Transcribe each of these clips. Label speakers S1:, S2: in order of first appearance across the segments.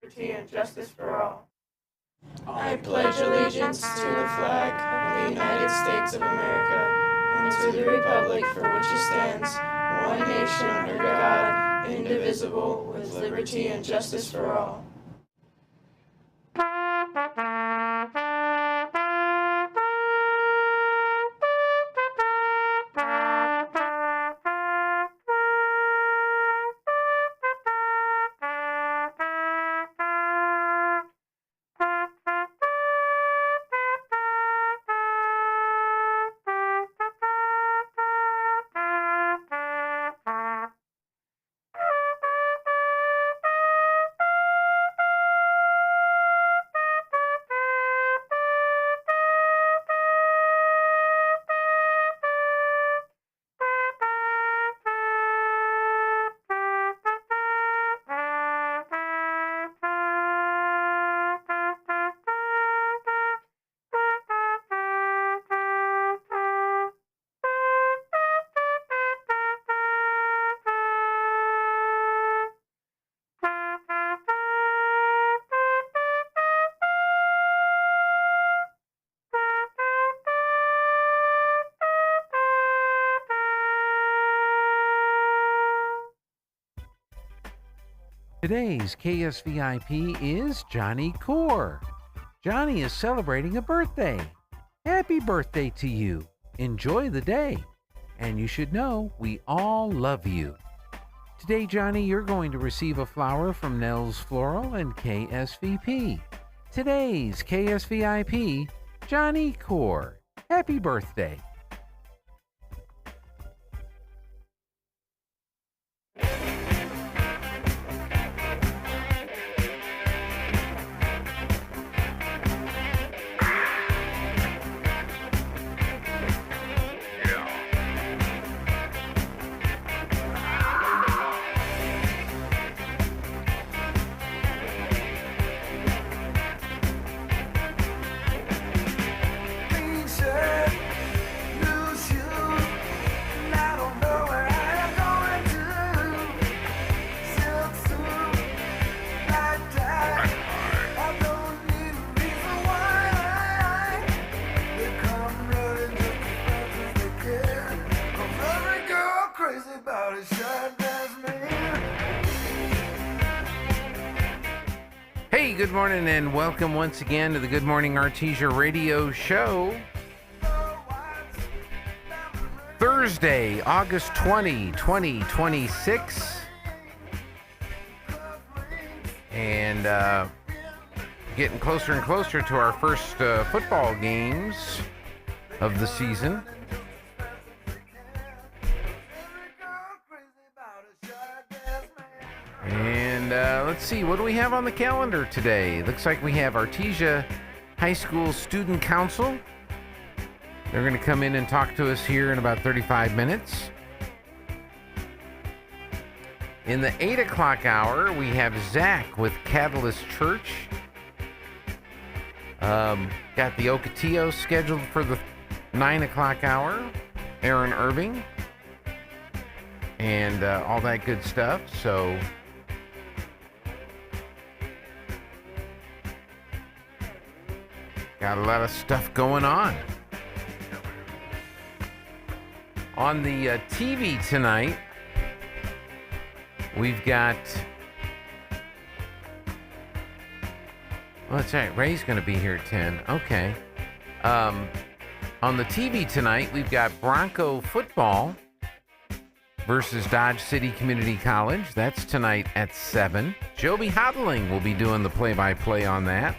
S1: liberty and justice for all. I pledge allegiance to the flag of the United States of America and to the republic for which it stands, one nation under God, indivisible, with liberty and justice for all.
S2: Today's KSVIP is Johnny Core. Johnny is celebrating a birthday. Happy birthday to you. Enjoy the day. And you should know we all love you. Today, Johnny, you're going to receive a flower from Nell's Floral and KSVP. Today's KSVIP, Johnny Core. Happy birthday. Hey, good morning and welcome once again to the Good Morning Artesia radio show. Thursday, August 20, 2026. And getting closer and closer to our first football games of the season. And let's see, what do we have on the calendar today? Looks like we have Artesia High School Student Council. They're going to come in and talk to us here in about 35 minutes. In the 8 o'clock hour, we have Zach with Catalyst Church. Got the Ocotillo scheduled for the 9 o'clock hour. Aaron Irving. And all that good stuff. So got a lot of stuff going on. On the TV tonight, we've got... Oh, that's right. Ray's going to be here at 10. Okay. On the TV tonight, we've got Bronco football versus Dodge City Community College. That's tonight at 7. Joby Hodling will be doing the play-by-play on that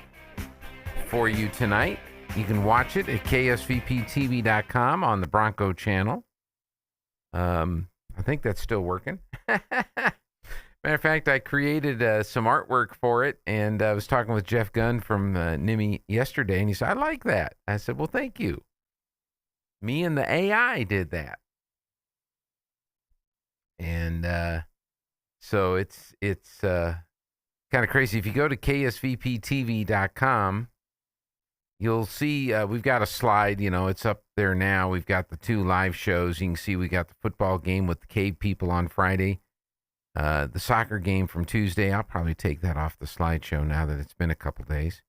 S2: for you tonight. You can watch it at ksvptv.com on the Bronco channel. I think that's still working. Matter of fact, I created some artwork for it, and I was talking with Jeff Gunn from NIMI yesterday, and he said, I like that. I said, well, thank you. Me and the AI did that. And so it's kind of crazy. If you go to ksvptv.com, you'll see we've got a slide, it's up there now. We've got the 2 live shows. You can see we got the football game with the Cave People on Friday. The soccer game from Tuesday, I'll probably take that off the slideshow now that it's been a couple days.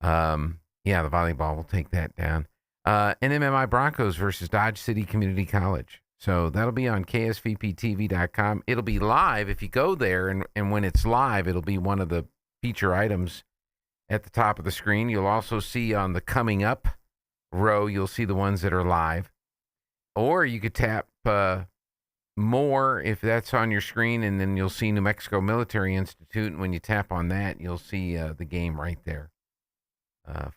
S2: Yeah, the volleyball, we'll take that down. NMMI Broncos versus Dodge City Community College. So that'll be on KSVPTV.com. It'll be live if you go there, and when it's live, it'll be one of the feature items at the top of the screen. You'll also see on the coming up row, you'll see the ones that are live. Or you could tap more if that's on your screen, and then you'll see New Mexico Military Institute. And when you tap on that, you'll see the game right there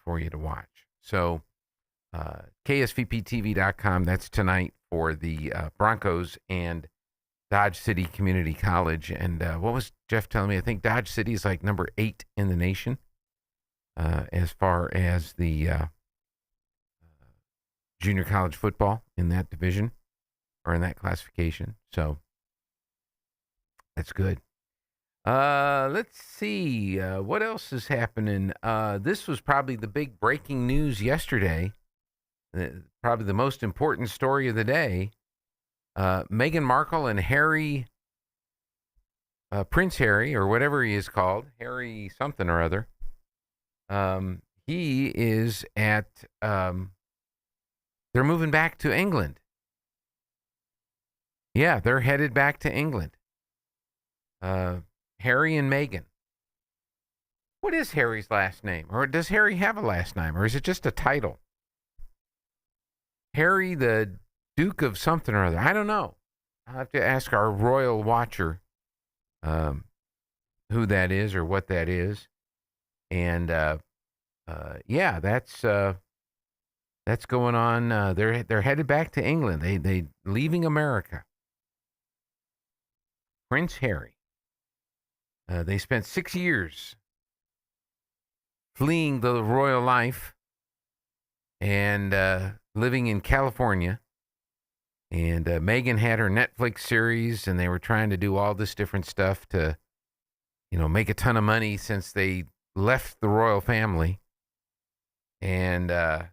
S2: for you to watch. So KSVPTV.com, that's tonight for the Broncos and Dodge City Community College. And what was Jeff telling me? I think Dodge City is like number 8 in the nation as far as the junior college football in that division or in that classification. So that's good. Let's see. What else is happening? This was probably the big breaking news yesterday. Probably the most important story of the day. Meghan Markle and Prince Harry, or whatever he is called, Harry something or other. He is at, they're moving back to England. Yeah, they're headed back to England. Harry and Meghan. What is Harry's last name? Or does Harry have a last name? Or is it just a title? Harry, the Duke of something or other. I don't know. I'll have to ask our royal watcher who that is or what that is. And yeah, that's going on. They're headed back to England. They leaving America. Prince Harry. They spent 6 years fleeing the royal life and living in California. And Meghan had her Netflix series, and they were trying to do all this different stuff to, make a ton of money since they left the royal family. And that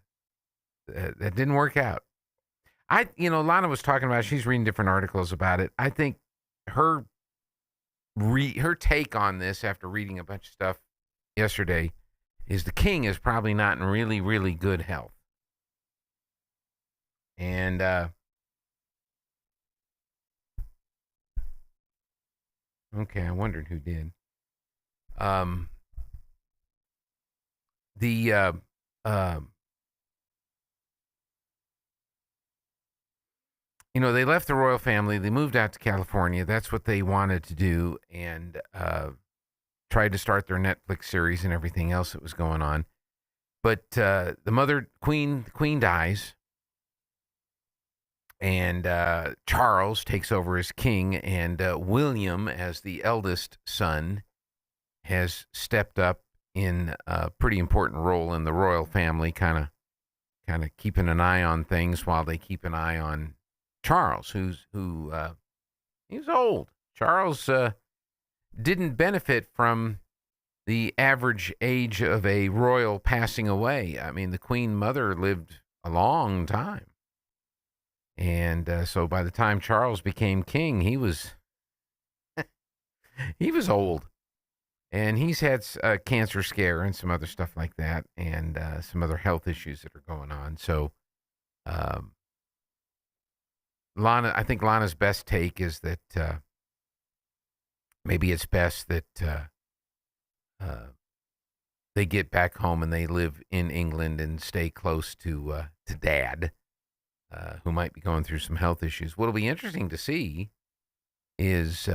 S2: didn't work out. Lana was talking about it. She's reading different articles about it. I think her take on this after reading a bunch of stuff yesterday is the king is probably not in really, really good health. And okay, I wondered who did. They left the royal family. They moved out to California. That's what they wanted to do, and tried to start their Netflix series and everything else that was going on. But the queen dies, and Charles takes over as king, and William, as the eldest son, has stepped up in a pretty important role in the royal family, kind of keeping an eye on things while they keep an eye on Charles, he's old. Charles didn't benefit from the average age of a royal passing away. I mean, the Queen Mother lived a long time. And so by the time Charles became king, he was old. And he's had a cancer scare and some other stuff like that, and some other health issues that are going on. So I think Lana's best take is that maybe it's best that they get back home and they live in England and stay close to Dad, who might be going through some health issues. What'll be interesting to see is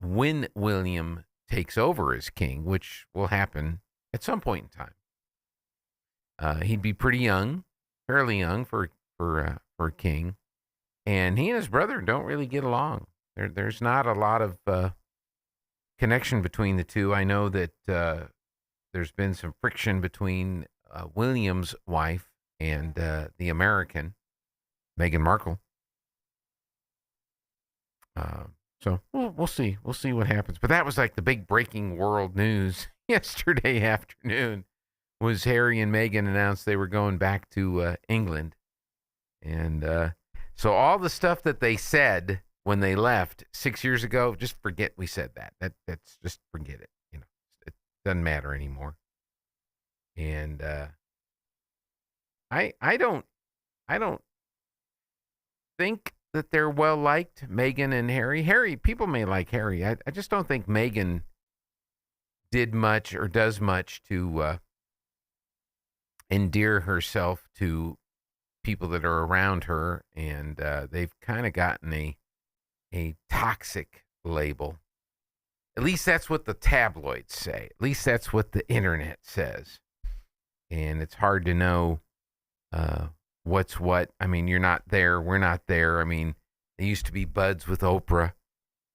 S2: when William takes over as king, which will happen at some point in time. He'd be pretty young, fairly young for a king. And he and his brother don't really get along. There's not a lot of connection between the two. I know that there's been some friction between William's wife and the American, Meghan Markle. So we'll see. We'll see what happens. But that was like the big breaking world news yesterday afternoon. Was Harry and Meghan announced they were going back to England. And so all the stuff that they said when they left 6 years ago, just forget we said that. That's just forget it. It doesn't matter anymore. And I don't think that they're well liked, Meghan and Harry. People may like Harry. I just don't think Meghan did much or does much to endear herself to people that are around her, and they've kind of gotten a toxic label. At least that's what the tabloids say. At least that's what the internet says. And it's hard to know what's what. I mean, you're not there. We're not there. I mean, they used to be buds with Oprah,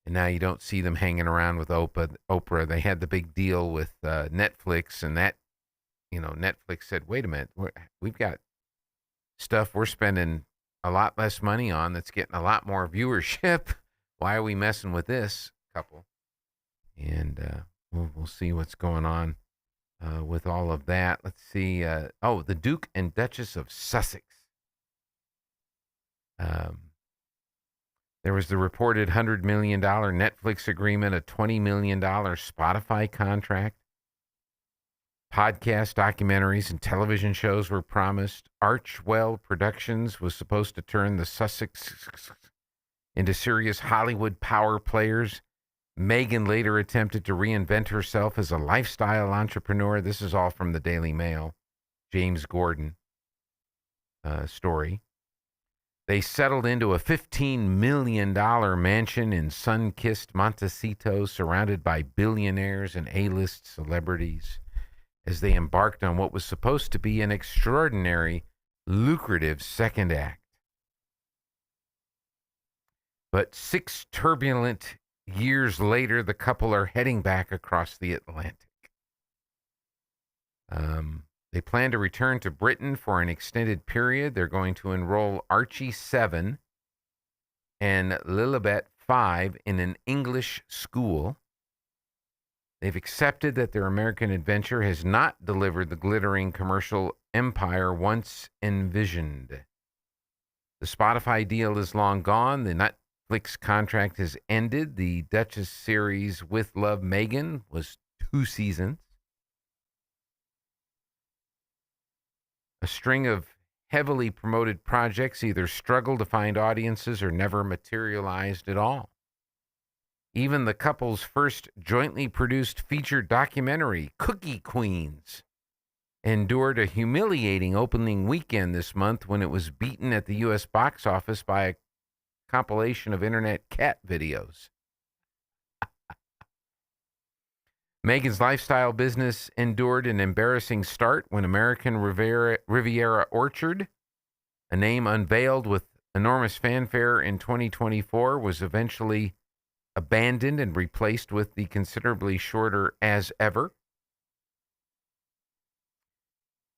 S2: and now you don't see them hanging around with Oprah. They had the big deal with Netflix, and that, Netflix said, wait a minute, we've got stuff we're spending a lot less money on that's getting a lot more viewership. Why are we messing with this couple? And we'll see what's going on with all of that. Let's see. The Duke and Duchess of Sussex. There was the reported $100 million Netflix agreement, a $20 million Spotify contract. Podcast, documentaries, and television shows were promised. Archwell Productions was supposed to turn the Sussex into serious Hollywood power players. Meghan later attempted to reinvent herself as a lifestyle entrepreneur. This is all from the Daily Mail. James Gordon story. They settled into a $15 million mansion in sun-kissed Montecito, surrounded by billionaires and A-list celebrities, as they embarked on what was supposed to be an extraordinary, lucrative second act. But 6 turbulent years later, the couple are heading back across the Atlantic. They plan to return to Britain for an extended period. They're going to enroll Archie 7 and Lilibet 5 in an English school. They've accepted that their American adventure has not delivered the glittering commercial empire once envisioned. The Spotify deal is long gone. The Netflix contract has ended. The Duchess series With Love, Meghan was 2 seasons. A string of heavily promoted projects either struggled to find audiences or never materialized at all. Even the couple's first jointly produced feature documentary, Cookie Queens, endured a humiliating opening weekend this month when it was beaten at the U.S. box office by a compilation of internet cat videos. Meghan's lifestyle business endured an embarrassing start when American Riviera Orchard, a name unveiled with enormous fanfare in 2024, was eventually abandoned and replaced with the considerably shorter As Ever.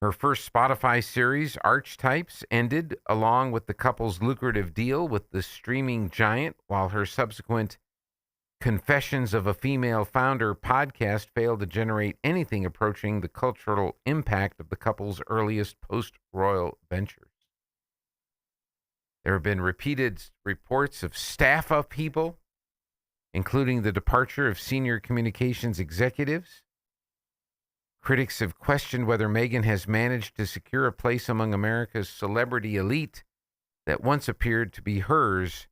S2: Her first Spotify series, Archetypes, ended along with the couple's lucrative deal with the streaming giant, while her subsequent Confessions of a Female Founder podcast failed to generate anything approaching the cultural impact of the couple's earliest post-royal ventures. There have been repeated reports of staff upheaval, including the departure of senior communications executives. Critics have questioned whether Meghan has managed to secure a place among America's celebrity elite that once appeared to be hers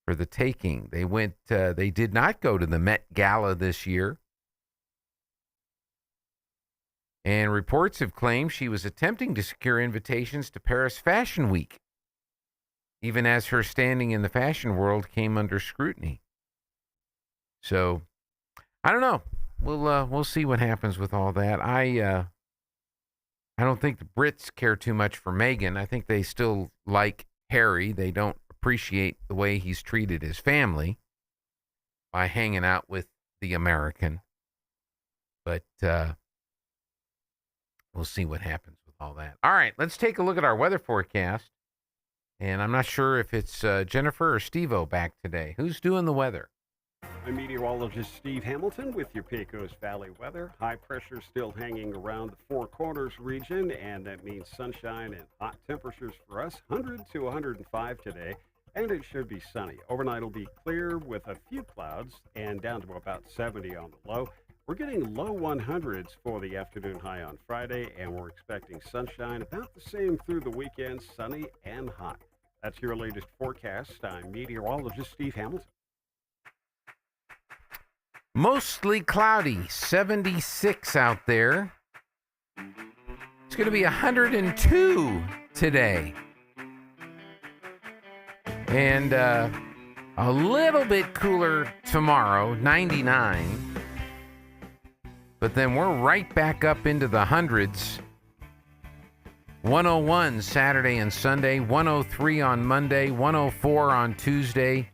S2: for the taking. They did not go to the Met Gala this year. And reports have claimed she was attempting to secure invitations to Paris Fashion Week, even as her standing in the fashion world came under scrutiny. So, I don't know. We'll see what happens with all that. I don't think the Brits care too much for Meghan. I think they still like Harry. They don't appreciate the way he's treated his family by hanging out with the American. But we'll see what happens with all that. All right, let's take a look at our weather forecast. And I'm not sure if it's Jennifer or Steve-O back today. Who's doing the weather?
S3: I'm meteorologist Steve Hamilton with your Pecos Valley weather. High pressure still hanging around the Four Corners region, and that means sunshine and hot temperatures for us. 100 to 105 today. and it should be sunny. Overnight will be clear with a few clouds and down to about 70 on the low. We're getting low 100s for the afternoon high on Friday, and we're expecting sunshine about the same through the weekend, sunny and hot. That's your latest forecast. I'm meteorologist Steve Hamilton.
S2: Mostly cloudy, 76 out there. It's going to be 102 today. And a little bit cooler tomorrow, 99. But then we're right back up into the hundreds. 101 Saturday and Sunday, 103 on Monday, 104 on Tuesday,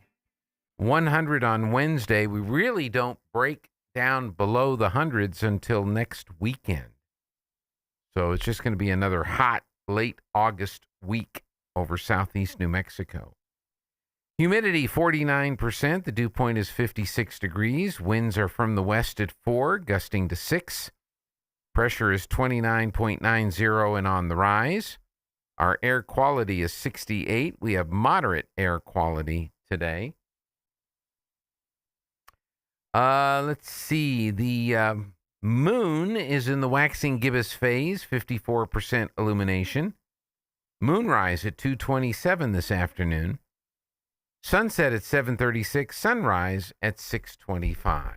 S2: 100 on Wednesday. We really don't break down below the hundreds until next weekend. So it's just going to be another hot late August week over southeast New Mexico. Humidity 49%. The dew point is 56 degrees. Winds are from the west at 4, gusting to 6. Pressure is 29.90 and on the rise. Our air quality is 68. We have moderate air quality today. Let's see. The moon is in the waxing gibbous phase, 54% illumination. Moonrise at 2:27 this afternoon. Sunset at 7:36, sunrise at 6:25.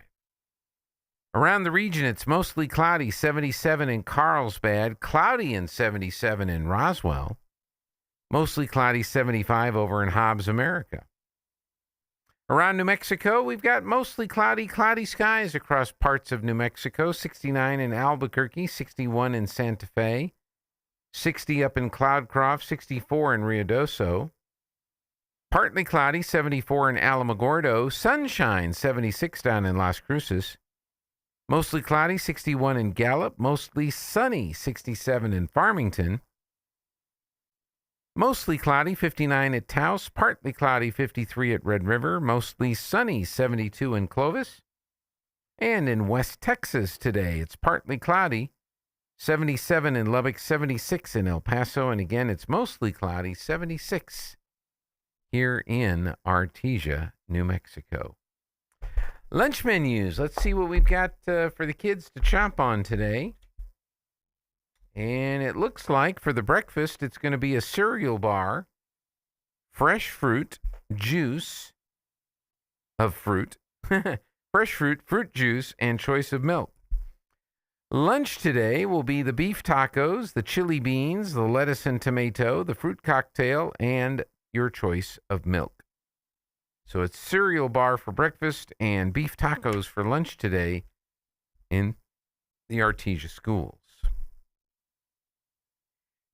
S2: Around the region, it's mostly cloudy, 77 in Carlsbad, cloudy and 77 in Roswell, mostly cloudy, 75 over in Hobbs, America. Around New Mexico, we've got mostly cloudy skies across parts of New Mexico, 69 in Albuquerque, 61 in Santa Fe, 60 up in Cloudcroft, 64 in Ruidoso. Partly cloudy, 74 in Alamogordo. Sunshine, 76 down in Las Cruces. Mostly cloudy, 61 in Gallup. Mostly sunny, 67 in Farmington. Mostly cloudy, 59 at Taos. Partly cloudy, 53 at Red River. Mostly sunny, 72 in Clovis. And in West Texas today, it's partly cloudy, 77 in Lubbock, 76 in El Paso. And again, it's mostly cloudy, 76 here in Artesia, New Mexico. Lunch menus. Let's see what we've got for the kids to chomp on today. And it looks like for the breakfast, it's going to be a cereal bar, fresh fruit, juice of fruit, fresh fruit, fruit juice, and choice of milk. Lunch today will be the beef tacos, the chili beans, the lettuce and tomato, the fruit cocktail, and your choice of milk. So it's cereal bar for breakfast and beef tacos for lunch today in the Artesia schools.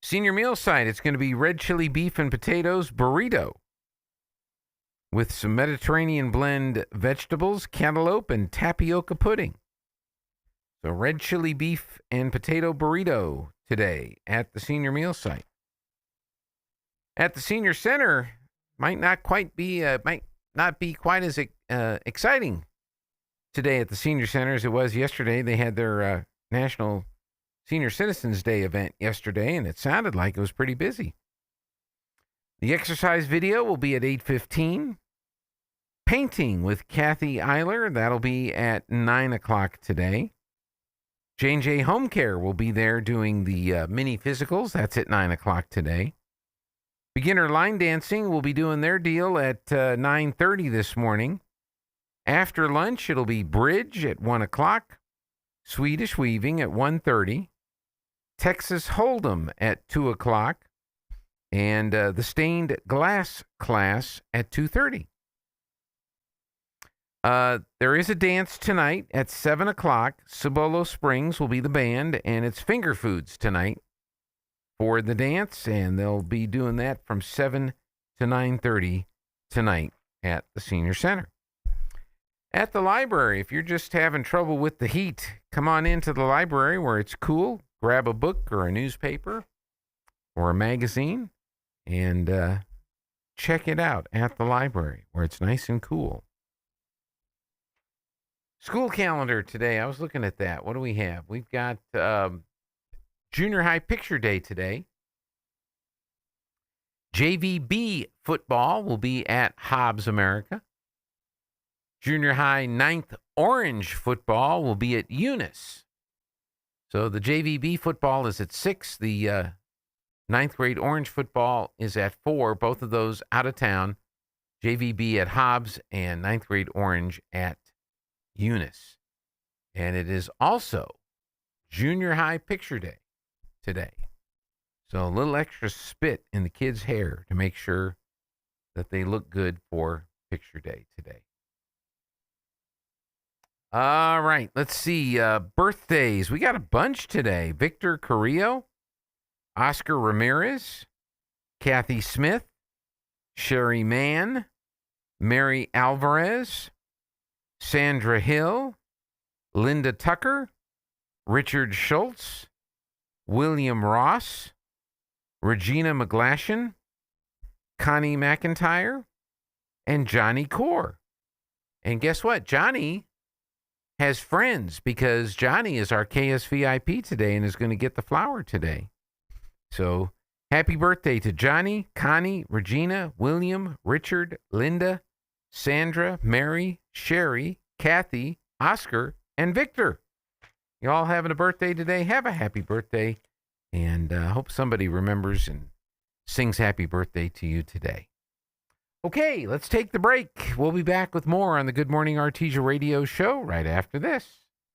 S2: Senior meal site, it's going to be red chili beef and potatoes burrito with some Mediterranean blend vegetables, cantaloupe, and tapioca pudding. So red chili beef and potato burrito today at the senior meal site. At the senior center, might not be quite as exciting today at the senior center as it was yesterday. They had their National Senior Citizens Day event yesterday, and it sounded like it was pretty busy. The exercise video will be at 8:15. Painting with Kathy Eiler, that'll be at 9 o'clock today. J&J Home Care will be there doing the mini physicals. That's at 9 o'clock today. Beginner line dancing will be doing their deal at 9:30 this morning. After lunch, it'll be bridge at 1 o'clock, Swedish weaving at 1:30, Texas Hold'em at 2 o'clock, and the stained glass class at 2:30. There is a dance tonight at 7 o'clock. Cibolo Springs will be the band, and it's finger foods tonight for the dance, and they'll be doing that from 7 to 9:30 tonight at the Senior Center. At the library, if you're just having trouble with the heat, come on into the library where it's cool. Grab a book or a newspaper or a magazine and check it out at the library where it's nice and cool. School calendar today. I was looking at that. What do we have? We've got Junior High Picture Day today. JVB football will be at Hobbs America. Junior high 9th Orange football will be at Eunice. So the JVB football is at 6. The 9th grade Orange football is at 4. Both of those out of town. JVB at Hobbs and 9th grade Orange at Eunice. And it is also junior high picture day today. So a little extra spit in the kids' hair to make sure that they look good for picture day today. All right, let's see. Birthdays. We got a bunch today. Victor Carrillo, Oscar Ramirez, Kathy Smith, Sherry Mann, Mary Alvarez, Sandra Hill, Linda Tucker, Richard Schultz, William Ross, Regina McGlashan, Connie McIntyre, and Johnny Core. And guess what? Johnny has friends because Johnny is our KSVIP today and is going to get the flower today. So happy birthday to Johnny, Connie, Regina, William, Richard, Linda, Sandra, Mary, Sherry, Kathy, Oscar, and Victor. You all having a birthday today? Have a happy birthday. And hope somebody remembers and sings happy birthday to you today. Okay, let's take the break. We'll be back with more on the Good Morning Artesia radio show right after this.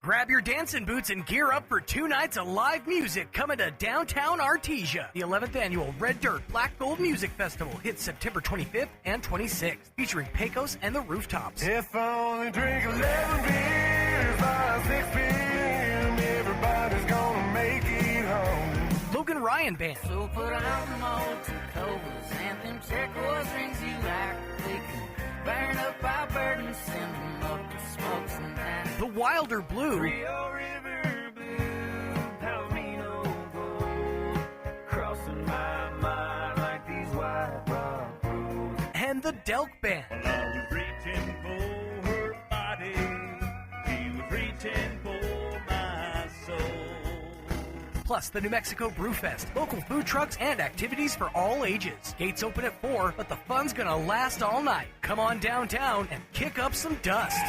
S4: Grab your dancing boots and gear up for 2 nights of live music coming to downtown Artesia. The 11th annual Red Dirt Black Gold Music Festival hits September 25th and 26th, featuring Pecos and the Rooftops.
S5: If I only drink 11 beers by 6 p.m., everybody's gonna make it home.
S4: Logan Ryan Band.
S6: So put on them old Tacomas and them turquoise rings you like. We can burn up our burdens, send them up to smoke sometime.
S4: The Wilder Blue.
S5: Rio River Blue, Palomino Gold, crossing my mind like these white rock roads.
S4: And the Delk Band.
S5: I was reaching for her body, she was reaching for my soul.
S4: Plus the New Mexico Brewfest, local food trucks and activities for all ages. Gates open at 4, but the fun's gonna last all night. Come on downtown and kick up some dust.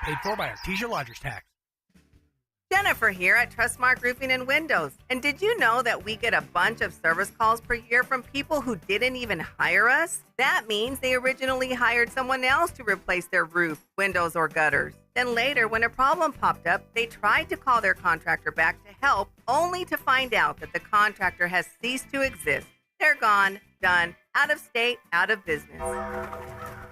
S4: Paid for by Artesia Lodgers Tax.
S7: Jennifer here at Trustmark Roofing and Windows. And did you know that we get a bunch of service calls per year from people who didn't even hire us? That means they originally hired someone else to replace their roof, windows, or gutters. Then later, when a problem popped up, they tried to call their contractor back to help, only to find out that the contractor has ceased to exist. They're gone, done, out of state, out of business.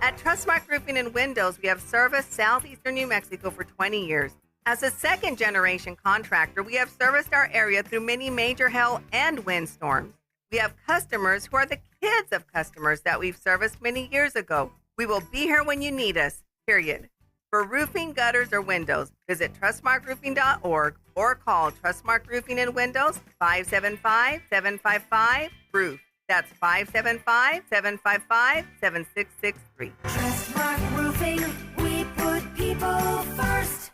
S7: At Trustmark Roofing and Windows, we have serviced southeastern New Mexico for 20 years. As a second-generation contractor, we have serviced our area through many major hail and windstorms. We have customers who are the kids of customers that we've serviced many years ago. We will be here when you need us, period. For roofing, gutters, or windows, visit trustmarkroofing.org or call Trustmark Roofing and Windows 575-755-ROOF. That's 575-755-7663.
S8: Trustmark Roofing, we put people first.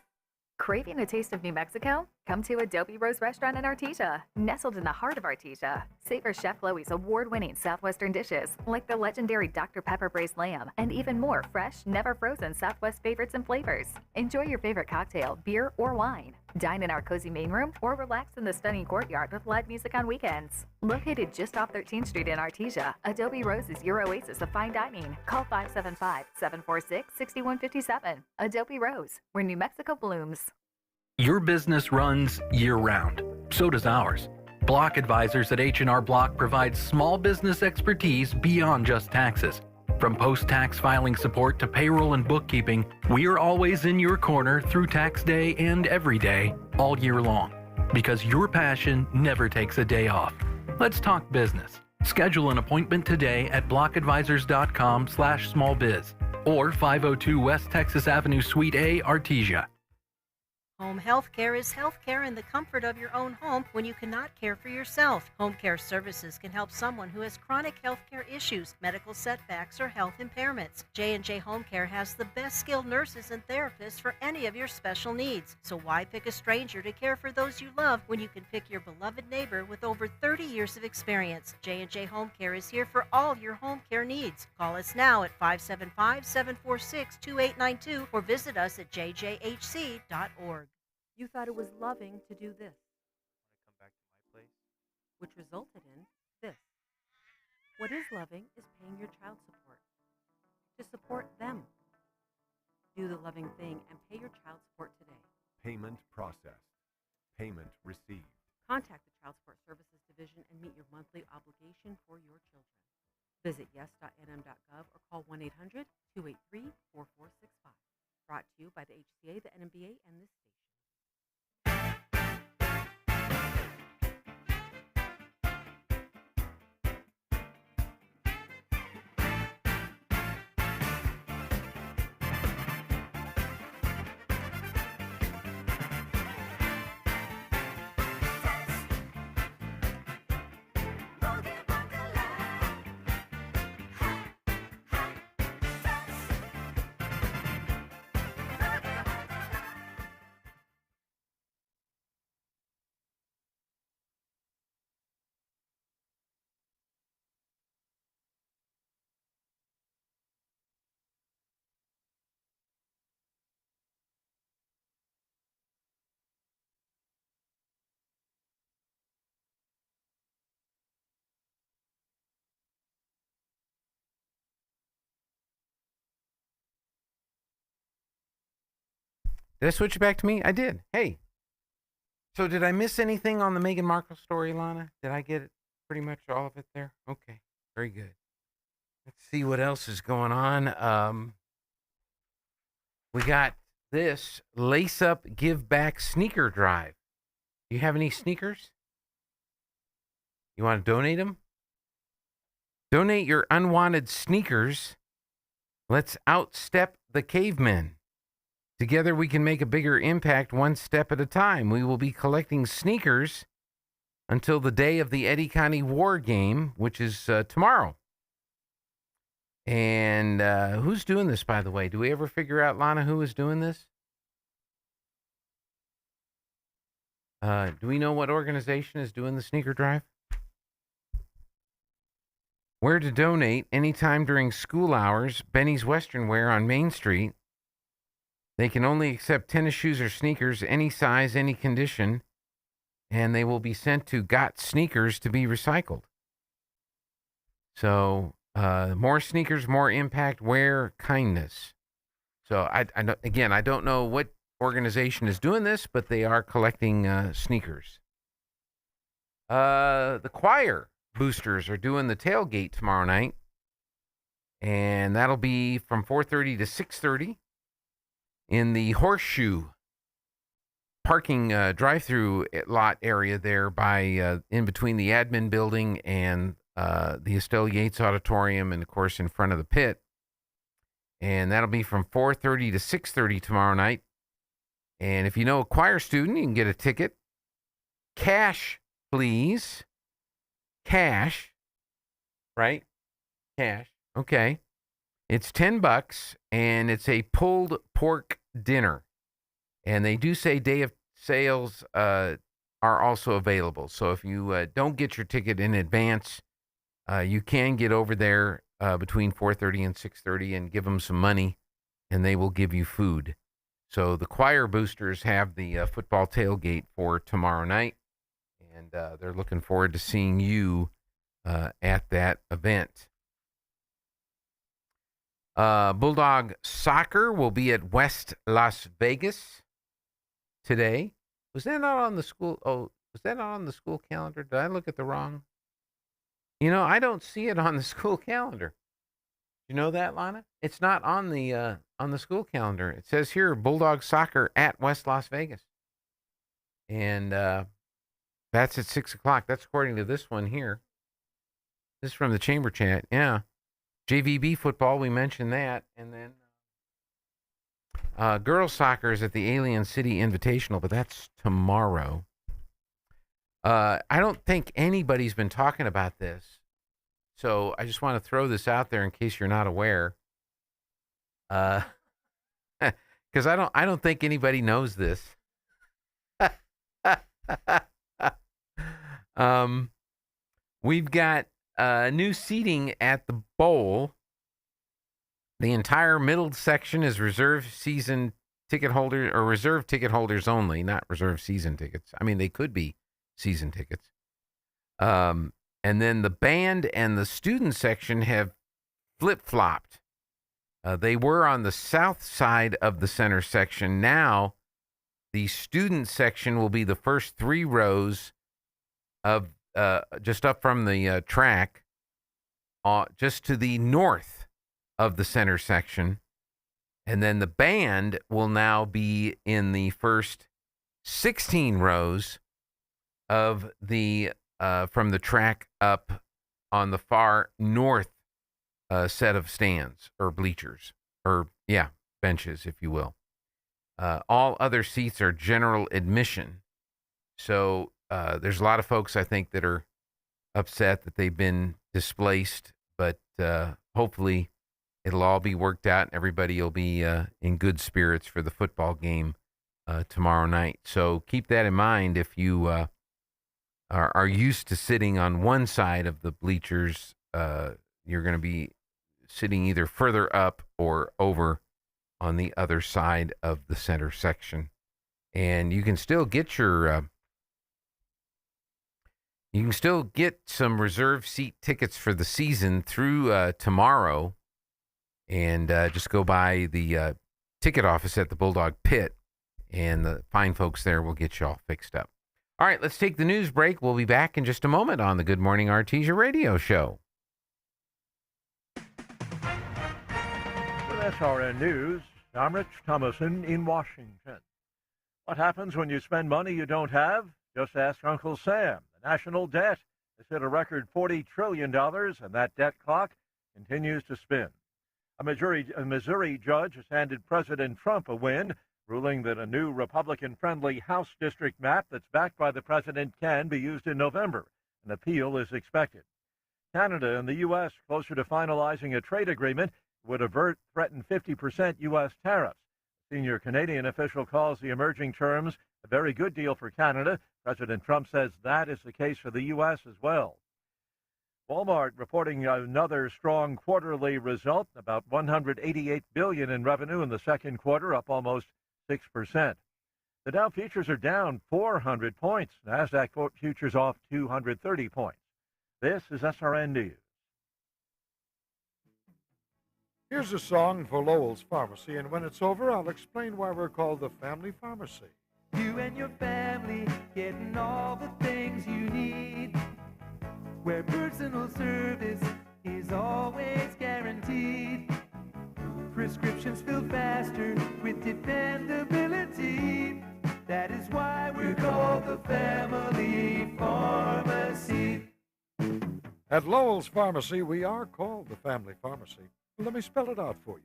S9: Craving a taste of New Mexico? Come to Adobe Rose Restaurant in Artesia. Nestled in the heart of Artesia, savor Chef Chloe's award-winning Southwestern dishes like the legendary Dr. Pepper braised lamb and even more fresh, never frozen Southwest favorites and flavors. Enjoy your favorite cocktail, beer, or wine. Dine in our cozy main room or relax in the stunning courtyard with live music on weekends. Located just off 13th Street in Artesia, Adobe Rose is your oasis of fine dining. Call 575-746-6157. Adobe Rose, where New Mexico blooms.
S10: Your business runs year-round. So does ours. Block Advisors at H&R Block provides small business expertise beyond just taxes. From post-tax filing support to payroll and bookkeeping, we are always in your corner through tax day and every day, all year long. Because your passion never takes a day off. Let's talk business. Schedule an appointment today at blockadvisors.com/smallbiz or 502 West Texas Avenue, Suite A, Artesia.
S11: Home health care is health care in the comfort of your own home when you cannot care for yourself. Home care services can help someone who has chronic health care issues, medical setbacks, or health impairments. J&J Home Care has the best skilled nurses and therapists for any of your special needs. So why pick a stranger to care for those you love when you can pick your beloved neighbor with over 30 years of experience? J&J Home Care is here for all your home care needs. Call us now at 575-746-2892 or visit us at jjhc.org.
S12: You thought it was loving to do this. When I come back to my place. Which resulted in this. What is loving is paying your child support. To support them. Do the loving thing and pay your child support today.
S13: Payment processed. Payment received.
S12: Contact the Child Support Services Division and meet your monthly obligation for your children. Visit yes.nm.gov or call 1-800-283-4465. Brought to you by the HCA, the NMBA, and this station.
S2: Did I switch it back to me? I did. Hey. So did I miss anything on the Meghan Markle story, Lana? Did I get it pretty much all of it there? Okay. Very good. Let's see what else is going on. We got this Lace Up Give Back sneaker drive. Do you have any sneakers? You want to donate them? Donate your unwanted sneakers. Let's outstep the cavemen. Together we can make a bigger impact one step at a time. We will be collecting sneakers until the day of the Eddy County War Game, which is tomorrow. And who's doing this, by the way? Do we ever figure out, Lana, who is doing this? Do we know what organization is doing the sneaker drive? Where to donate anytime during school hours, Benny's Western Wear on Main Street. They can only accept tennis shoes or sneakers, any size, any condition, and they will be sent to Got Sneakers to be recycled. So, more sneakers, more impact, wear kindness. So, I don't know what organization is doing this, but they are collecting sneakers. The choir boosters are doing the tailgate tomorrow night, and that'll be from 4:30 to 6:30. In the Horseshoe parking drive-through lot area there by in between the admin building and the Estelle Yates Auditorium, and of course in front of the pit. And that'll be from 4:30 to 6:30 tomorrow night. And if you know a choir student, you can get a ticket. Cash, please. Cash. Right? Cash. Okay. It's $10, and it's a pulled pork dinner. And they do say day of sales are also available. So if you don't get your ticket in advance, you can get over there between 4:30 and 6:30 and give them some money, and they will give you food. So the choir boosters have the football tailgate for tomorrow night, and they're looking forward to seeing you at that event. Bulldog Soccer will be at West Las Vegas today. Was that not on the school? Oh, was that not on the school calendar? Did I look at the wrong? You know, I don't see it on the school calendar. You know that, Lana? It's not on the school calendar. It says here Bulldog Soccer at West Las Vegas, and that's at 6:00. That's according to this one here. This is from the Chamber Chat. Yeah. JVB football, we mentioned that. And then Girls soccer is at the Alien City Invitational, but that's tomorrow. I don't think anybody's been talking about this, so I just want to throw this out there in case you're not aware. Because I don't think anybody knows this. We've got new seating at the bowl. The entire middle section is reserved season ticket holder or reserved ticket holders only, not reserved season tickets. I mean, they could be season tickets. And then the band and the student section have flip-flopped. They were on the south side of the center section. Now, the student section will be the first 3 rows of just up from the track, just to the north of the center section. And then the band will now be in the first 16 rows of the from the track up on the far north set of stands or bleachers, or benches, if you will. All other seats are general admission. So there's a lot of folks, I think, that are upset that they've been displaced, but hopefully it'll all be worked out and everybody will be in good spirits for the football game tomorrow night. So keep that in mind if you are used to sitting on one side of the bleachers. You're going to be sitting either further up or over on the other side of the center section. And you can still get your some reserve seat tickets for the season through tomorrow. And just go by the ticket office at the Bulldog Pit, and the fine folks there will get you all fixed up. All right, let's take the news break. We'll be back in just a moment on the Good Morning Artesia radio show.
S14: With SRN News, I'm Rich Thomason in Washington. What happens when you spend money you don't have? Just ask Uncle Sam. The national debt has hit a record $40 trillion, and that debt clock continues to spin. A Missouri judge has handed President Trump a win, ruling that a new Republican-friendly House district map that's backed by the president can be used in November. An appeal is expected. Canada and the U.S. closer to finalizing a trade agreement would avert threatened 50% U.S. tariffs. A senior Canadian official calls the emerging terms a very good deal for Canada. President Trump says that is the case for the U.S. as well. Walmart reporting another strong quarterly result, about $188 billion in revenue in the second quarter, up almost 6%. The Dow futures are down 400 points. NASDAQ futures off 230 points. This is SRN News.
S15: Here's a song for Lowell's Pharmacy, and when it's over, I'll explain why we're called the Family Pharmacy.
S16: You and your family getting all the things you need, where personal service is always guaranteed. Prescriptions filled faster with dependability. That is why we're called the Family Pharmacy.
S15: At Lowell's Pharmacy, we are called the Family Pharmacy. Let me spell it out for you.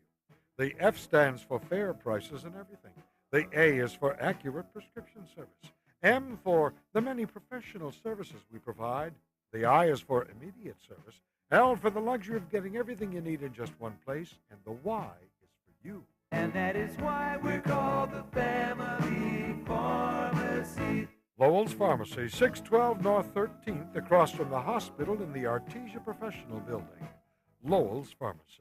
S15: The F stands for fair prices and everything. The A is for accurate prescription service. M for the many professional services we provide. The I is for immediate service. L for the luxury of getting everything you need in just one place. And the Y is for you.
S16: And that is why we're called the Family Pharmacy.
S15: Lowell's Pharmacy, 612 North 13th, across from the hospital in the Artesia Professional Building. Lowell's Pharmacy.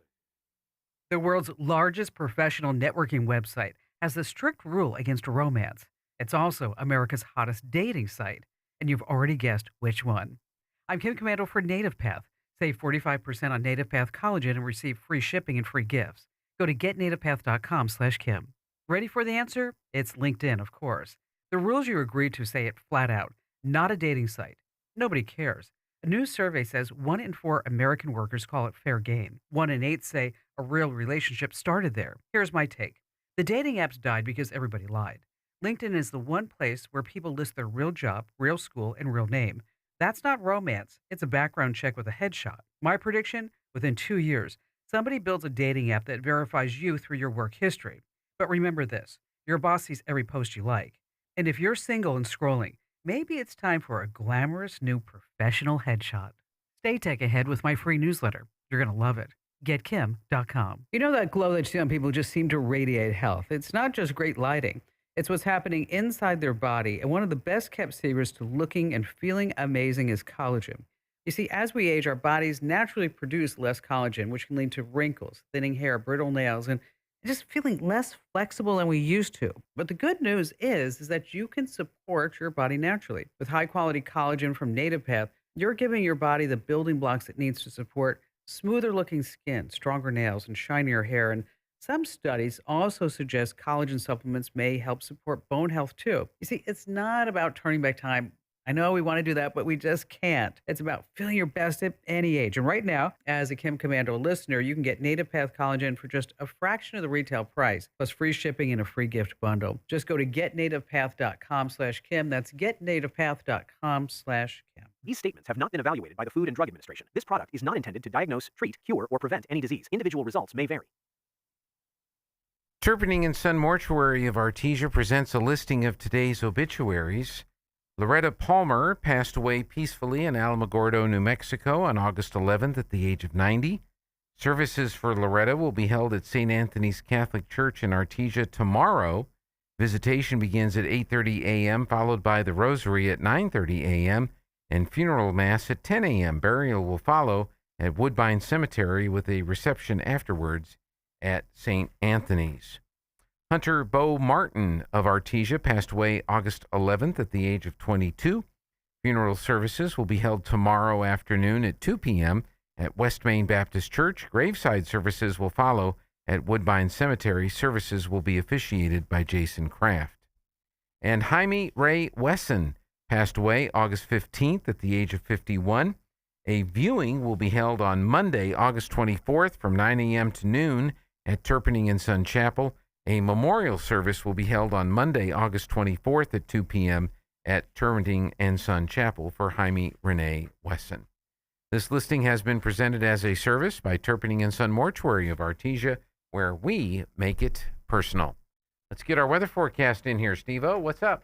S17: The world's largest professional networking website has a strict rule against romance. It's also America's hottest dating site, and you've already guessed which one. I'm Kim Commando for NativePath. Save 45% on NativePath collagen and receive free shipping and free gifts. Go to getnativepath.com/Kim. Ready for the answer? It's LinkedIn, of course. The rules you agreed to say it flat out. Not a dating site. Nobody cares. A new survey says 1 in 4 American workers call it fair game. 1 in 8 say a real relationship started there. Here's my take. The dating apps died because everybody lied. LinkedIn is the one place where people list their real job, real school, and real name. That's not romance. It's a background check with a headshot. My prediction? Within 2 years, somebody builds a dating app that verifies you through your work history. But remember this, your boss sees every post you like. And if you're single and scrolling, maybe it's time for a glamorous new professional headshot. Stay tech ahead with my free newsletter. You're going to love it. GetKim.com. You know that glow that you see on people who just seem to radiate health? It's not just great lighting. It's what's happening inside their body. And one of the best kept secrets to looking and feeling amazing is collagen. You see, as we age, our bodies naturally produce less collagen, which can lead to wrinkles, thinning hair, brittle nails, and just feeling less flexible than we used to. But the good news is that you can support your body naturally. With high quality collagen from Native Path, you're giving your body the building blocks it needs to support smoother looking skin, stronger nails, and shinier hair. And some studies also suggest collagen supplements may help support bone health too. You see, it's not about turning back time. I know we want to do that, but we just can't. It's about feeling your best at any age. And right now, as a Kim Commando listener, you can get Native Path Collagen for just a fraction of the retail price, plus free shipping and a free gift bundle. Just go to getnativepath.com/Kim. That's getnativepath.com/Kim.
S18: These statements have not been evaluated by the Food and Drug Administration. This product is not intended to diagnose, treat, cure, or prevent any disease. Individual results may vary.
S2: Terpening and Son Mortuary of Artesia presents a listing of today's obituaries. Loretta Palmer passed away peacefully in Alamogordo, New Mexico on August 11th at the age of 90. Services for Loretta will be held at St. Anthony's Catholic Church in Artesia tomorrow. Visitation begins at 8:30 a.m., followed by the Rosary at 9:30 a.m., and funeral mass at 10 a.m. Burial will follow at Woodbine Cemetery with a reception afterwards at St. Anthony's. Hunter Bo Martin of Artesia passed away August 11th at the age of 22. Funeral services will be held tomorrow afternoon at 2 p.m. at West Main Baptist Church. Graveside services will follow at Woodbine Cemetery. Services will be officiated by Jason Kraft. And Jaime Ray Wesson passed away August 15th at the age of 51. A viewing will be held on Monday, August 24th from 9 a.m. to noon at Terpening and Son Chapel. A memorial service will be held on Monday, August 24th at 2 p.m. at Terpening and Son Chapel for Jaime Renee Wesson. This listing has been presented as a service by Terpening and Son Mortuary of Artesia, where we make it personal. Let's get our weather forecast in here. Steve-O, what's up?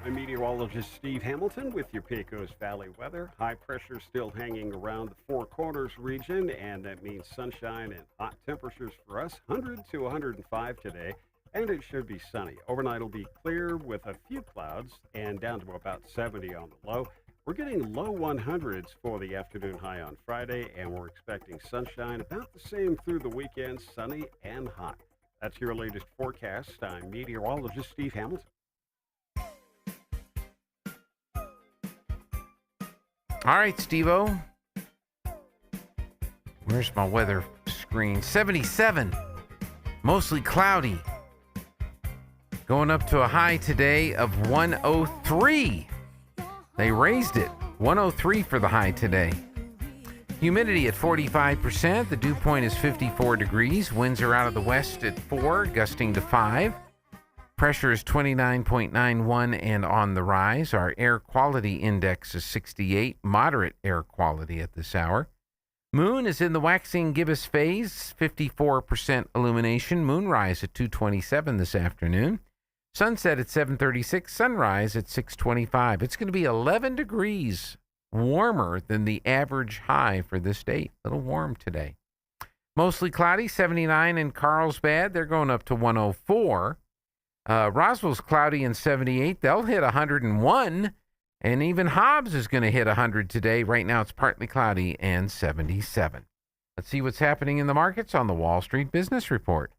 S3: I'm meteorologist Steve Hamilton with your Pecos Valley weather. High pressure still hanging around the Four Corners region, and that means sunshine and hot temperatures for us, 100 to 105 today, and it should be sunny. Overnight will be clear with a few clouds and down to about 70 on the low. We're getting low 100s for the afternoon high on Friday, and we're expecting sunshine about the same through the weekend, sunny and hot. That's your latest forecast. I'm meteorologist Steve Hamilton.
S2: All right, Steve-O. Where's my weather screen? 77. Mostly cloudy. Going up to a high today of 103. They raised it. 103 for the high today. Humidity at 45%. The dew point is 54 degrees. Winds are out of the west at 4, gusting to 5. Pressure is 29.91 and on the rise. Our air quality index is 68, moderate air quality at this hour. Moon is in the waxing gibbous phase, 54% illumination. Moonrise at 2:27 this afternoon. Sunset at 7:36, sunrise at 6:25. It's going to be 11 degrees warmer than the average high for this date. A little warm today. Mostly cloudy, 79 in Carlsbad. They're going up to 104. Roswell's cloudy and 78. They'll hit 101. And even Hobbs is going to hit 100 today. Right now it's partly cloudy and 77. Let's see what's happening in the markets on the Wall Street Business Report.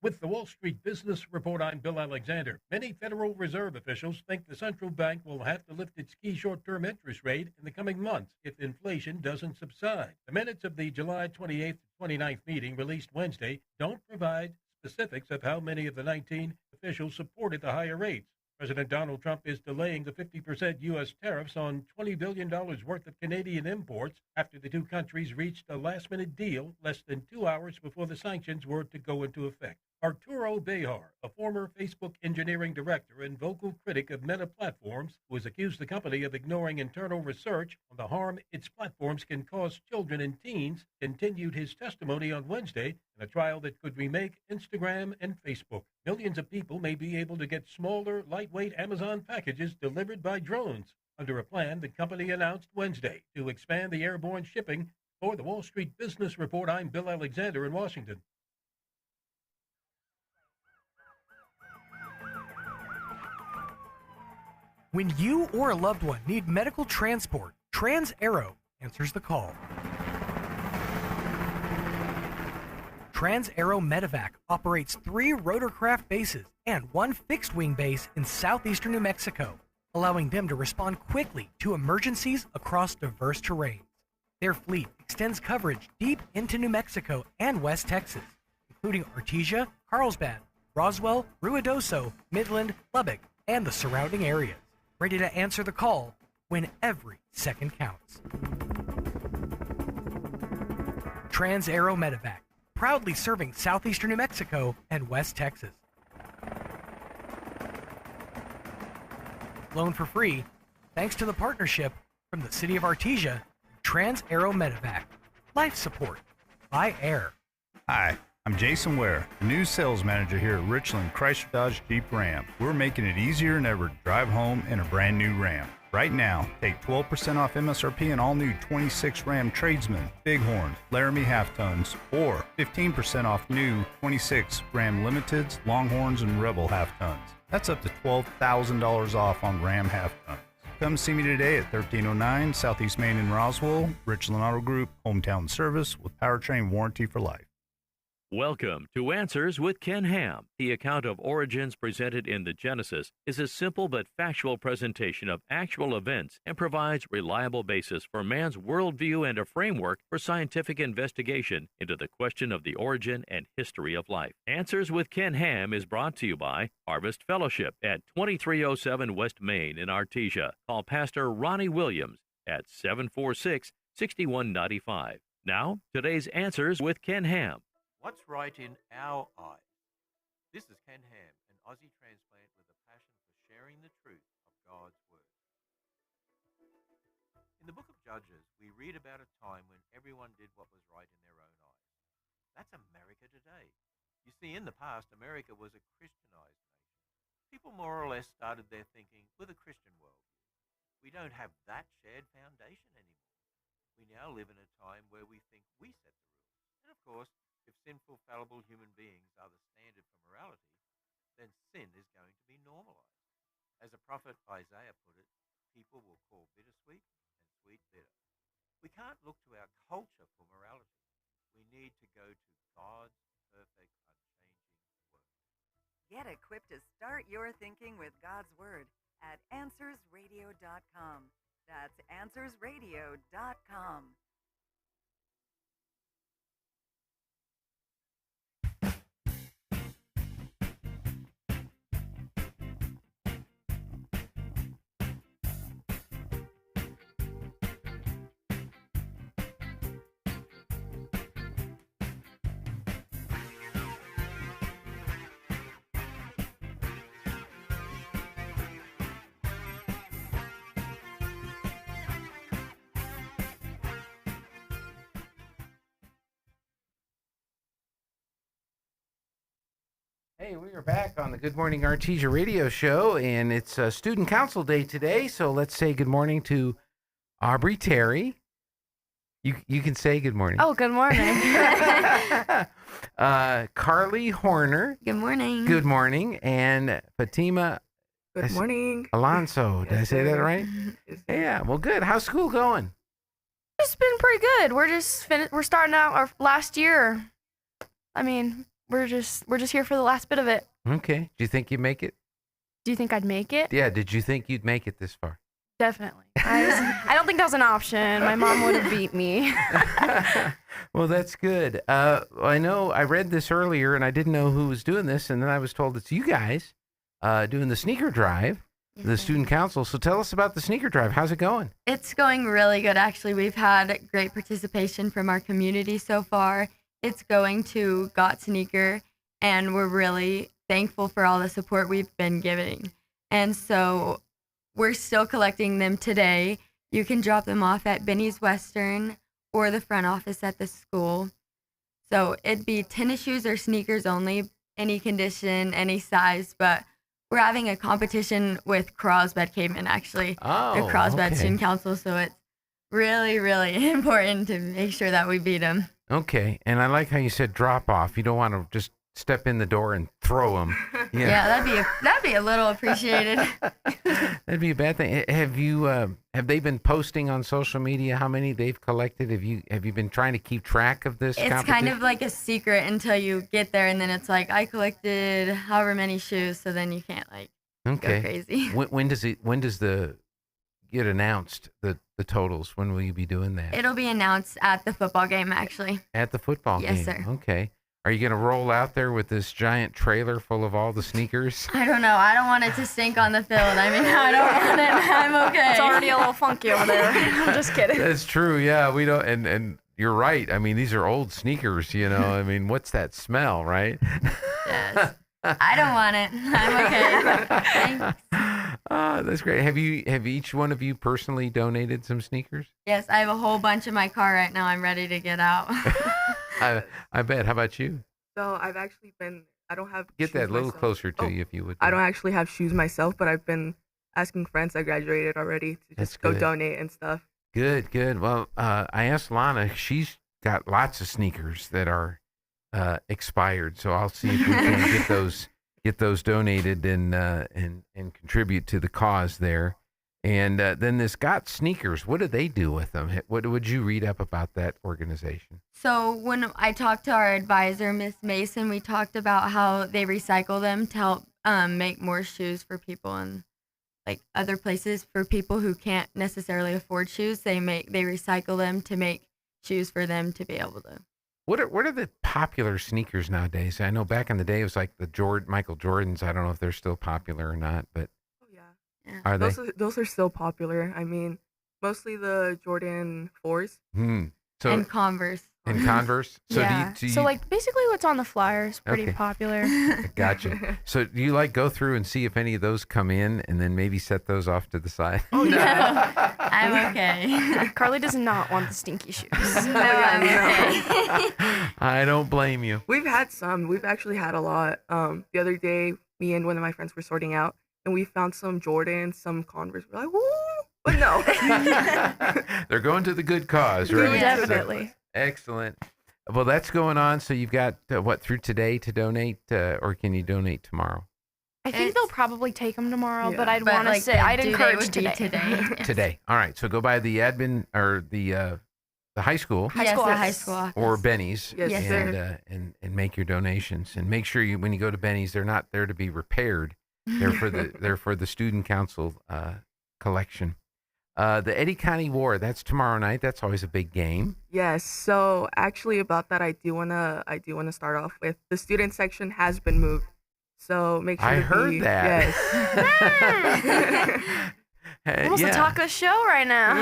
S19: With the Wall Street Business Report, I'm Bill Alexander. Many Federal Reserve officials think the central bank will have to lift its key short-term interest rate in the coming months if inflation doesn't subside. The minutes of the July 28th to 29th meeting released Wednesday don't provide specifics of how many of the 19 officials supported the higher rates. President Donald Trump is delaying the 50% U.S. tariffs on $20 billion worth of Canadian imports after the two countries reached a last-minute deal less than 2 hours before the sanctions were to go into effect. Arturo Behar, a former Facebook engineering director and vocal critic of Meta Platforms, who has accused the company of ignoring internal research on the harm its platforms can cause children and teens, continued his testimony on Wednesday in a trial that could remake Instagram and Facebook. Millions of people may be able to get smaller, lightweight Amazon packages delivered by drones under a plan the company announced Wednesday to expand the airborne shipping. For the Wall Street Business Report, I'm Bill Alexander in Washington.
S4: When you or a loved one need medical transport, Trans-Aero answers the call. Trans-Aero Medevac operates 3 rotorcraft bases and 1 fixed-wing base in southeastern New Mexico, allowing them to respond quickly to emergencies across diverse terrains. Their fleet extends coverage deep into New Mexico and West Texas, including Artesia, Carlsbad, Roswell, Ruidoso, Midland, Lubbock, and the surrounding areas, ready to answer the call when every second counts. Trans-Aero Medevac, proudly serving southeastern New Mexico and West Texas. Flown for free, thanks to the partnership from the City of Artesia, Trans-Aero Medevac. Life support by air.
S20: Hi, I'm Jason Ware, the new sales manager here at Richland Chrysler Dodge Jeep Ram. We're making it easier than ever to drive home in a brand new Ram. Right now, take 12% off MSRP on all new 26 Ram Tradesman, Bighorn, Laramie half-tons, or 15% off new 26 Ram Limiteds, Longhorns, and Rebel half-tons. That's up to $12,000 off on Ram half-tons. Come see me today at 1309 Southeast Main in Roswell, Richland Auto Group, hometown service with powertrain warranty for life.
S21: Welcome to Answers with Ken Ham. The account of origins presented in the Genesis is a simple but factual presentation of actual events and provides reliable basis for man's worldview and a framework for scientific investigation into the question of the origin and history of life. Answers with Ken Ham is brought to you by Harvest Fellowship at 2307 West Main in Artesia. Call Pastor Ronnie Williams at 746-6195. Now, today's Answers with Ken Ham.
S22: What's right in our eyes? This is Ken Ham, an Aussie transplant with a passion for sharing the truth of God's Word. In the book of Judges, we read about a time when everyone did what was right in their own eyes. That's America today. You see, in the past, America was a Christianized nation. People more or less started their thinking with a Christian worldview. We don't have that shared foundation anymore. We now live in a time where we think we set the rules. And of course, if sinful, fallible human beings are the standard for morality, then sin is going to be normalized. As the prophet Isaiah put it, people will call bittersweet and sweet bitter. We can't look to our culture for morality. We need to go to God's perfect, unchanging Word.
S23: Get equipped to start your thinking with God's Word at AnswersRadio.com. That's AnswersRadio.com.
S2: Hey, we are back on the Good Morning Artesia radio show, and it's Student Council Day today, so let's say good morning to Aubrey Terry. You can say good morning.
S24: Oh, good morning.
S2: Carly Horner.
S24: Good morning.
S2: Good morning. And Fatima
S24: Good morning.
S2: Alonso. Did I say that right? Yeah, well, good. How's school going?
S24: It's been pretty good. We're starting out our last year. I mean, we're just here for the last bit of it.
S2: Okay. Do you think you'd make it?
S24: Do you think I'd make it?
S2: Yeah, did you think you'd make it this far?
S24: Definitely. I don't think that was an option. My mom would have beat me.
S2: Well, that's good. I know I read this earlier, and I didn't know who was doing this, and then I was told it's you guys doing the sneaker drive, the student council. So tell us about the sneaker drive. How's it going?
S24: It's going really good, actually. We've had great participation from our community so far. It's going to Got Sneaker,
S1: and we're really thankful for all the support we've been getting. And so we're still collecting them today. You can drop them off at Benny's Western or the front office at the school. So it'd be tennis shoes or sneakers only, any condition, any size, but we're having a competition with Carlsbad Caveman, actually, the Carlsbad Student Council, so it's really, really important to make sure that we beat them.
S2: Okay, and I like how you said drop off. You don't want to just step in the door and throw them.
S1: Yeah, that'd be a little appreciated.
S2: That'd be a bad thing. Have they been posting on social media how many they've collected? Have you been trying to keep track of this?
S1: It's kind of like a secret until you get there, and then it's like I collected however many shoes, so then you can't go crazy.
S2: When does the get announced, the totals? When will you be doing that?
S1: It'll be announced at the football game, actually.
S2: At the football game?
S1: Yes, sir.
S2: Okay. Are you going to roll out there with this giant trailer full of all the sneakers?
S1: I don't know. I don't want it to stink on the field. I mean, I don't want it. I'm okay.
S24: It's already a little funky over there. I'm just kidding.
S2: That's true. Yeah, we don't. And you're right. I mean, these are old sneakers. I mean, what's that smell, right?
S1: Yes. I don't want it. I'm okay. Thanks.
S2: That's great. Have each one of you personally donated some sneakers?
S1: Yes, I have a whole bunch in my car right now. I'm ready to get out.
S2: I bet. How about you?
S5: So I've actually been. I don't have.
S2: Get that a little
S5: myself.
S2: closer to you, if you would.
S5: I don't actually have shoes myself, but I've been asking friends that graduated already to just go donate and stuff.
S2: Good. Well, I asked Lana. She's got lots of sneakers that are expired, so I'll see if we can get those donated and contribute to the cause there. And then this Got Sneakers, what do they do with them? What would you read up about that organization?
S1: So when I talked to our advisor, Miss Mason, we talked about how they recycle them to help make more shoes for people in other places for people who can't necessarily afford shoes. They recycle them to make shoes for them to be able to.
S2: What are the popular sneakers nowadays? I know back in the day it was like the Michael Jordans. I don't know if they're still popular or not, but
S5: yeah.
S2: Are they?
S5: Those are still popular. I mean, mostly the Jordan 4s.
S2: So,
S1: and Converse.
S2: And Converse. So
S24: yeah.
S2: do you,
S24: so basically what's on the flyer is pretty popular.
S2: Gotcha. So do you go through and see if any of those come in and then maybe set those off to the side?
S1: Oh, no. I'm okay.
S24: Carly does not want the stinky shoes.
S1: No, I'm okay.
S2: I don't blame you.
S5: We've had some. We've actually had a lot. The other day, me and one of my friends were sorting out, and we found some Jordans, some Converse. We're like, woo! But no.
S2: They're going to the good cause, right?
S24: Yeah, definitely.
S2: Excellent. Well, that's going on. So you've got, through today to donate, or can you donate tomorrow?
S24: I think they'll probably take them tomorrow, but I'd want to say I'd encourage today.
S2: Today. All right. So go by the admin or the high school.
S1: High school office.
S2: Or Benny's.
S5: Yes, sir.
S2: And make your donations. And make sure when you go to Benny's, they're not there to be repaired. They're for the student council collection. The Eddy County War, that's tomorrow night. That's always a big game.
S5: Yes. So actually about that, I do wanna start off with the student section has been moved. So make sure
S2: I heard that.
S5: Yes.
S24: Almost a taco show right now.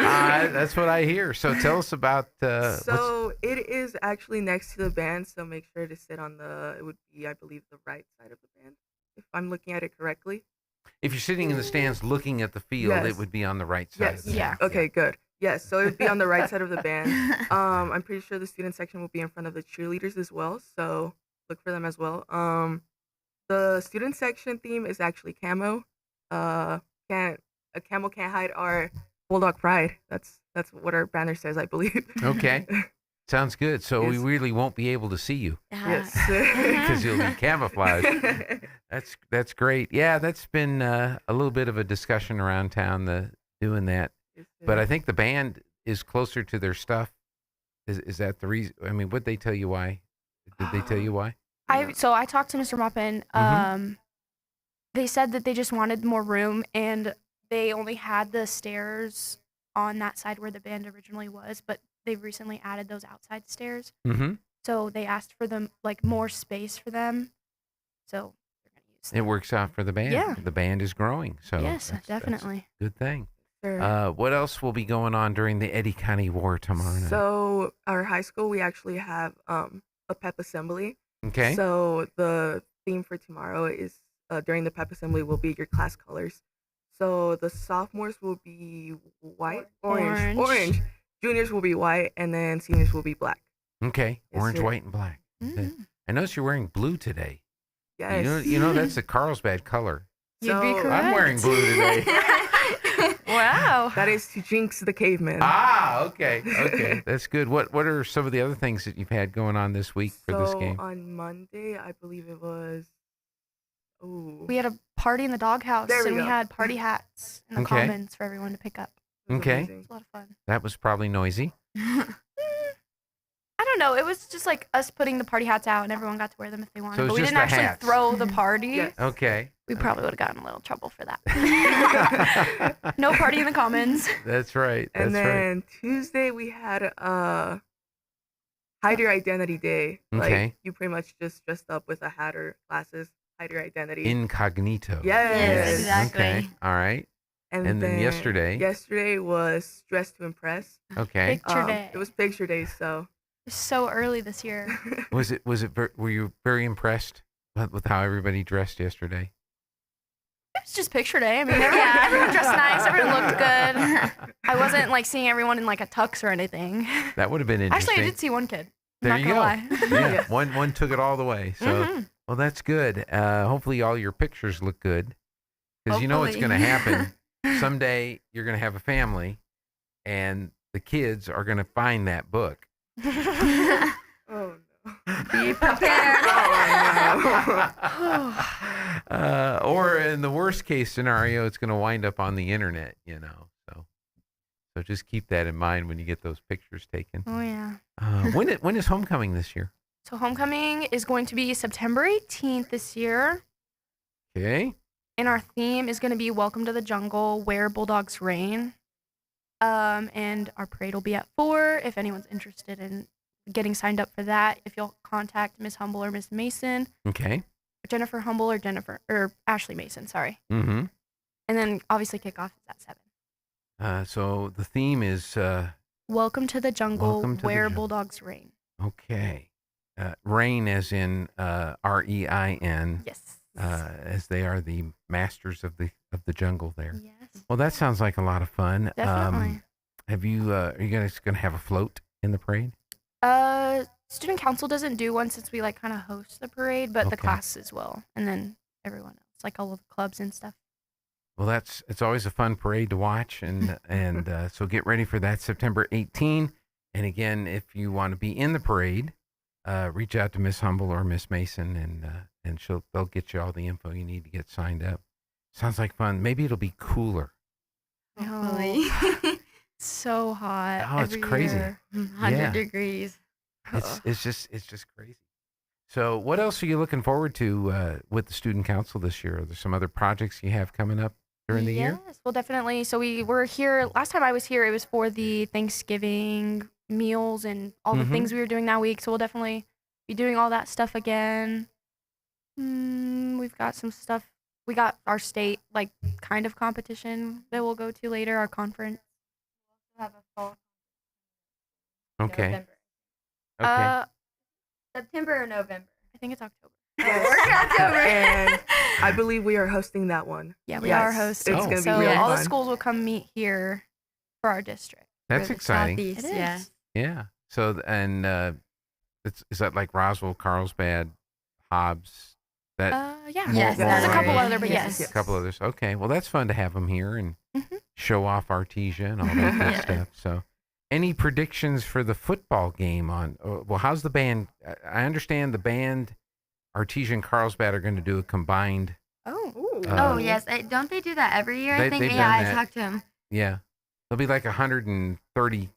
S2: That's what I hear. So tell us about.
S5: So it is actually next to the band. So make sure to sit on it would be, I believe, the right side of the band, if I'm looking at it correctly.
S2: If you're sitting in the stands looking at the field, it would be on the right side.
S5: Yes.
S2: Of the band.
S5: Okay, good. Yes, so it would be on the right side of the band. I'm pretty sure the student section will be in front of the cheerleaders as well. So look for them as well. The student section theme is actually camo. A camel can't hide our Bulldog pride. That's what our banner says, I believe.
S2: Okay. Sounds good. So we really won't be able to see you.
S5: Yes.
S2: Because you'll be camouflaged. That's great. Yeah, that's been a little bit of a discussion around town, doing that. But I think the band is closer to their stuff. Is that the reason? I mean, would they tell you why? Did they tell you why?
S24: I talked to Mr. Muppin. They said that they just wanted more room, and they only had the stairs on that side where the band originally was, but they've recently added those outside stairs.
S2: Mm-hmm.
S24: So they asked for them more space for them. So they're gonna use
S2: it works out for the band.
S24: Yeah.
S2: The band is growing. So
S24: yes, definitely.
S2: That's a good thing.
S5: Sure.
S2: What else will be going on during the Eddy County War tomorrow night?
S5: So our high school, we actually have a pep assembly.
S2: Okay.
S5: So the theme for tomorrow is during the pep assembly will be your class colors. So the sophomores will be white, orange. Juniors will be white, and then seniors will be black.
S2: Okay.
S5: Yes,
S2: Orange,
S5: sir.
S2: white, and black. I notice you're wearing blue today.
S5: Yes.
S2: You know that's the Carlsbad color.
S24: You'd be correct.
S2: I'm wearing blue today.
S24: Wow.
S5: That is to jinx the caveman.
S2: Ah, okay. Okay. That's good. What are some of the other things that you've had going on this week for this game?
S5: On Monday, I believe it was. Ooh.
S24: We had a party in the doghouse,
S5: There we
S24: and we
S5: go.
S24: had party hats in the
S2: Okay.
S24: commons for everyone to pick up.
S2: Okay.
S24: It was a lot of fun.
S2: That was probably noisy.
S24: I don't know. It was just like us putting the party hats out, and everyone got to wear them if they wanted.
S2: So it was
S24: but we
S2: just
S24: didn't
S2: the
S24: actually
S2: hats.
S24: throw the party.
S5: Yes.
S2: Okay.
S24: We probably would have gotten a little trouble for that. No party in the commons.
S2: That's right. That's
S5: And
S2: right.
S5: then Tuesday we had hide your identity day.
S2: Okay.
S5: Like you pretty much just dressed up with a hat or glasses, hide your identity.
S2: Incognito.
S5: Yes.
S1: exactly.
S2: Okay. All right. And then yesterday?
S5: Yesterday was dress to impress.
S2: Okay.
S24: Picture day.
S5: It was picture day, so
S24: It's so early this year.
S2: Was it? Were you very impressed with how everybody dressed yesterday?
S24: It was just picture day. I mean, everyone dressed nice. Everyone looked good. I wasn't like seeing everyone in like a tux or anything.
S2: That would have been interesting.
S24: Actually, I did see one kid.
S2: There
S24: Not
S2: you
S24: gonna
S2: go.
S24: lie.
S2: Yeah, one took it all the way. So,
S24: Mhm.
S2: well, that's good. Hopefully, all your pictures look good, because you know what's going to happen. Someday, you're going to have a family, and the kids are going to find that book.
S5: oh no.
S1: Be prepared.
S2: Or in the worst case scenario, it's going to wind up on the internet. So just keep that in mind when you get those pictures taken.
S24: Oh yeah.
S2: When is homecoming this year?
S24: So homecoming is going to be September 18th this year,
S2: Okay.
S24: and our theme is going to be Welcome to the Jungle, Where Bulldogs Reign. And our parade will be at 4. If anyone's interested in getting signed up for that, if you'll contact Miss Humble or Miss Mason,
S2: Okay.
S24: Jennifer Humble or Ashley Mason, sorry.
S2: Mm-hmm.
S24: And then obviously kickoff is at 7.
S2: So the theme is
S24: Welcome to the Jungle,
S2: Welcome to the
S24: Where
S2: Jungle.
S24: Bulldogs Reign.
S2: okay. Reign as in REIN.
S24: Yes.
S2: As they are the masters of the jungle there.
S24: Yes.
S2: Well, that sounds like a lot of fun.
S24: Definitely.
S2: Have you? Are you guys going to have a float in the parade?
S24: Student council doesn't do one since we like kind of host the parade, but the
S2: Okay.
S24: classes will, and then everyone else, like all of the clubs and stuff.
S2: Well, it's always a fun parade to watch, and so get ready for that September 18. And again, if you want to be in the parade, reach out to Miss Humble or Miss Mason, and they'll get you all the info you need to get signed up. Sounds like fun. Maybe it'll be cooler.
S1: Hopefully.
S24: So hot.
S2: Oh, it's
S24: every
S2: crazy.
S24: year.
S1: 100
S2: Yeah.
S1: degrees.
S2: It's just crazy. So, what else are you looking forward to with the student council this year? Are there some other projects you have coming up during the year?
S24: Yes, well, definitely. So we were here last time I was here. It was for the Thanksgiving meals and all the
S2: Mhm.
S24: things we were doing that week. So we'll definitely be doing all that stuff again. We've got some stuff. We got our state like kind of competition that we'll go to later. Our conference.
S1: Have a fall
S2: Okay.
S1: November.
S2: Okay.
S1: September or November?
S24: I think it's October.
S1: October.
S5: And I believe we are hosting that one.
S24: Yeah, we
S5: Yes,
S24: are hosting.
S5: It's gonna
S24: so
S5: be real
S24: all
S5: fun.
S24: the schools will come meet here for our district.
S2: That's
S1: For the
S2: exciting.
S1: Southeast,
S24: It
S1: yeah.
S24: is.
S2: Yeah. So, and is that like Roswell, Carlsbad, Hobbs? That
S24: Yeah.
S1: Yes,
S24: There's a
S1: that's
S24: couple
S1: right.
S24: other, but
S1: Yes.
S24: yes.
S2: a couple others. Okay. Well, that's fun to have them here and show off Artesia and all that good
S1: Yeah.
S2: stuff. So, any predictions for the football game on? Well, how's the band? I understand the band, Artesia and Carlsbad are going to do a combined.
S24: Oh.
S1: Oh, yes. Don't they do that every year? I think.
S2: they've
S1: Yeah,
S2: done
S1: I
S2: that.
S1: talked to him.
S2: Yeah, there'll be like 130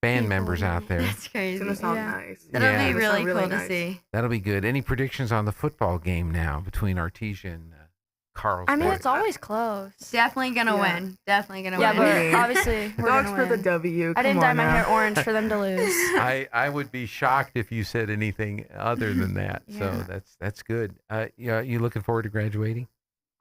S2: band members out there.
S1: That's crazy.
S5: It's gonna sound
S24: Yeah.
S5: nice.
S1: That'll
S2: Yeah.
S1: be
S2: It'll
S1: really
S5: sound really
S1: cool to
S5: nice.
S1: see.
S2: That'll be good. Any predictions on the football game now between Artesia and Carlsbad?
S24: I mean, it's always close.
S1: Definitely gonna
S5: Yeah.
S1: win. Definitely gonna
S24: Yeah,
S1: win.
S24: but obviously we're
S5: Dogs
S24: gonna
S5: for the
S24: win.
S5: W.
S24: I didn't
S5: Come
S24: dye
S5: on
S24: my
S5: now.
S24: hair orange for them to lose.
S2: I would be shocked if you said anything other than that. So
S24: Yeah.
S2: that's good. Yeah, you looking forward to graduating?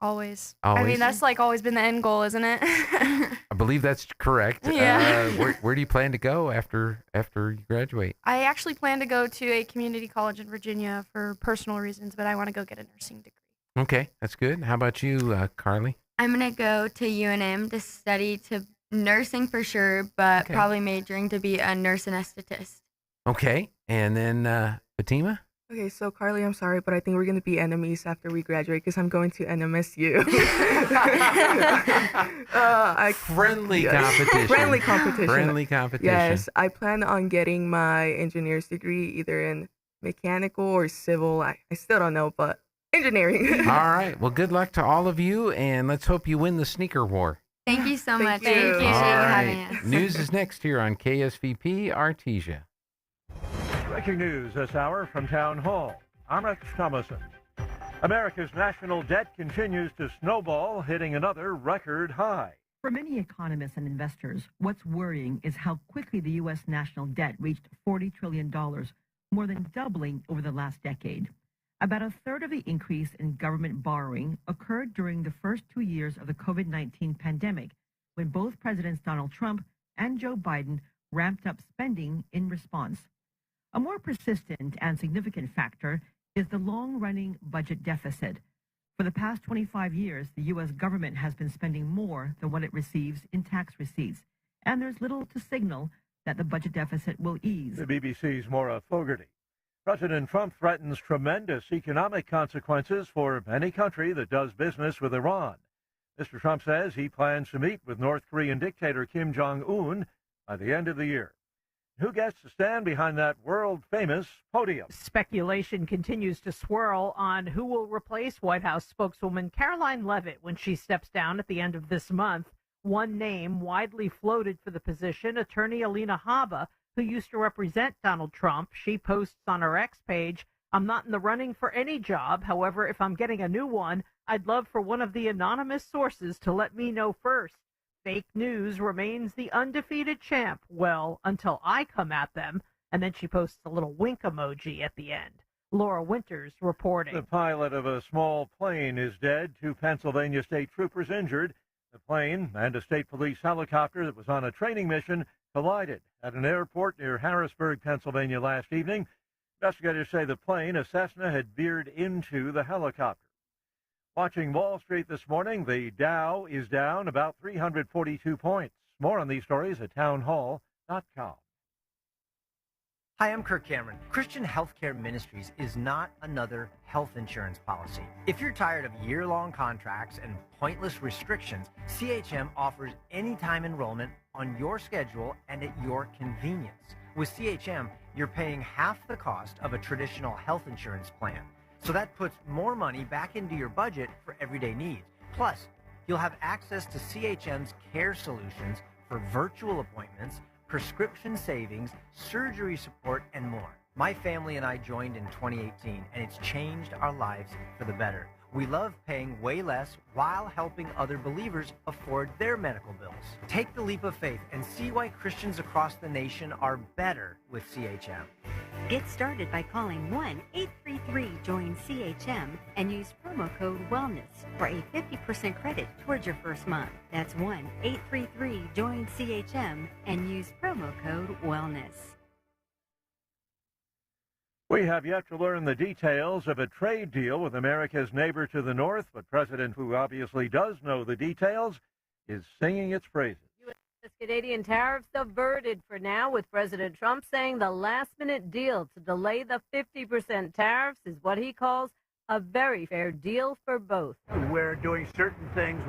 S24: Always. I
S2: Always?
S24: mean, that's like always been the end goal, isn't it?
S2: I believe that's correct.
S24: Yeah.
S2: Where do you plan to go after you graduate?
S24: I actually plan to go to a community college in Virginia for personal reasons, but I want to go get a nursing degree.
S2: Okay, that's good. How about you, Carly?
S1: I'm going to go to UNM to study to nursing for sure, but
S2: Okay.
S1: probably majoring to be a nurse anesthetist.
S2: Okay, and then Fatima?
S5: Okay, so Carly, I'm sorry, but I think we're going to be enemies after we graduate because I'm going to NMSU.
S2: Friendly competition.
S5: Friendly competition.
S2: Friendly competition.
S5: Yes, I plan on getting my engineer's degree either in mechanical or civil. I still don't know, but engineering.
S2: All right. Well, good luck to all of you, and let's hope you win the sneaker war.
S1: Thank you so much.
S5: you.
S1: I appreciate you
S2: All
S1: having
S2: right.
S1: us.
S2: News is next here on KSVP Artesia.
S14: Breaking news this hour from Town Hall. I'm Rex Thomason. America's national debt continues to snowball, hitting another record high.
S6: For many economists and investors, what's worrying is how quickly the U.S. national debt reached $40 trillion, more than doubling over the last decade. About a third of the increase in government borrowing occurred during the first 2 years of the COVID-19 pandemic, when both Presidents Donald Trump and Joe Biden ramped up spending in response. A more persistent and significant factor is the long-running budget deficit. For the past 25 years, the U.S. government has been spending more than what it receives in tax receipts, and there's little to signal that the budget deficit will ease.
S14: The BBC's Maura Fogarty. President Trump threatens tremendous economic consequences for any country that does business with Iran. Mr. Trump says he plans to meet with North Korean dictator Kim Jong-un by the end of the year. Who gets to stand behind that world-famous podium?
S7: Speculation continues to swirl on who will replace White House spokeswoman Caroline Leavitt when she steps down at the end of this month. One name widely floated for the position, attorney Alina Habba, who used to represent Donald Trump. She posts on her X page, "I'm not in the running for any job. However, if I'm getting a new one, I'd love for one of the anonymous sources to let me know first. Fake news remains the undefeated champ. Well, until I come at them." And then she posts a little wink emoji at the end. Laura Winters reporting.
S14: The pilot of a small plane is dead. 2 Pennsylvania state troopers injured. The plane and a state police helicopter that was on a training mission collided at an airport near Harrisburg, Pennsylvania last evening. Investigators say the plane, a Cessna, had veered into the helicopter. Watching Wall Street this morning, the Dow is down about 342 points. More on these stories at townhall.com.
S8: Hi, I'm Kirk Cameron. Christian Healthcare Ministries is not another health insurance policy. If you're tired of year-long contracts and pointless restrictions, CHM offers anytime enrollment on your schedule and at your convenience. With CHM, you're paying half the cost of a traditional health insurance plan. So that puts more money back into your budget for everyday needs. Plus, you'll have access to CHM's care solutions for virtual appointments, prescription savings, surgery support, and more. My family and I joined in 2018, and it's changed our lives for the better. We love paying way less while helping other believers afford their medical bills. Take the leap of faith and see why Christians across the nation are better with CHM.
S9: Get started by calling 1-833-JOIN-CHM and use promo code WELLNESS for a 50% credit towards your first month. That's 1-833-JOIN-CHM and use promo code WELLNESS.
S14: We have yet to learn the details of a trade deal with America's neighbor to the north, but President, who obviously does know the details, is singing its praises.
S25: Canadian tariffs averted for now, with President Trump saying the last-minute deal to delay the 50% tariffs is what he calls a very fair deal for both.
S26: We're doing certain things.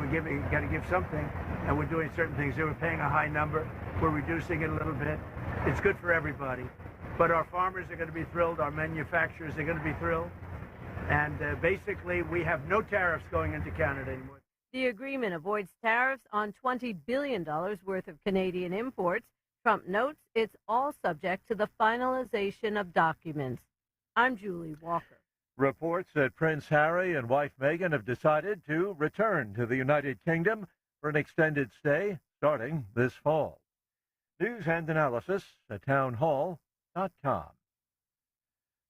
S26: Got to give something, and we're doing certain things. They were paying a high number. We're reducing it a little bit. It's good for everybody. But our farmers are going to be thrilled. Our manufacturers are going to be thrilled. And basically, we have no tariffs going into Canada anymore.
S25: The agreement avoids tariffs on $20 billion worth of Canadian imports. Trump notes it's all subject to the finalization of documents. I'm Julie Walker.
S14: Reports that Prince Harry and wife Meghan have decided to return to the United Kingdom for an extended stay starting this fall. News and analysis at townhall.com.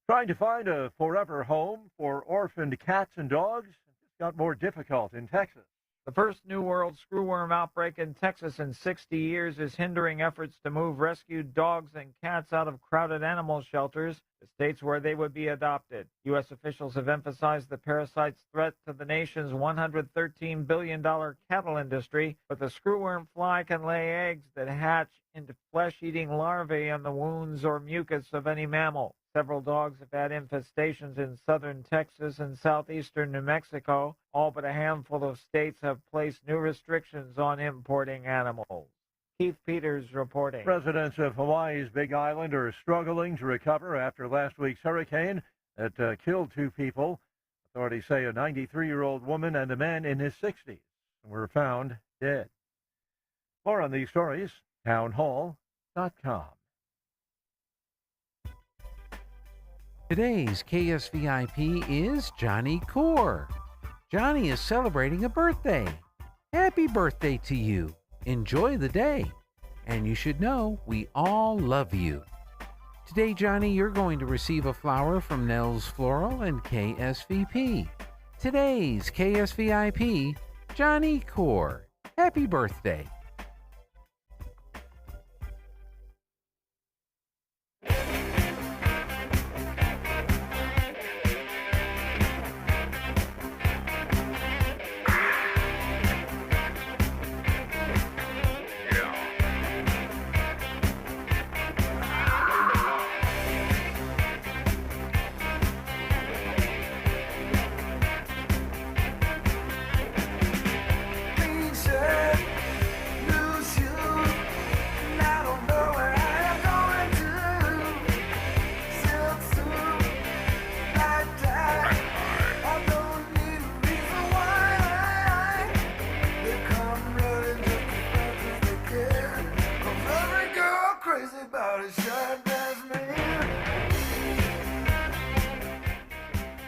S14: Trying to find a forever home for orphaned cats and dogs? got more difficult in Texas.
S10: The first New World screwworm outbreak in Texas in 60 years is hindering efforts to move rescued dogs and cats out of crowded animal shelters to states where they would be adopted. U.S. officials have emphasized the parasite's threat to the nation's $113 billion cattle industry, but the screwworm fly can lay eggs that hatch into flesh-eating larvae in the wounds or mucus of any mammal. Several dogs have had infestations in southern Texas and southeastern New Mexico. All but a handful of states have placed new restrictions on importing animals. Keith Peters reporting.
S14: Residents of Hawaii's Big Island are struggling to recover after last week's hurricane that killed 2 people. Authorities say a 93-year-old woman and a man in his 60s were found dead. More on these stories, townhall.com.
S2: Today's KSVIP is Johnny Core. Johnny is celebrating a birthday. Happy birthday to you. Enjoy the day. And you should know we all love you. Today, Johnny, you're going to receive a flower from Nell's Floral and KSVP. Today's KSVIP, Johnny Core. Happy birthday.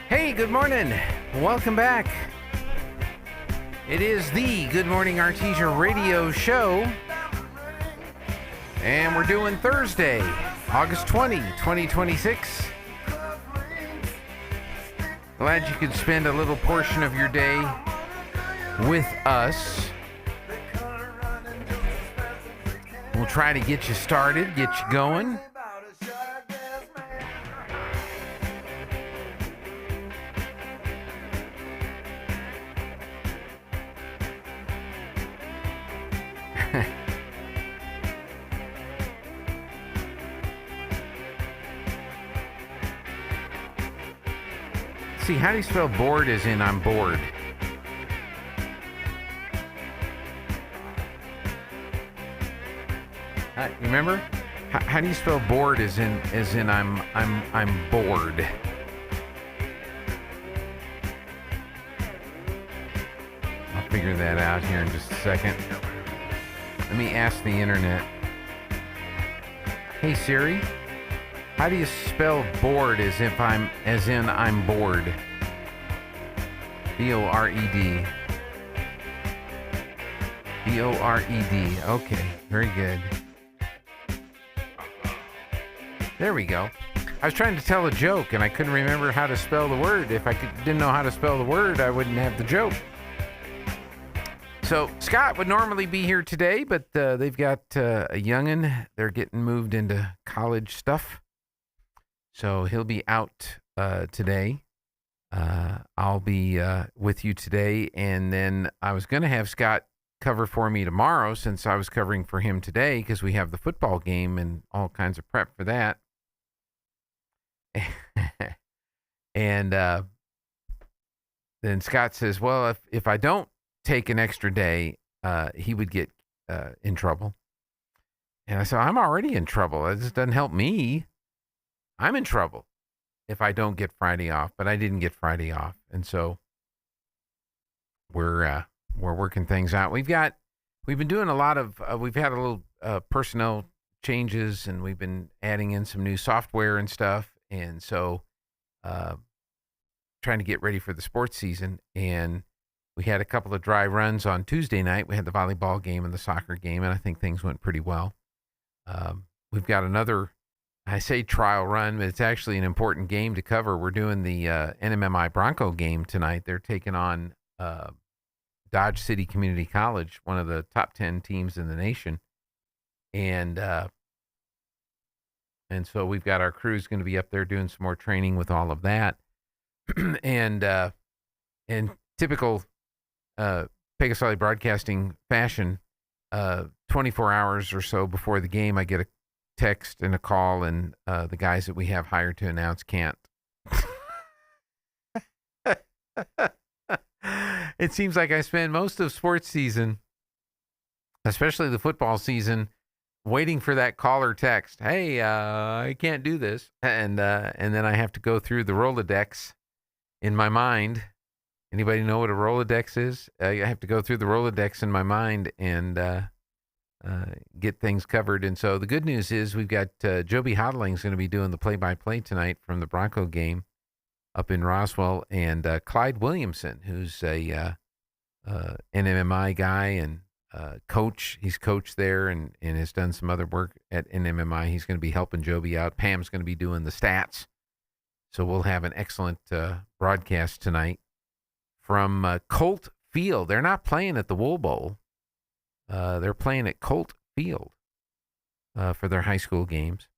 S2: Hey, good morning. Welcome back. It is the Good Morning Artesia radio show. And we're doing Thursday, August 20, 2026. Glad you could spend a little portion of your day with us. We'll try to get you started, get you going. See, how do you spell bored as in I'm bored? You remember? How do you spell bored as in I'm bored? I'll figure that out here in just a second. Let me ask the internet. Hey Siri, how do you spell bored as in I'm bored? B-O-R-E-D. B-O-R-E-D. Okay, very good. There we go. I was trying to tell a joke and I couldn't remember how to spell the word. If I didn't know how to spell the word, I wouldn't have the joke. So Scott would normally be here today, but they've got a youngin'. They're getting moved into college stuff. So he'll be out today. I'll be with you today. And then I was going to have Scott cover for me tomorrow since I was covering for him today because we have the football game and all kinds of prep for that. And then Scott says, well, if I don't take an extra day, he would get in trouble. And I said, I'm already in trouble. It just doesn't help me. I'm in trouble if I don't get Friday off, but I didn't get Friday off. And so we're working things out. We've been doing a lot of, we've had a little personnel changes and we've been adding in some new software and stuff. And so trying to get ready for the sports season. And we had a couple of dry runs on Tuesday night. We had the volleyball game and the soccer game, and I think things went pretty well. We've got another, I say trial run, but it's actually an important game to cover. We're doing the NMMI Bronco game tonight. They're taking on Dodge City Community College, one of the top 10 teams in the nation. And so we've got our crews going to be up there doing some more training with all of that. And in typical Pegasus Broadcasting fashion, 24 hours or so before the game, I get a text and a call, and the guys that we have hired to announce can't. It seems like I spend most of sports season, especially the football season, waiting for that call or text. Hey, I can't do this, and then I have to go through the Rolodex in my mind. Anybody know what a Rolodex is? I have to go through the Rolodex in my mind and get things covered. And so the good news is we've got Joby Hodling's going to be doing the play-by-play tonight from the Bronco game up in Roswell, and Clyde Williamson, who's a NMMI guy and coach. He's coached there and has done some other work at NMMI. He's going to be helping Joby out. Pam's going to be doing the stats. So we'll have an excellent broadcast tonight from Colt Field. They're not playing at the Wool Bowl. They're playing at Colt Field for their high school games,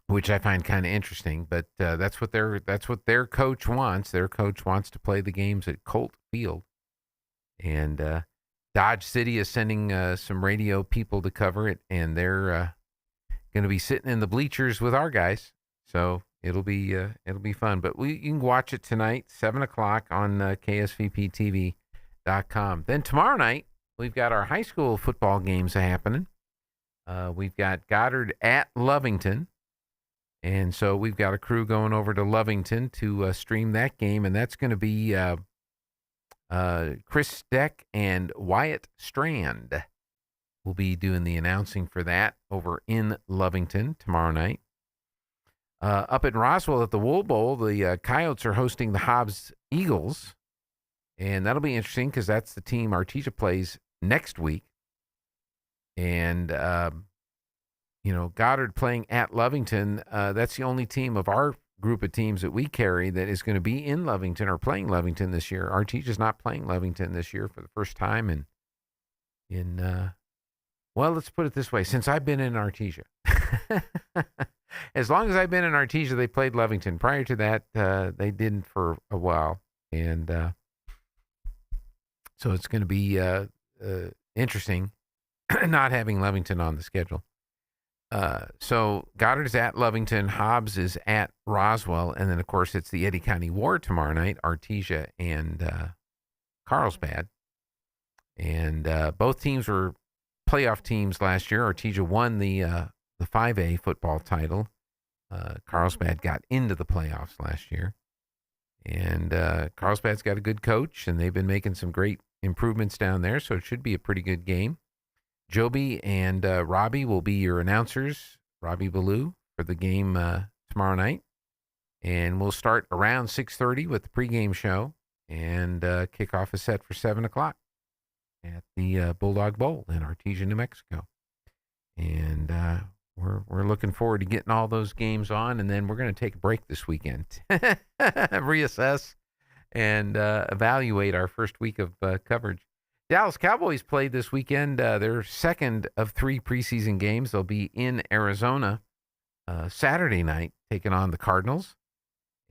S2: which I find kind of interesting. But that's what their coach wants. Their coach wants to play the games at Colt Field, and Dodge City is sending some radio people to cover it, and they're going to be sitting in the bleachers with our guys. So it'll be fun. But you can watch it tonight, 7:00 on KSVPTV.com. Then tomorrow night, we've got our high school football games happening. We've got Goddard at Lovington. And so we've got a crew going over to Lovington to stream that game. And that's going to be Chris Deck and Wyatt Strand will be doing the announcing for that over in Lovington tomorrow night. Up in Roswell at the Wool Bowl, the Coyotes are hosting the Hobbs Eagles. And that'll be interesting because that's the team Artesia plays next week. And, Goddard playing at Lovington, that's the only team of our group of teams that we carry that is going to be in Lovington or playing Lovington this year. Artesia's not playing Lovington this year for the first time well, let's put it this way. Since I've been in Artesia. As long as I've been in Artesia, they played Lovington. Prior to that, they didn't for a while. And so it's going to be interesting not having Lovington on the schedule. So Goddard is at Lovington, Hobbs is at Roswell, and then, of course, it's the Eddy County War tomorrow night, Artesia and Carlsbad. And both teams were playoff teams last year. Artesia won the 5A football title. Carlsbad got into the playoffs last year. And Carlsbad's got a good coach, and they've been making some great improvements down there, so it should be a pretty good game. Joby and Robbie will be your announcers, Robbie Ballou, for the game tomorrow night. And we'll start around 6:30 with the pregame show and kick off a set for 7 o'clock at the Bulldog Bowl in Artesia, New Mexico. And we're looking forward to getting all those games on, and then we're going to take a break this weekend, reassess, and evaluate our first week of coverage. Dallas Cowboys played this weekend, their second of 3 preseason games. They'll be in Arizona Saturday night, taking on the Cardinals,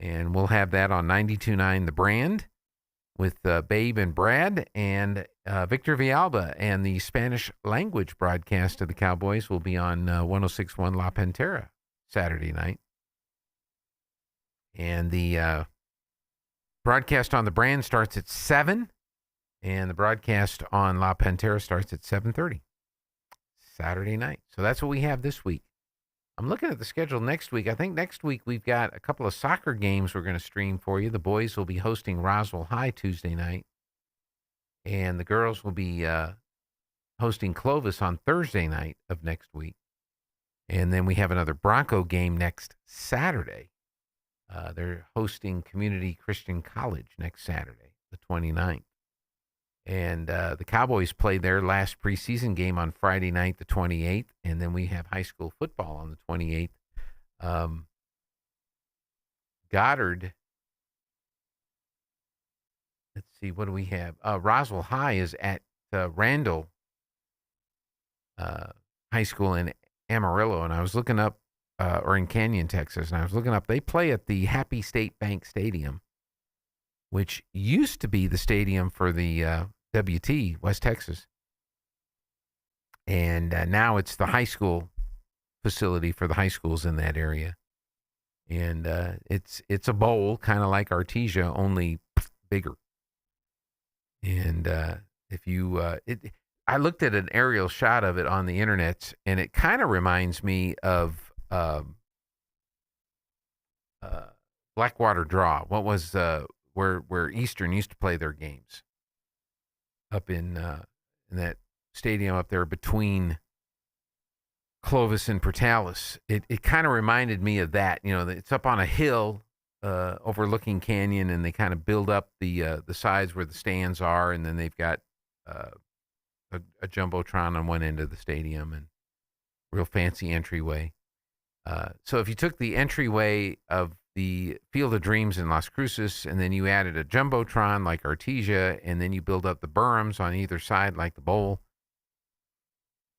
S2: and we'll have that on 92.9 The Brand with Babe and Brad, and Victor Villalba, and the Spanish language broadcast of the Cowboys will be on 106.1 La Pantera Saturday night. And the broadcast on The Brand starts at 7, and the broadcast on La Pantera starts at 7:30 Saturday night. So that's what we have this week. I'm looking at the schedule next week. I think next week we've got a couple of soccer games we're going to stream for you. The boys will be hosting Roswell High Tuesday night, and the girls will be hosting Clovis on Thursday night of next week. And then we have another Bronco game next Saturday. They're hosting Community Christian College next Saturday, the 29th. And the Cowboys played their last preseason game on Friday night, the 28th, and then we have high school football on the 28th. Goddard see, what do we have? Roswell High is at Randall High School in Amarillo, and I was looking up, or in Canyon, Texas, and I was looking up. They play at the Happy State Bank Stadium, which used to be the stadium for the WT, West Texas. And now it's the high school facility for the high schools in that area. And it's a bowl, kind of like Artesia, only bigger. And if you, I looked at an aerial shot of it on the internet, and it kind of reminds me of Blackwater Draw. What was where Eastern used to play their games up in that stadium up there between Clovis and Portales. It kind of reminded me of that. You know, it's up on a hill overlooking canyon, and they kind of build up the sides where the stands are, and then they've got a jumbotron on one end of the stadium and real fancy entryway. So if you took the entryway of the Field of Dreams in Las Cruces, and then you added a jumbotron like Artesia, and then you build up the berms on either side like the bowl,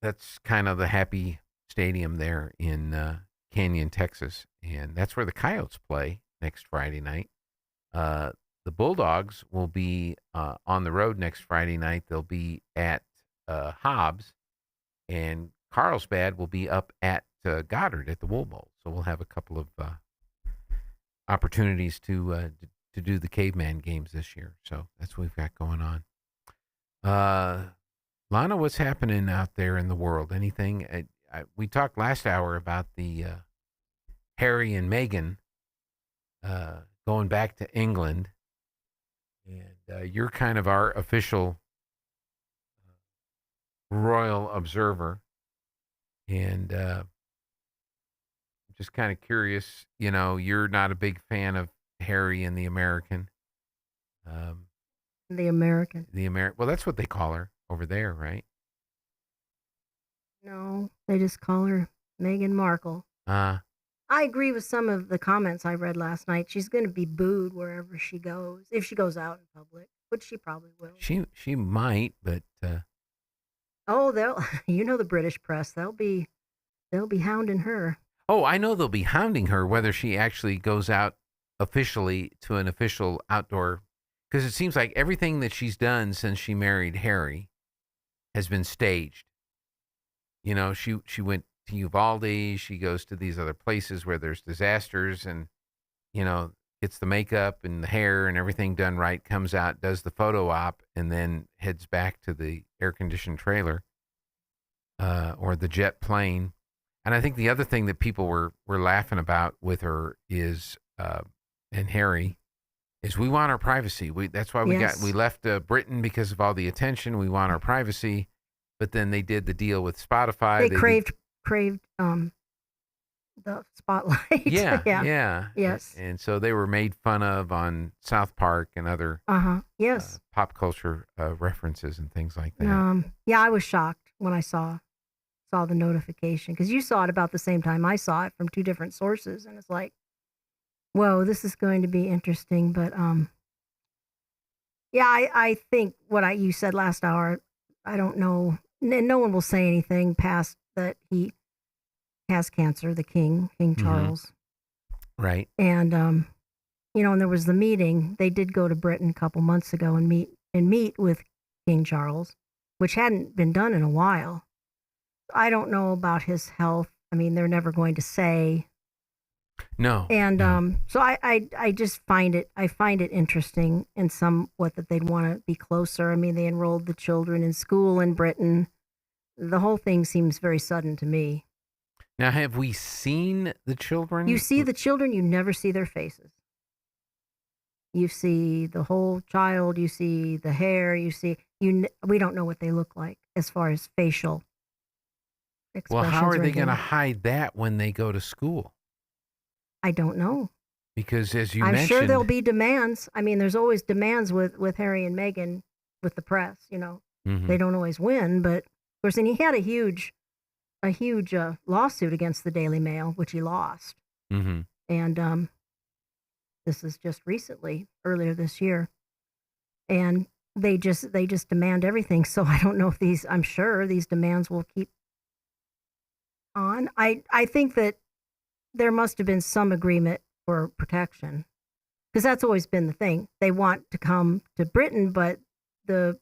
S2: that's kind of the Happy Stadium there in Canyon, Texas. And that's where the Coyotes play next Friday night. The Bulldogs will be on the road next Friday night. They'll be at Hobbs, and Carlsbad will be up at Goddard at the Wool Bowl. So we'll have a couple of opportunities to do the Caveman games this year. So that's what we've got going on. Lana, what's happening out there in the world? Anything? We talked last hour about the Harry and Meghan going back to England, and you're kind of our official royal observer, and just kind of curious. You know, you're not a big fan of Harry and the American.
S11: The American.
S2: Well, that's what they call her over there, right?
S11: No, they just call her Meghan Markle. I agree with some of the comments I read last night. She's going to be booed wherever she goes, if she goes out in public, which she probably will.
S2: She might, but
S11: oh, they'll the British press, they'll be hounding her.
S2: Oh, I know they'll be hounding her whether she actually goes out officially to an official outdoor, because it seems like everything that she's done since she married Harry has been staged. You know, she went to Uvalde, she goes to these other places where there's disasters, and, you know, gets the makeup and the hair and everything done right, comes out, does the photo op, and then heads back to the air-conditioned trailer or the jet plane. And I think the other thing that people were laughing about with her is, and Harry, is we want our privacy. That's why we left Britain, because of all the attention. We want our privacy. But then they did the deal with Spotify.
S11: They craved the spotlight.
S2: Yeah.
S11: Yes.
S2: And so they were made fun of on South Park and other
S11: yes
S2: pop culture references and things like that.
S11: Yeah, I was shocked when I saw the notification, because you saw it about the same time I saw it from two different sources, and it's like, whoa, this is going to be interesting. But yeah, I think what you said last hour, I don't know. No one will say anything past that he has cancer, the King Charles.
S2: Right.
S11: And, and there was the meeting. They did go to Britain a couple months ago and meet with King Charles, which hadn't been done in a while. I don't know about his health. I mean, they're never going to say.
S2: No.
S11: And so I just find it interesting in somewhat that they'd want to be closer. I mean, they enrolled the children in school in Britain. The whole thing seems very sudden to me.
S2: Now, have we seen the children?
S11: You see the children, you never see their faces. You see the whole child, you see the hair, we don't know what they look like as far as facial expressions.
S2: Well, how are they going to hide that when they go to school?
S11: I don't know.
S2: Because as you
S11: I'm
S2: mentioned,
S11: sure there'll be demands. I mean, there's always demands with Harry and Meghan with the press,
S2: Mm-hmm.
S11: They don't always win, but of course, and he had a huge lawsuit against the Daily Mail, which he lost.
S2: Mm-hmm.
S11: And this is just recently, earlier this year. and they just demand everything. So I don't know if I'm sure these demands will keep on. I think that there must have been some agreement for protection, because that's always been the thing. They want to come to Britain, but the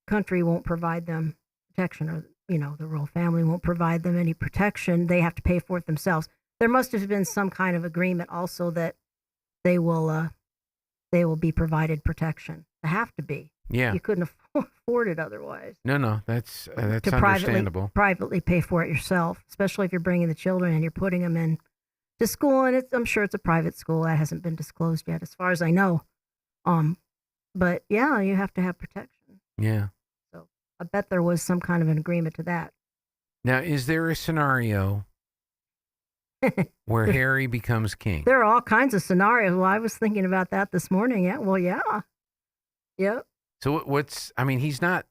S11: country won't provide them protection, or the royal family won't provide them any protection. They have to pay for it themselves. There must have been some kind of agreement also that they will be provided protection. They have to be.
S2: Yeah.
S11: You couldn't afford it otherwise.
S2: No, that's
S11: To
S2: understandable.
S11: privately pay for it yourself, especially if you're bringing the children and you're putting them in to school, and I'm sure it's a private school. That hasn't been disclosed yet, as far as I know. But yeah, you have to have protection.
S2: Yeah.
S11: So I bet there was some kind of an agreement to that.
S2: Now, is there a scenario where Harry becomes king?
S11: There are all kinds of scenarios. Well, I was thinking about that this morning. Yeah. Well, yeah. Yep.
S2: So he's not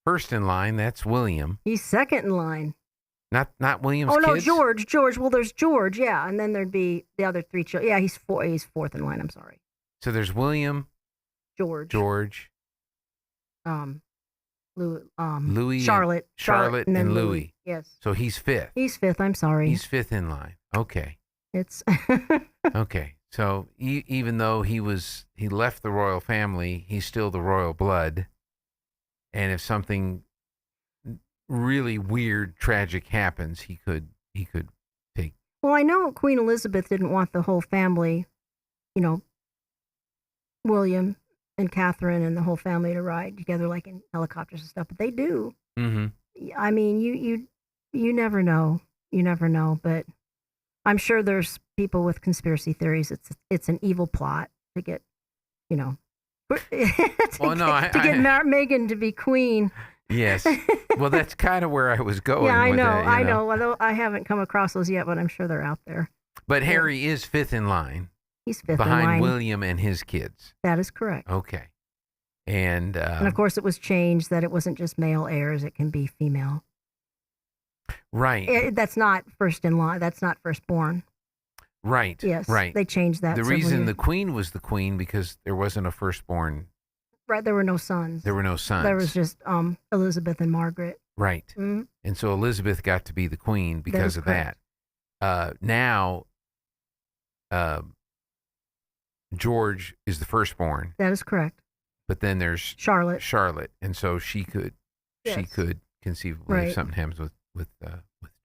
S2: first in line. That's William.
S11: He's second in line.
S2: Not William's
S11: kids?
S2: kids?
S11: No, George. Well, there's George, yeah. And then there'd be the other three children. Yeah, he's fourth in line. I'm sorry.
S2: So there's William,
S11: George,
S2: Louis,
S11: Charlotte,
S2: and Louis.
S11: Yes.
S2: So he's fifth.
S11: He's fifth. I'm sorry.
S2: He's fifth in line. Okay.
S11: It's
S2: okay. So even though he left the royal family, he's still the royal blood. And if something really weird, tragic happens, he could take.
S11: Well, I know Queen Elizabeth didn't want the whole family, William and Catherine and the whole family to ride together like in helicopters and stuff, but they do.
S2: Mm-hmm.
S11: I mean, you never know. You never know, but I'm sure there's people with conspiracy theories. It's an evil plot to get, to get Meghan to be queen.
S2: Yes. Well, that's kind of where I was going.
S11: Yeah, I
S2: with
S11: know.
S2: that,
S11: I know. Although I haven't come across those yet, but I'm sure they're out there.
S2: But Harry is fifth in line.
S11: He's fifth
S2: behind
S11: in line.
S2: William and his kids.
S11: That is correct.
S2: Okay. And
S11: of course, it was changed that it wasn't just male heirs; it can be female.
S2: Right.
S11: That's not first in line. That's not firstborn.
S2: Right.
S11: Yes.
S2: Right.
S11: They changed that.
S2: The reason the queen was the queen because there wasn't a firstborn.
S11: Right. There were no sons.
S2: There were no sons.
S11: There was just Elizabeth and Margaret.
S2: Right.
S11: Mm-hmm.
S2: And so Elizabeth got to be the queen because of that. Now, George is the firstborn.
S11: That is correct.
S2: But then there's
S11: Charlotte,
S2: and so she could conceivably if something happens with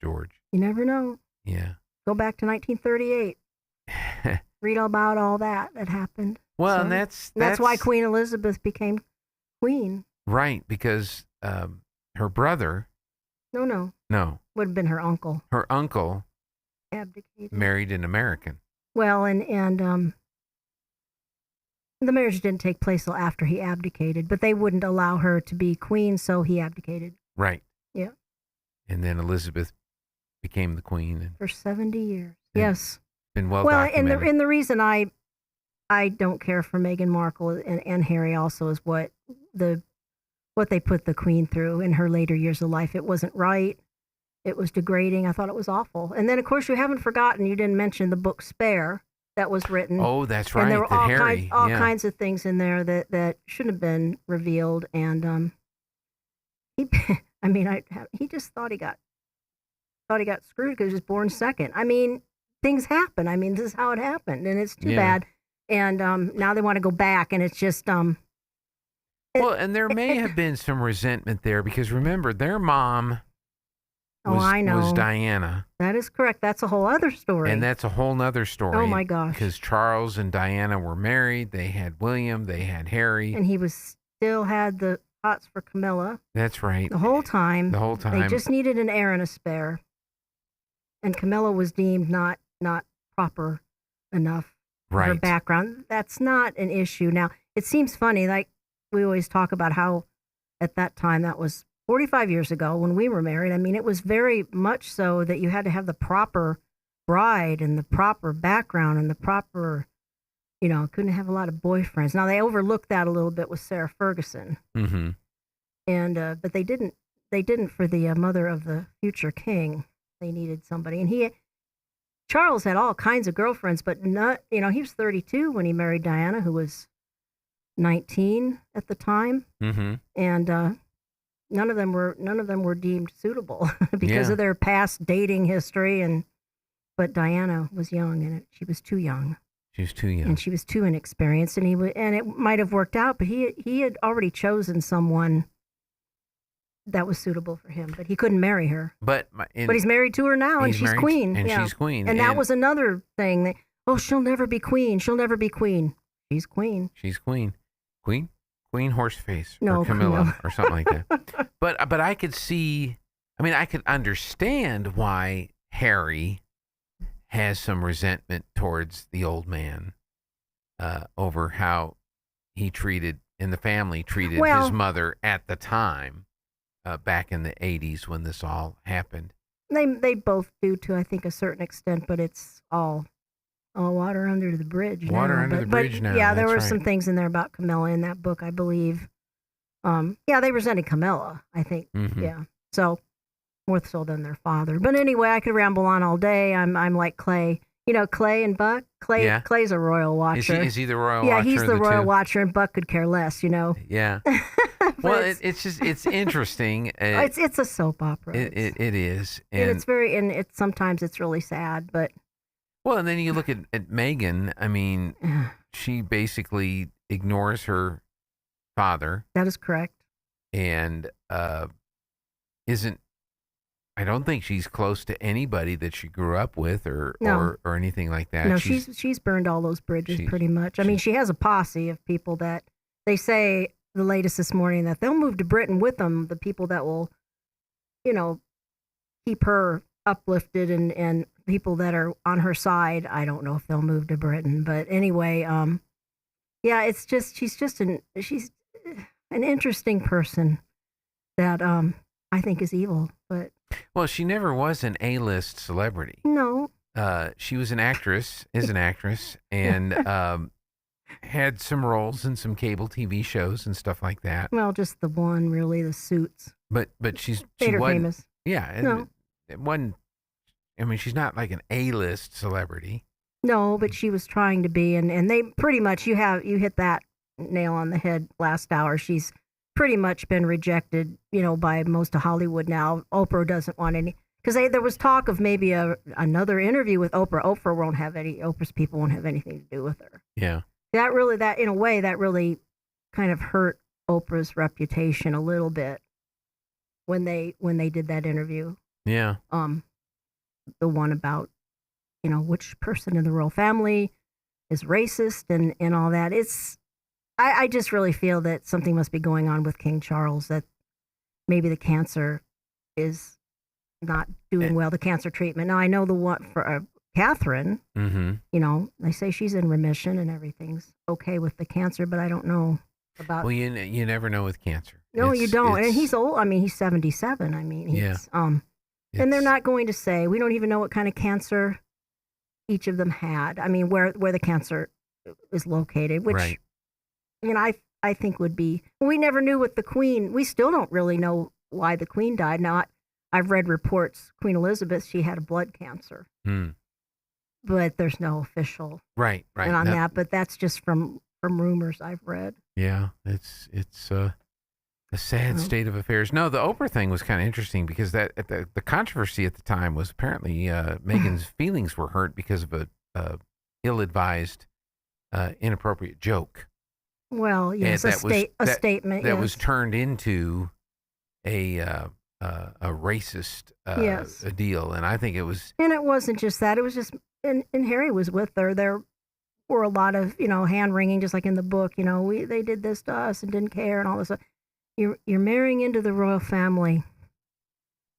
S2: George.
S11: You never know.
S2: Yeah.
S11: Go back to 1938. Read about all that happened.
S2: Well,
S11: so,
S2: and
S11: that's why Queen Elizabeth became queen.
S2: Right, because her brother.
S11: No. Would have been her uncle.
S2: Her uncle
S11: abdicated.
S2: Married an American.
S11: Well, and the marriage didn't take place till after he abdicated, but they wouldn't allow her to be queen, so he abdicated.
S2: Right.
S11: Yeah.
S2: And then Elizabeth became the queen.
S11: For 70 years. Yes.
S2: Been well documented.
S11: And the reason I don't care for Meghan Markle and Harry also is what they put the queen through in her later years of life. It wasn't right. It was degrading. I thought it was awful. And then, of course, you haven't forgotten, you didn't mention the book Spare that was written.
S2: Oh, that's right.
S11: And there were all
S2: Harry,
S11: kinds of things in there that shouldn't have been revealed. And he just thought he got screwed because he was born second. I mean, things happen. I mean, this is how it happened, and it's too bad. And now they want to go back, and it's just
S2: well, and there may have been some resentment there because remember, their mom was Diana.
S11: That is correct. That's a whole other story.
S2: And that's a whole nother story.
S11: Oh my gosh!
S2: Because Charles and Diana were married. They had William. They had Harry.
S11: And he still had the hots for Camilla.
S2: That's right.
S11: The whole time. They just needed an heir and a spare. And Camilla was deemed not proper enough for her background. That's not an issue. Now, it seems funny, like we always talk about how at that time, that was 45 years ago when we were married. I mean, it was very much so that you had to have the proper bride and the proper background and the proper, couldn't have a lot of boyfriends. Now, they overlooked that a little bit with Sarah Ferguson.
S2: Mm-hmm.
S11: And, but they didn't for the mother of the future king. They needed somebody. And Charles had all kinds of girlfriends, but not, he was 32 when he married Diana, who was 19 at the time,
S2: Mm-hmm.
S11: and none of them were deemed suitable because
S2: Yeah.
S11: of their past dating history. But Diana was young, and she was too young.
S2: She was too young.
S11: And she was too inexperienced, and it might have worked out, but he had already chosen someone that was suitable for him, but he couldn't marry her.
S2: But
S11: he's married to her now, and
S2: he's
S11: she's
S2: married,
S11: queen.
S2: and
S11: yeah.
S2: she's queen.
S11: And that was another thing. That, she'll never be queen. She'll never be queen. She's queen.
S2: She's queen. Queen Horseface
S11: No,
S2: or Camilla
S11: no.
S2: or something like that. But I could see. I mean, I could understand why Harry has some resentment towards the old man over how he treated and the family treated his mother at the time, back in the 80s when this all happened.
S11: They both do to, I think, a certain extent, but it's all water under the bridge.
S2: The bridge now.
S11: Yeah, there
S2: that's
S11: were
S2: right.
S11: some things in there about Camilla in that book, I believe. Yeah, they resented Camilla, I think.
S2: Mhm.
S11: Yeah, so more so than their father. But anyway, I could ramble on all day. I'm like Clay. You know, Clay and Buck.
S2: Yeah.
S11: Clay's a royal watcher.
S2: Is he the royal
S11: yeah,
S2: watcher?
S11: he's the
S2: of
S11: royal
S2: two?
S11: watcher, and Buck could care less. You know.
S2: Yeah. Well, it's interesting.
S11: It's a soap opera.
S2: It is,
S11: And it's sometimes it's really sad, but
S2: well, and then you look at Megan. I mean, she basically ignores her father.
S11: That is correct.
S2: And isn't. I don't think she's close to anybody that she grew up with or anything like that.
S11: No, she's burned all those bridges pretty much. I mean, she has a posse of people that they say, the latest this morning, that they'll move to Britain with them, the people that will, keep her uplifted and people that are on her side. I don't know if they'll move to Britain, but anyway, yeah, it's just she's an interesting person that I think is evil, but
S2: well, she never was an A-list celebrity.
S11: No.
S2: She was an actress, and had some roles in some cable TV shows and stuff like that.
S11: Well, just the one, really, the Suits.
S2: But she
S11: Made her
S2: wasn't
S11: famous.
S2: Yeah,
S11: No.
S2: it wasn't. I mean, she's not like an A-list celebrity.
S11: No, but she was trying to be, and they pretty much you hit that nail on the head last hour. She's pretty much been rejected, by most of Hollywood now. Oprah doesn't want any, because there was talk of maybe another interview with Oprah. Oprah's people won't have anything to do with her.
S2: Yeah.
S11: That in a way, that really kind of hurt Oprah's reputation a little bit when they did that interview.
S2: Yeah.
S11: The one about, which person in the royal family is racist and all that. I just really feel that something must be going on with King Charles, that maybe the cancer is not doing well, the cancer treatment. Now, I know the one for Catherine,
S2: Mm-hmm.
S11: They say she's in remission and everything's okay with the cancer, but I don't know about...
S2: Well, you never know with cancer.
S11: No, you don't. And he's old. I mean, he's 77. I mean, he's... And they're not going to say. We don't even know what kind of cancer each of them had. I mean, where the cancer is located, which...
S2: Right.
S11: I think would be... We never knew with the Queen. We still don't really know why the Queen died. Now, I've read reports, Queen Elizabeth, she had a blood cancer. But there's no official
S2: right
S11: on that. But that's just from rumors I've read.
S2: Yeah, it's a sad state of affairs. No, the Oprah thing was kind of interesting because the controversy at the time was apparently Meghan's feelings were hurt because of a ill-advised, inappropriate joke.
S11: Well, yes, a statement
S2: that was turned into a racist a deal, and I think it was.
S11: And it wasn't just that; it was just, and Harry was with her. There were a lot of hand wringing, just like in the book. They did this to us and didn't care, and all this stuff. You're marrying into the royal family.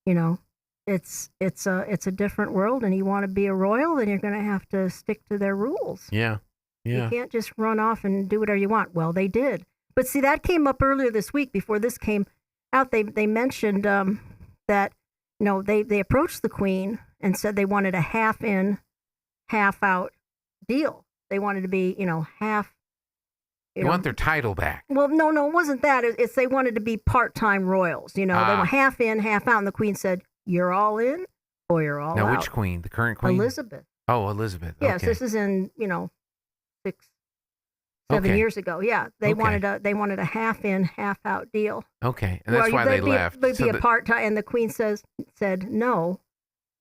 S11: It's a different world, and you want to be a royal, then you're going to have to stick to their rules.
S2: Yeah. Yeah.
S11: You can't just run off and do whatever you want. Well, they did. But see, that came up earlier this week before this came out. They mentioned that, they approached the Queen and said they wanted a half in, half out deal. They wanted to be, half.
S2: They want their title back.
S11: Well, no, it wasn't that. It's they wanted to be part-time royals. They were half in, half out. And the Queen said, you're all in or you're all out.
S2: Now, which Queen? The current Queen?
S11: Elizabeth.
S2: Oh, Elizabeth.
S11: Yes,
S2: okay.
S11: this is in, 7
S2: Okay.
S11: years ago. Yeah, they
S2: Okay.
S11: wanted a half in, half out deal.
S2: Okay, and that's why they left.
S11: They'd
S2: So
S11: be a
S2: the-
S11: part time, and the Queen said no,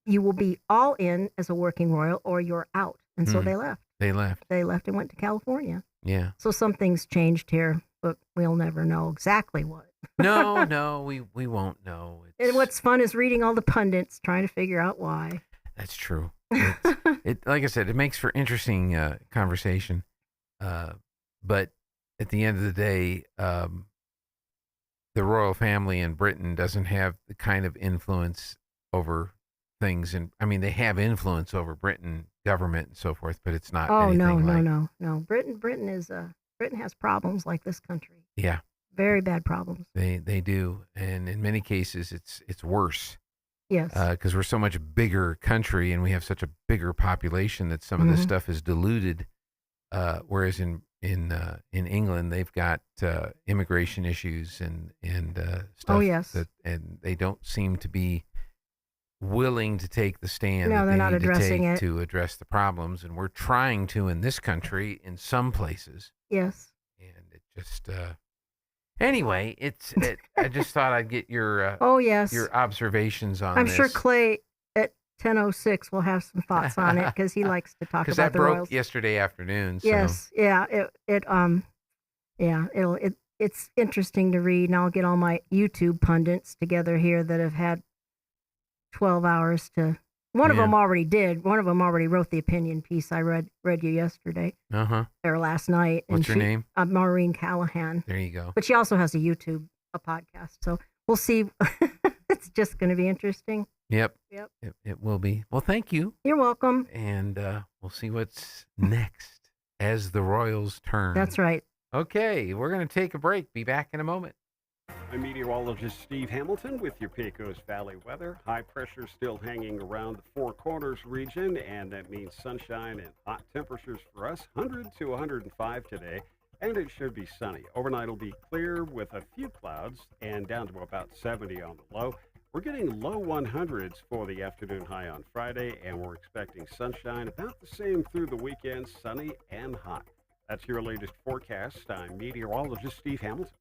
S11: you will be all in as a working royal, or you're out. And so they left.
S2: They left.
S11: They left and went to California.
S2: Yeah.
S11: So something's changed here, but we'll never know exactly what.
S2: No, we won't know.
S11: And what's fun is reading all the pundits trying to figure out why.
S2: That's true. It like I said, it makes for interesting conversation. But at the end of the day, the royal family in Britain doesn't have the kind of influence over things, and I mean they have influence over Britain government and so forth, but it's not.
S11: Oh no,
S2: anything like,
S11: no. Britain has problems like this country.
S2: Yeah,
S11: Very bad problems.
S2: they do, and in many cases it's worse.
S11: Yes.
S2: Because we're so much bigger country and we have such a bigger population that some of this stuff is diluted. Whereas in England they've got immigration issues and stuff.
S11: Oh, yes.
S2: And they don't seem to be willing to take the stand.
S11: No,
S2: that
S11: they're
S2: they
S11: not
S2: need to
S11: addressing
S2: take
S11: it.
S2: to address the problems, and we're trying to in this country in some places.
S11: Yes.
S2: And it just anyway, I just thought I'd get your
S11: Oh, yes.
S2: your observations on
S11: I'm
S2: this.
S11: sure Clay at 10:06 will have some thoughts on it because he likes to talk
S2: Because
S11: about
S2: that
S11: the
S2: broke
S11: Royals.
S2: yesterday afternoon. So.
S11: Yes, yeah, it's interesting to read, and I'll get all my YouTube pundits together here that have had 12 hours to. One of
S2: Yeah.
S11: them already did. One of them already wrote the opinion piece I read you yesterday or last night.
S2: What's her name?
S11: Maureen Callahan.
S2: There you go.
S11: But she also has a podcast. So we'll see. It's just going to be interesting.
S2: Yep.
S11: Yep.
S2: It will be. Well, thank you.
S11: You're welcome.
S2: And we'll see what's next as the Royals turn.
S11: That's right.
S2: Okay, we're going to take a break. Be back in a moment.
S3: I'm meteorologist Steve Hamilton with your Pecos Valley weather. High pressure still hanging around the Four Corners region, and that means sunshine and hot temperatures for us. 100 to 105 today, and it should be sunny. Overnight will be clear with a few clouds and down to about 70 on the low. We're getting low 100s for the afternoon high on Friday, and we're expecting sunshine about the same through the weekend, sunny and hot. That's your latest forecast. I'm meteorologist Steve Hamilton.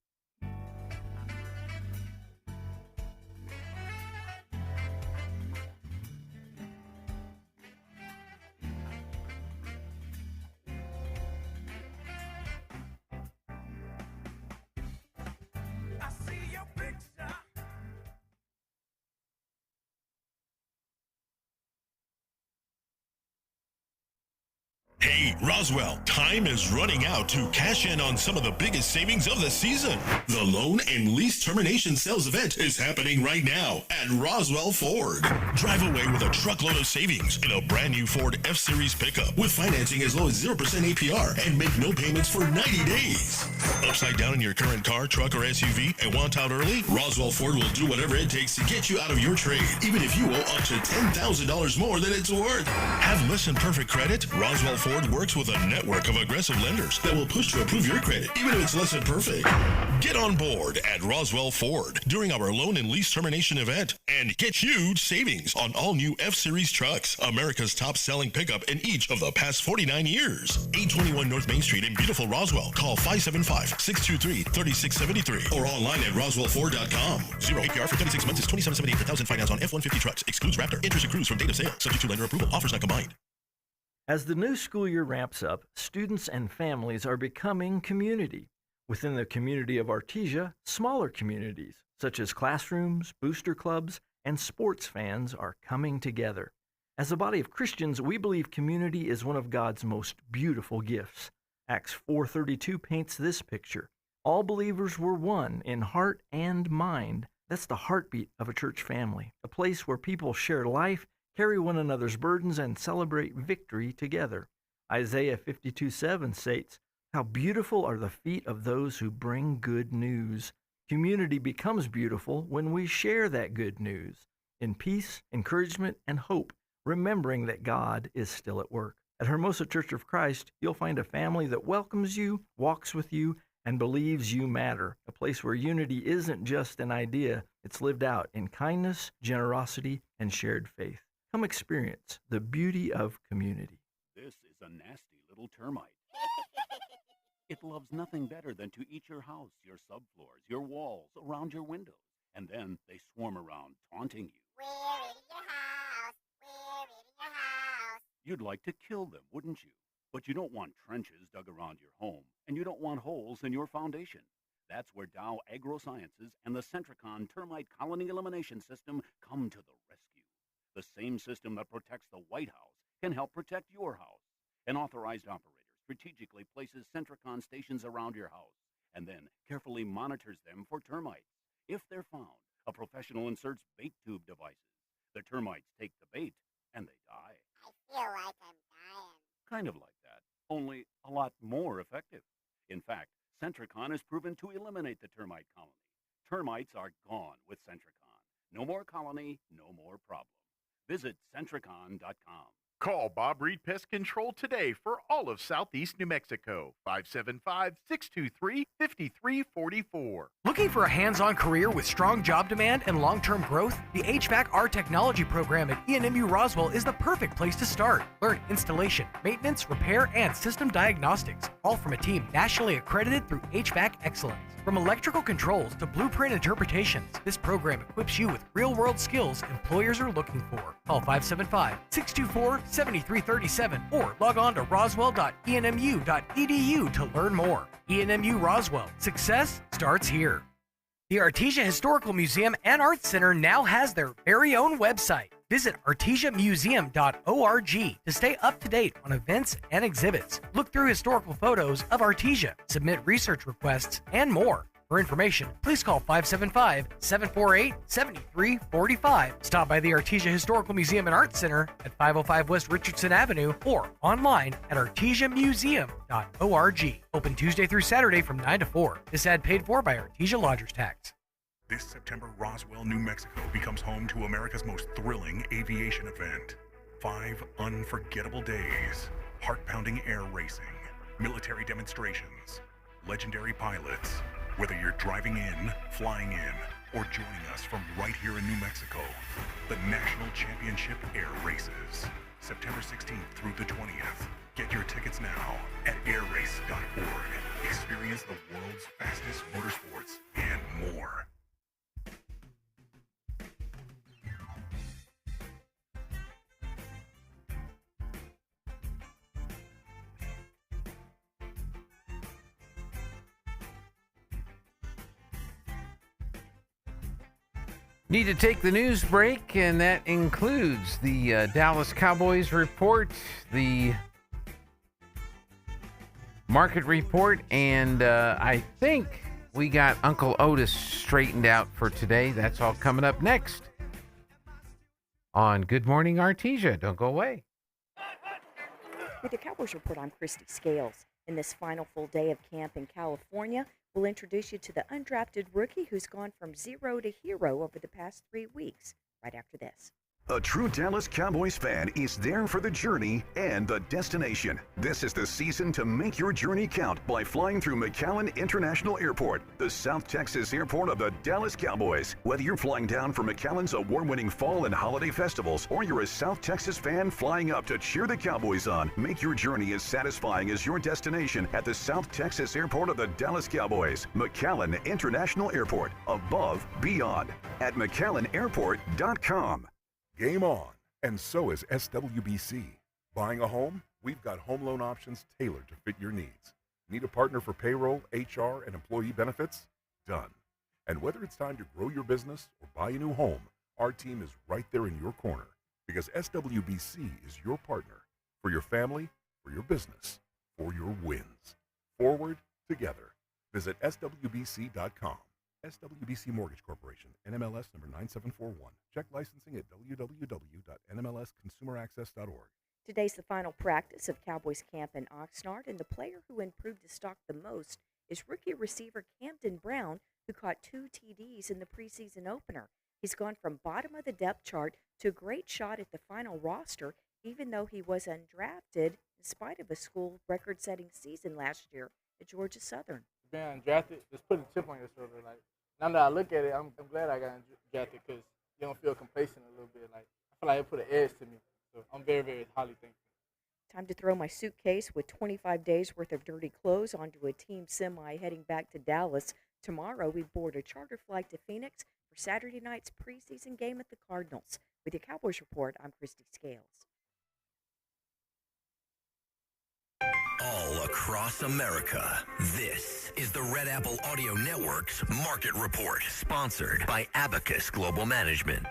S12: Hey, Roswell, time is running out to cash in on some of the biggest savings of the season. The loan and lease termination sales event is happening right now at Roswell Ford. Drive away with a truckload of savings in a brand new Ford F-Series pickup with financing as low as 0% APR and make no payments for 90 days. Upside down in your current car, truck, or SUV and want out early? Roswell Ford will do whatever it takes to get you out of your trade, even if you owe up to $10,000 more than it's worth. Have less than perfect credit? Roswell Ford works with a network of aggressive lenders that will push to approve your credit, even if it's less than perfect. Get on board at Roswell Ford during our loan and lease termination event and get huge savings on all new F-Series trucks, America's top-selling pickup in each of the past 49 years. 821 North Main Street in beautiful Roswell. Call 575-623-3673 or online at roswellford.com. 0 APR for 36 months is $27.78 per thousand finance on F-150 trucks. Excludes Raptor. Interest accrues from date of sale. Subject to lender approval. Offers not combined.
S13: As the new school year ramps up, students and families are becoming community. Within the community of Artesia, smaller communities, such as classrooms, booster clubs, and sports fans are coming together. As a body of Christians, we believe community is one of God's most beautiful gifts. Acts 4:32 paints this picture. All believers were one in heart and mind. That's the heartbeat of a church family, a place where people share life, carry one another's burdens, and celebrate victory together. Isaiah 52:7 states, "How beautiful are the feet of those who bring good news." Community becomes beautiful when we share that good news in peace, encouragement, and hope, remembering that God is still at work. At Hermosa Church of Christ, you'll find a family that welcomes you, walks with you, and believes you matter, a place where unity isn't just an idea, it's lived out in kindness, generosity, and shared faith. Come experience the beauty of community.
S15: This is a nasty little termite.
S4: It loves nothing better than to eat your house, your subfloors, your walls, around your windows. And then they swarm around, taunting you.
S15: We're eating your house. We're eating your house.
S4: You'd like to kill them, wouldn't you? But you don't want trenches dug around your home, and you don't want holes in your foundation. That's where Dow AgroSciences and the Centricon Termite Colony Elimination System come to the rescue. The same system that protects the White House can help protect your house. An authorized operator strategically places Centricon stations around your house and then carefully monitors them for termites. If they're found, a professional inserts bait tube devices. The termites take the bait and they die.
S15: I feel like I'm dying.
S4: Kind of like that, only a lot more effective. In fact, Centricon is proven to eliminate the termite colony. Termites are gone with Centricon. No more colony, no more problem. Visit Centricon.com.
S16: Call Bob Reed Pest Control today for all of Southeast New Mexico. 575-623-5344.
S17: Looking for a hands-on career with strong job demand and long-term growth? The HVAC R Technology program at ENMU Roswell is the perfect place to start. Learn installation, maintenance, repair, and system diagnostics, all from a team nationally accredited through HVAC excellence. From electrical controls to blueprint interpretations, this program equips you with real-world skills employers are looking for. Call 575-624-7337 or log on to roswell.enmu.edu to learn more. ENMU Roswell. Success starts here. The Artesia Historical Museum and Arts Center now has their very own website. Visit artesiamuseum.org to stay up to date on events and exhibits. Look through historical photos of Artesia, submit research requests, and more. For information, please call 575-748-7345. Stop by the Artesia Historical Museum and Arts Center at 505 West Richardson Avenue or online at artesiamuseum.org. Open Tuesday through Saturday from 9 to 4. This ad paid for by Artesia Lodgers Tax.
S18: This September, Roswell, New Mexico becomes home to America's most thrilling aviation event. 5 unforgettable days, heart-pounding air racing, military demonstrations, legendary pilots. Whether you're driving in, flying in, or joining us from right here in New Mexico, the National Championship Air Races, September 16th through the 20th. Get your tickets now at airrace.org. Experience the world's fastest motorsports and more.
S2: Need to take the news break, and that includes the Dallas Cowboys report, the market report, and I think we got Uncle Otis straightened out for today. That's all coming up next on Good Morning Artesia. Don't go away.
S19: With the Cowboys Report, I'm Christy Scales. In this final full day of camp in California, we'll introduce you to the undrafted rookie who's gone from zero to hero over the past 3 weeks, right after this.
S27: A true Dallas Cowboys fan is there for the journey and the destination. This is the season to make your journey count by flying through McAllen International Airport, the South Texas airport of the Dallas Cowboys. Whether you're flying down for McAllen's award-winning fall and holiday festivals, or you're a South Texas fan flying up to cheer the Cowboys on, make your journey as satisfying as your destination at the South Texas airport of the Dallas Cowboys. McAllen International Airport, above, beyond, at McAllenAirport.com.
S28: Game on, and so is SWBC. Buying a home? We've got home loan options tailored to fit your needs. Need a partner for payroll, HR, and employee benefits? Done. And whether it's time to grow your business or buy a new home, our team is right there in your corner, because SWBC is your partner for your family, for your business, for your wins. Forward, together. Visit SWBC.com. SWBC Mortgage Corporation, NMLS number 9741. Check licensing at www.nmlsconsumeraccess.org.
S19: Today's the final practice of Cowboys camp in Oxnard, and the player who improved his stock the most is rookie receiver Camden Brown, who caught 2 TDs in the preseason opener. He's gone from bottom of the depth chart to a great shot at the final roster, even though he was undrafted in spite of a school record-setting season last year at Georgia Southern.
S29: Being undrafted, just put a chip on your shoulder. Like, now that I look at it, I'm glad I got undrafted because you don't feel complacent a little bit. Like, I feel like it put an edge to me. So I'm very, very highly thankful.
S19: Time to throw my suitcase with 25 days worth of dirty clothes onto a team semi heading back to Dallas. Tomorrow, we board a charter flight to Phoenix for Saturday night's preseason game at the Cardinals. With your Cowboys Report, I'm Christy Scales.
S1: All across America, this is the Red Apple Audio Network's Market Report, sponsored by Abacus Global Management.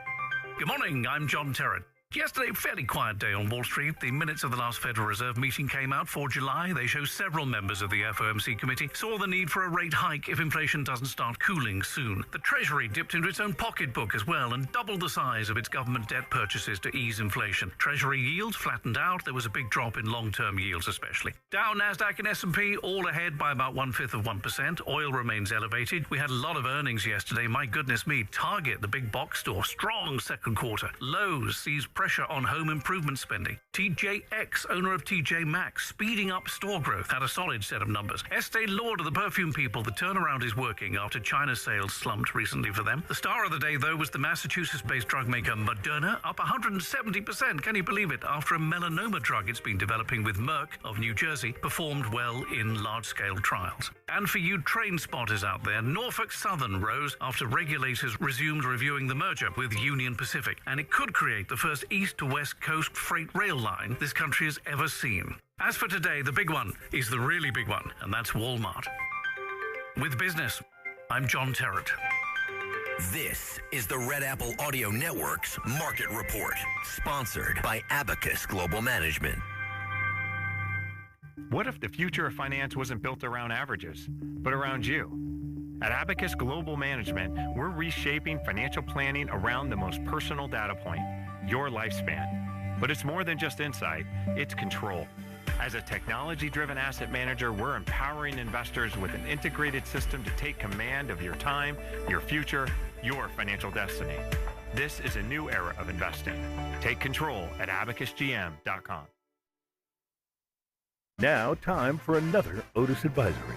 S5: Good morning, I'm John Terrett. Yesterday, fairly quiet day on Wall Street. The minutes of the last Federal Reserve meeting came out for July. They show several members of the FOMC committee saw the need for a rate hike if inflation doesn't start cooling soon. The Treasury dipped into its own pocketbook as well and doubled the size of its government debt purchases to ease inflation. Treasury yields flattened out. There was a big drop in long-term yields especially. Dow, Nasdaq, and S&P all ahead by about 1/5%. Oil remains elevated. We had a lot of earnings yesterday. My goodness me. Target, the big box store, strong second quarter. Lowe's sees pressure on home improvement spending. TJX, owner of TJ Maxx, speeding up store growth, had a solid set of numbers. Estee Lauder, the perfume people, the turnaround is working after China's sales slumped recently for them. The star of the day, though, was the Massachusetts-based drug maker Moderna, up 170%. Can you believe it? After a melanoma drug it's been developing with Merck of New Jersey performed well in large-scale trials. And for you train spotters out there, Norfolk Southern rose after regulators resumed reviewing the merger with Union Pacific, and it could create the first east to west coast freight rail line this country has ever seen. As for today, the big one is the really big one, and that's Walmart. With business, I'm John Terrett.
S1: This is the Red Apple Audio Network's Market Report, sponsored by Abacus Global Management.
S6: What if the future of finance wasn't built around averages, but around you? At Abacus Global Management, we're reshaping financial planning around the most personal data point, your lifespan. But it's more than just insight, it's control. As a technology-driven asset manager, we're empowering investors with an integrated system to take command of your time, your future, your financial destiny. This is a new era of investing. Take control at abacusgm.com.
S7: Now, time for another Otis Advisory.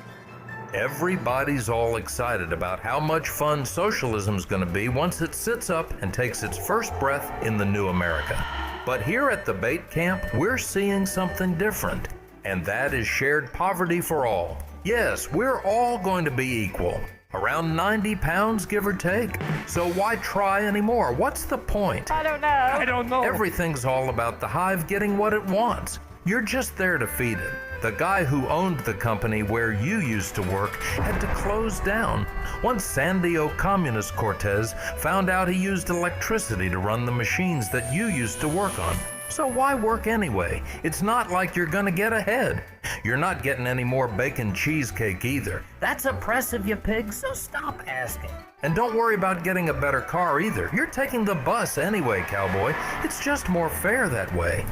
S2: Everybody's all excited about how much fun socialism's going to be once it sits up and takes its first breath in the new America. But here at the Bait Camp, we're seeing something different, and that is shared poverty for all. Yes, we're all going to be equal. Around 90 pounds, give or take. So why try anymore? What's the point?
S25: I don't know.
S2: Everything's all about the hive getting what it wants. You're just there to feed it. The guy who owned the company where you used to work had to close down. One Sandio communist Cortez found out he used electricity to run the machines that you used to work on. So why work anyway? It's not like you're gonna get ahead. You're not getting any more bacon cheesecake either. That's oppressive, you pig, so stop asking. And don't worry about getting a better car either. You're taking the bus anyway, cowboy. It's just more fair that way.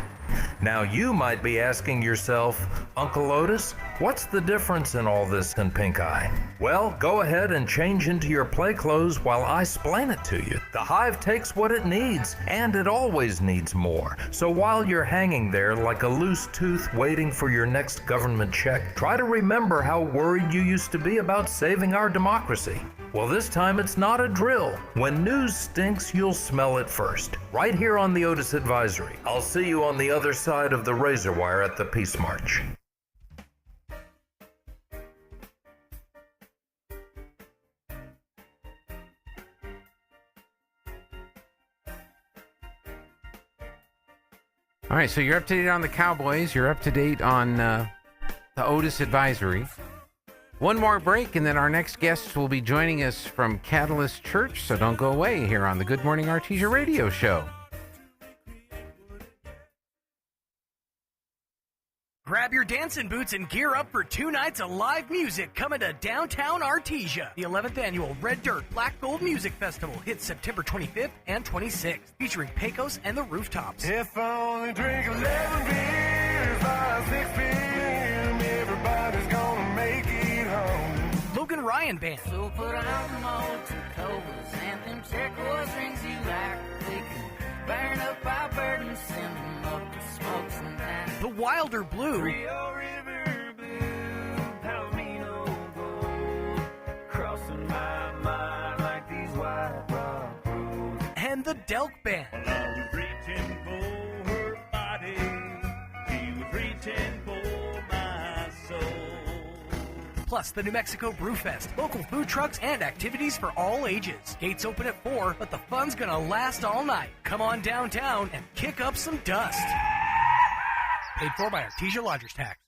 S2: Now you might be asking yourself, Uncle Otis, what's the difference in all this and pink eye? Well, go ahead and change into your play clothes while I explain it to you. The hive takes what it needs, and it always needs more. So while you're hanging there like a loose tooth waiting for your next government check, try to remember how worried you used to be about saving our democracy. Well, this time it's not a drill. When news stinks, you'll smell it first. Right here on the Otis Advisory. I'll see you on the other side of the razor wire at the Peace March. All right, so you're up to date on the Cowboys. You're up to date on the Otis Advisory. One more break, and then our next guests will be joining us from Catalyst Church, so don't go away here on the Good Morning Artesia radio show.
S17: Grab your dancing boots and gear up for 2 nights of live music coming to downtown Artesia. The 11th annual Red Dirt Black Gold Music Festival hits September 25th and 26th, featuring Pecos and the Rooftops.
S20: If I only drink 11 beers by 6 p.m., everybody's gonna make it home.
S17: Logan Ryan Band.
S21: So put out them old Tacomas and them turquoise rings you like. We can burn up our burdens, send them up to smoke sometime.
S17: The Wilder Blue.
S20: Rio River Blue, Palomino Gold, crossing my mind like these white rock roads.
S17: And the Delk Band.
S20: While I was reaching for her body, she was reaching
S17: plus the New Mexico Brew Fest. Local food trucks and activities for all ages. Gates open at 4, but the fun's gonna last all night. Come on downtown and kick up some dust. Paid for by Artesia Lodgers Tax.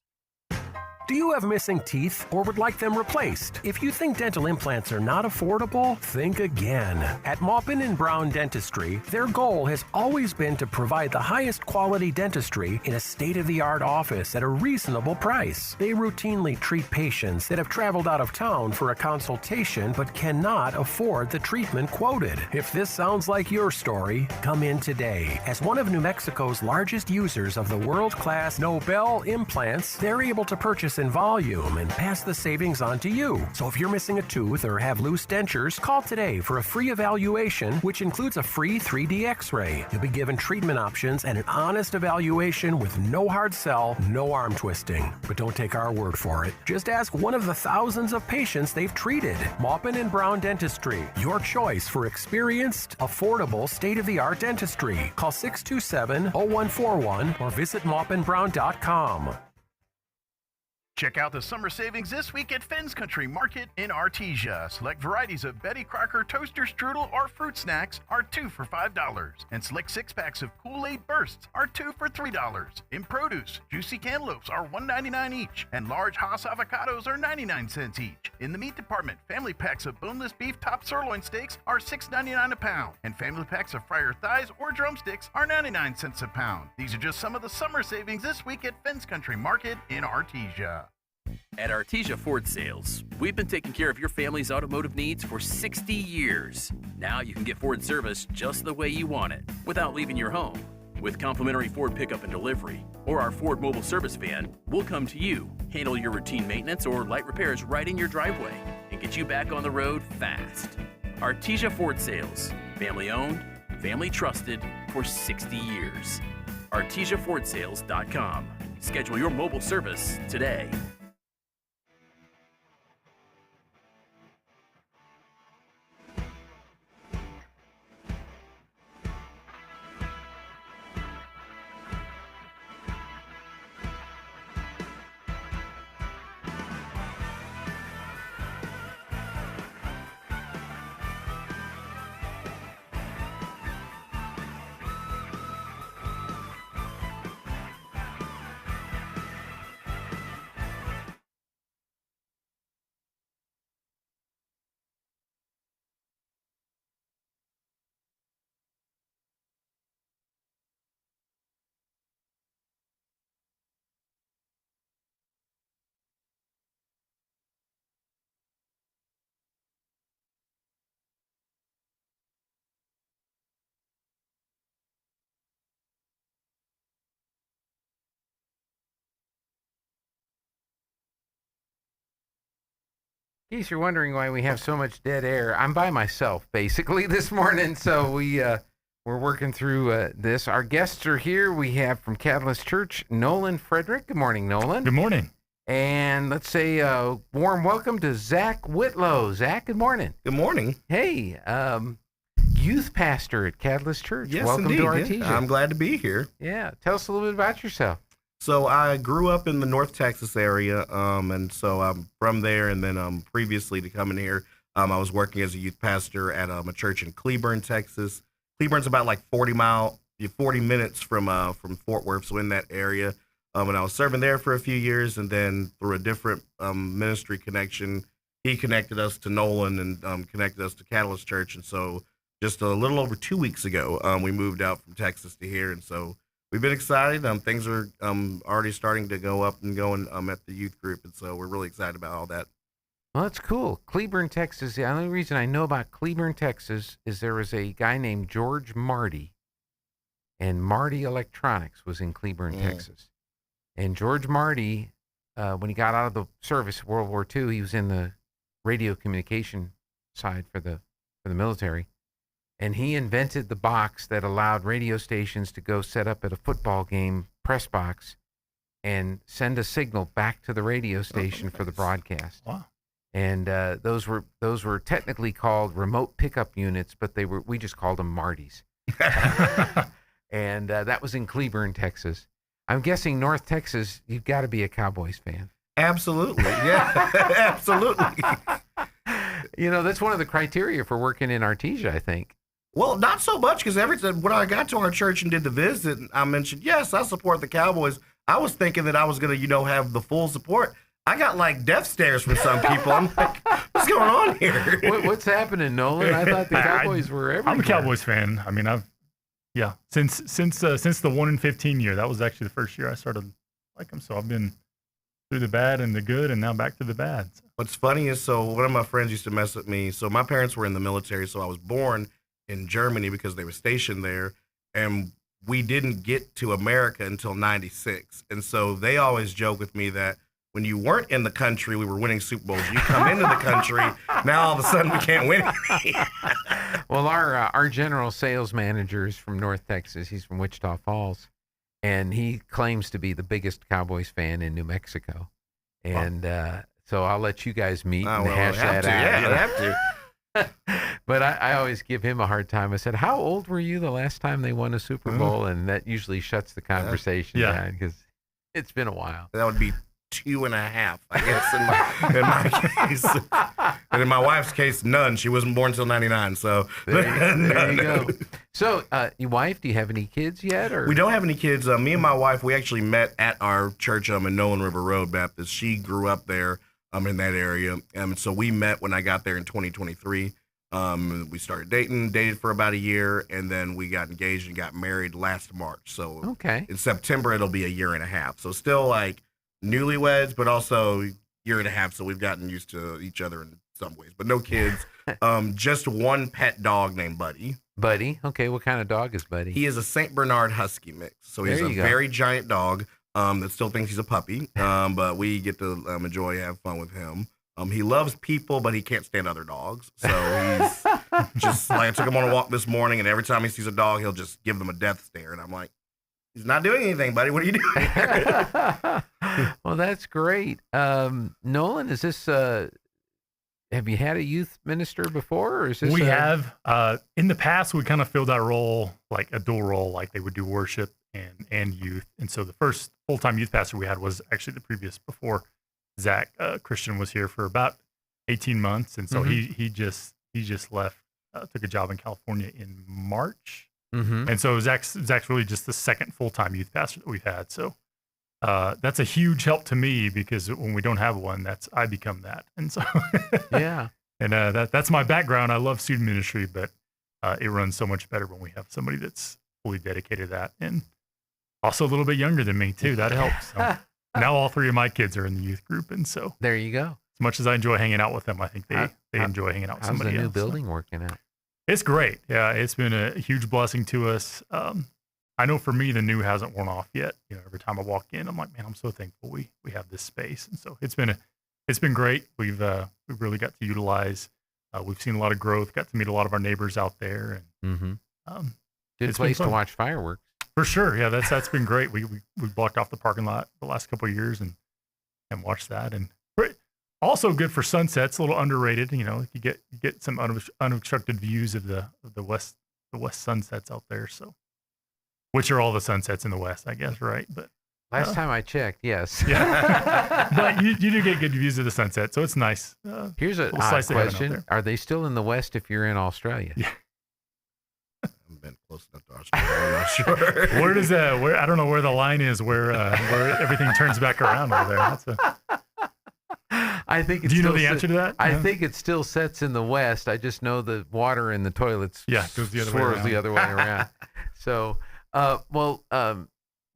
S8: Do you have missing teeth or would like them replaced? If you think dental implants are not affordable, think again. At Maupin and Brown Dentistry, their goal has always been to provide the highest quality dentistry in a state-of-the-art office at a reasonable price. They routinely treat patients that have traveled out of town for a consultation but cannot afford the treatment quoted. If this sounds like your story, come in today. As one of New Mexico's largest users of the world-class Nobel implants, they're able to purchase in volume and pass the savings on to you. So if you're missing a tooth or have loose dentures, call today for a free evaluation, which includes a free 3D x-ray. You'll be given treatment options and an honest evaluation with no hard sell, no arm twisting. But don't take our word for it. Just ask one of the thousands of patients they've treated. Maupin and Brown Dentistry, your choice for experienced, affordable, state-of-the-art dentistry. Call 627-0141 or visit maupinbrown.com.
S16: Check out the summer savings this week at Fens Country Market in Artesia. Select varieties of Betty Crocker toaster strudel or fruit snacks are 2 for $5. And select 6-packs of Kool-Aid Bursts are 2 for $3. In produce, juicy cantaloupes are $1.99 each, and large Hass avocados are 99 cents each. In the meat department, family packs of boneless beef top sirloin steaks are $6.99 a pound, and family packs of fryer thighs or drumsticks are 99 cents a pound. These are just some of the summer savings this week at Fens Country Market in Artesia.
S9: At Artesia Ford Sales, we've been taking care of your family's automotive needs for 60 years. Now you can get Ford service just the way you want it, without leaving your home. With complimentary Ford pickup and delivery, or our Ford mobile service van, we'll come to you, handle your routine maintenance or light repairs right in your driveway, and get you back on the road fast. Artesia Ford Sales, family owned, family trusted for 60 years. ArtesiaFordSales.com. Schedule your mobile service today.
S2: In case you're wondering why we have so much dead air, I'm by myself basically this morning, so we're working through this. Our guests are here. We have from Catalyst Church, Nolan Frederick. Good morning, Nolan.
S10: Good morning.
S2: And let's say a warm welcome to Zach Whitlow. Zach, good morning.
S11: Good morning.
S2: Hey, youth pastor at Catalyst Church.
S11: Yes,
S2: welcome
S11: indeed.
S2: to Artesia.
S11: Yeah. I'm glad to be here.
S2: Yeah, tell us a little bit about yourself.
S11: So I grew up in the North Texas area, and so I'm from there. And then previously to coming here, I was working as a youth pastor at a church in Cleburne, Texas. Cleburne's about like 40 minutes from Fort Worth, so in that area. And I was serving there for a few years, and then through a different ministry connection, he connected us to Nolan and connected us to Catalyst Church. And so just a little over 2 weeks ago, we moved out from Texas to here, and so we've been excited. Things are already starting to go up and going at the youth group, and so we're really excited about all that.
S2: Well, that's cool. Cleburne, Texas. The only reason I know about Cleburne, Texas is there was a guy named George Marty, and Marty Electronics was in Cleburne, Texas. And George Marty, when he got out of the service, World War II, he was in the radio communication side for the military. And he invented the box that allowed radio stations to go set up at a football game press box and send a signal back to the radio station for the broadcast.
S10: Wow.
S2: And those were technically called remote pickup units, but we just called them Martys. And that was in Cleburne, Texas. I'm guessing North Texas, you've got to be a Cowboys fan.
S11: Absolutely. Yeah, absolutely.
S2: That's one of the criteria for working in Artesia, I think.
S11: Well, not so much because when I got to our church and did the visit, I mentioned, yes, I support the Cowboys. I was thinking that I was going to, have the full support. I got like death stares from some people. I'm like, what's going on here?
S2: What's happening, Nolan? I thought the Cowboys were everywhere.
S3: I'm a Cowboys fan. I mean, since the 1-15 year, that was actually the first year I started like them. So I've been through the bad and the good, and now back to the bad.
S11: What's funny is, so one of my friends used to mess with me. So my parents were in the military, so I was born in Germany because they were stationed there, and we didn't get to America until 96. And so they always joke with me that when you weren't in the country, we were winning Super Bowls. You come into the country, now all of a sudden we can't win anything.
S2: Well, our general sales manager is from North Texas. He's from Wichita Falls, and he claims to be the biggest Cowboys fan in New Mexico. And so I'll let you guys meet and hash that out.
S11: Yeah, I have to.
S2: But I always give him a hard time. I said, how old were you the last time they won a Super Bowl? And that usually shuts the conversation down because it's been a while.
S11: That would be 2.5, I guess, in my case. And in my wife's case, none. She wasn't born until 99. So
S2: there you go. So your wife, do you have any kids yet? Or?
S11: We don't have any kids. Me and my wife, we actually met at our church in Nolan River Road Baptist. She grew up there. In that area. So we met when I got there in 2023. We started dated for about a year, and then we got engaged and got married last March. So in September, it'll be a year and a half. So still like newlyweds, but also year and a half. So we've gotten used to each other in some ways, but no kids. Just one pet dog named Buddy.
S2: Buddy? Okay, what kind of dog is Buddy?
S11: He is a St. Bernard Husky mix. So he's a very giant dog. That still thinks he's a puppy, but we get to enjoy, have fun with him. He loves people, but he can't stand other dogs. So he's just like, I took him on a walk this morning, and every time he sees a dog, he'll just give them a death stare. And I'm like, he's not doing anything, buddy. What are you doing?
S2: Well, that's great. Nolan, is this, have you had a youth minister before? Or is this
S3: we have. In the past, we kind of filled that role, like a dual role, like they would do worship and youth. And so the first full-time youth pastor we had was actually the previous before Zach Christian was here for about 18 months. And so he just left, took a job in California in March. And so Zach's really just the second full-time youth pastor that we've had. So that's a huge help to me because when we don't have one, I become that. And so and that's my background. I love student ministry, but it runs so much better when we have somebody that's fully dedicated to that. And also a little bit younger than me too. That helps. So now all three of my kids are in the youth group, and so
S2: there you go.
S3: As much as I enjoy hanging out with them, I think they enjoy hanging out with somebody else.
S2: How's the new building working out?
S3: It's great. Yeah, it's been a huge blessing to us. I know for me, the new hasn't worn off yet. Every time I walk in, I'm like, man, I'm so thankful we have this space, and so it's been great. We've really got to utilize. We've seen a lot of growth. Got to meet a lot of our neighbors out there, and
S2: good place to watch fireworks.
S3: For sure, yeah, that's been great. We blocked off the parking lot the last couple of years and watched that, and also good for sunsets. A little underrated, you get some unobstructed views of the west sunsets out there. So, which are all the sunsets in the west, I guess, right? But
S2: last time I checked, yes.
S3: Yeah, but you do get good views of the sunset, so it's nice.
S2: Here's an odd question: are they still in the west if you're in Australia?
S3: Yeah.
S11: Been close enough to Australia. I'm not sure.
S3: Where does that? I don't know where the line is. Where everything turns back around over there.
S2: I think.
S3: Do you know the answer to that?
S2: I think it still sets in the west. I just know the water in the toilets.
S3: Goes the other way around.
S2: The other way around. So,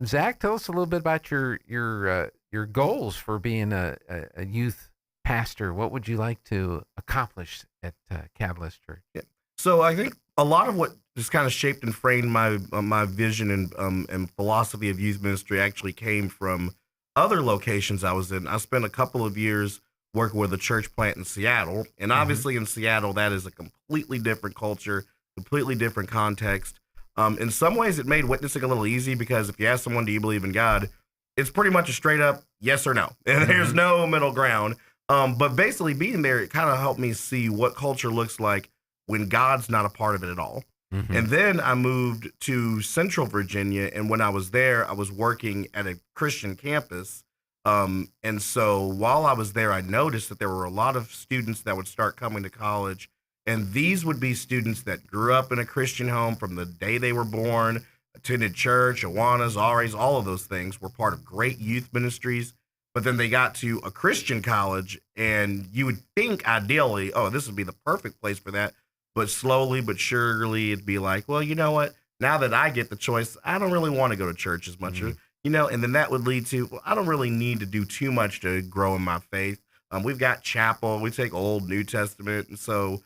S2: Zach, tell us a little bit about your goals for being a youth pastor. What would you like to accomplish at Catalyst Church?
S11: Yeah. So I think a lot of what just kind of shaped and framed my vision and philosophy of youth ministry actually came from other locations I was in. I spent a couple of years working with a church plant in Seattle, and obviously in Seattle that is a completely different culture, completely different context. In some ways, it made witnessing a little easy because if you ask someone, "Do you believe in God?" it's pretty much a straight up yes or no, and there's no middle ground. But basically, being there, it kind of helped me see what culture looks like when God's not a part of it at all. And then I moved to Central Virginia, and when I was there, I was working at a Christian campus And so while I was there, I noticed that there were a lot of students that would start coming to college. And these would be students that grew up in a Christian home from the day they were born, attended church, Awanas, RAs, all of those things, were part of great youth ministries. But then they got to a Christian college, and you would think ideally, oh, this would be the perfect place for that. But slowly but surely, it'd be like, well, you know what? Now that I get the choice, I don't really want to go to church as much, and then that would lead to, well, I don't really need to do too much to grow in my faith. We've got chapel, we take Old, New Testament. And so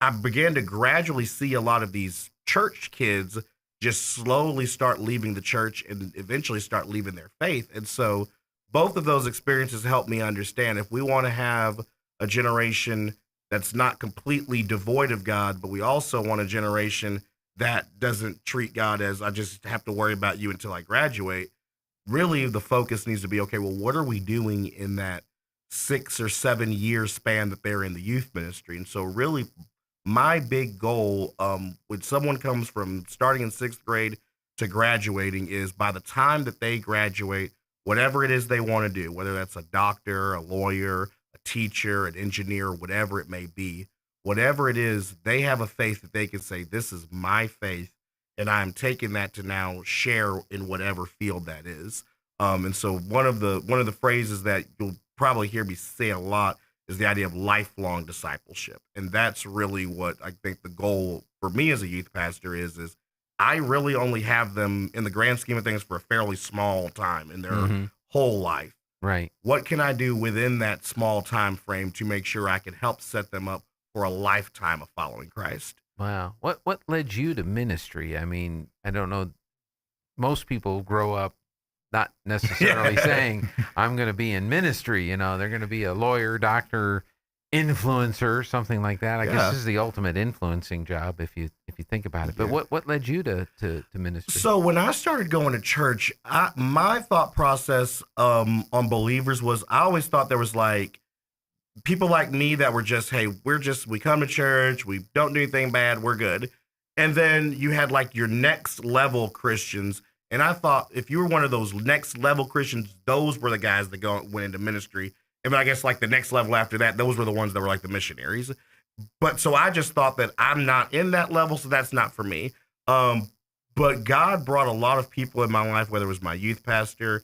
S11: I began to gradually see a lot of these church kids just slowly start leaving the church and eventually start leaving their faith. And so both of those experiences helped me understand if we want to have a generation that's not completely devoid of God, but we also want a generation that doesn't treat God as I just have to worry about you until I graduate. Really, the focus needs to be, okay, well, what are we doing in that 6 or 7 year span that they're in the youth ministry? And so really my big goal when someone comes from starting in 6th grade to graduating is by the time that they graduate, whatever it is they want to do, whether that's a doctor, a lawyer, a teacher, an engineer, whatever it may be, whatever it is, they have a faith that they can say, this is my faith, and I'm taking that to now share in whatever field that is. And so one of the phrases that you'll probably hear me say a lot is the idea of lifelong discipleship. And that's really what I think the goal for me as a youth pastor is I really only have them in the grand scheme of things for a fairly small time in their whole life.
S2: Right.
S11: What can I do within that small time frame to make sure I can help set them up for a lifetime of following Christ?
S2: Wow. What led you to ministry? I mean, I don't know. Most people grow up not necessarily saying, I'm going to be in ministry. They're going to be a lawyer, doctor, influencer, something like that. I guess this is the ultimate influencing job if you think about it. But what led you to ministry?
S11: So when I started going to church, my thought process on believers was I always thought there was like people like me that were just, hey, we come to church, we don't do anything bad, we're good. And then you had like your next level Christians. And I thought if you were one of those next level Christians, those were the guys that went into ministry. And I guess like the next level after that, those were the ones that were like the missionaries. But so I just thought that I'm not in that level, so that's not for me. But God brought a lot of people in my life, whether it was my youth pastor,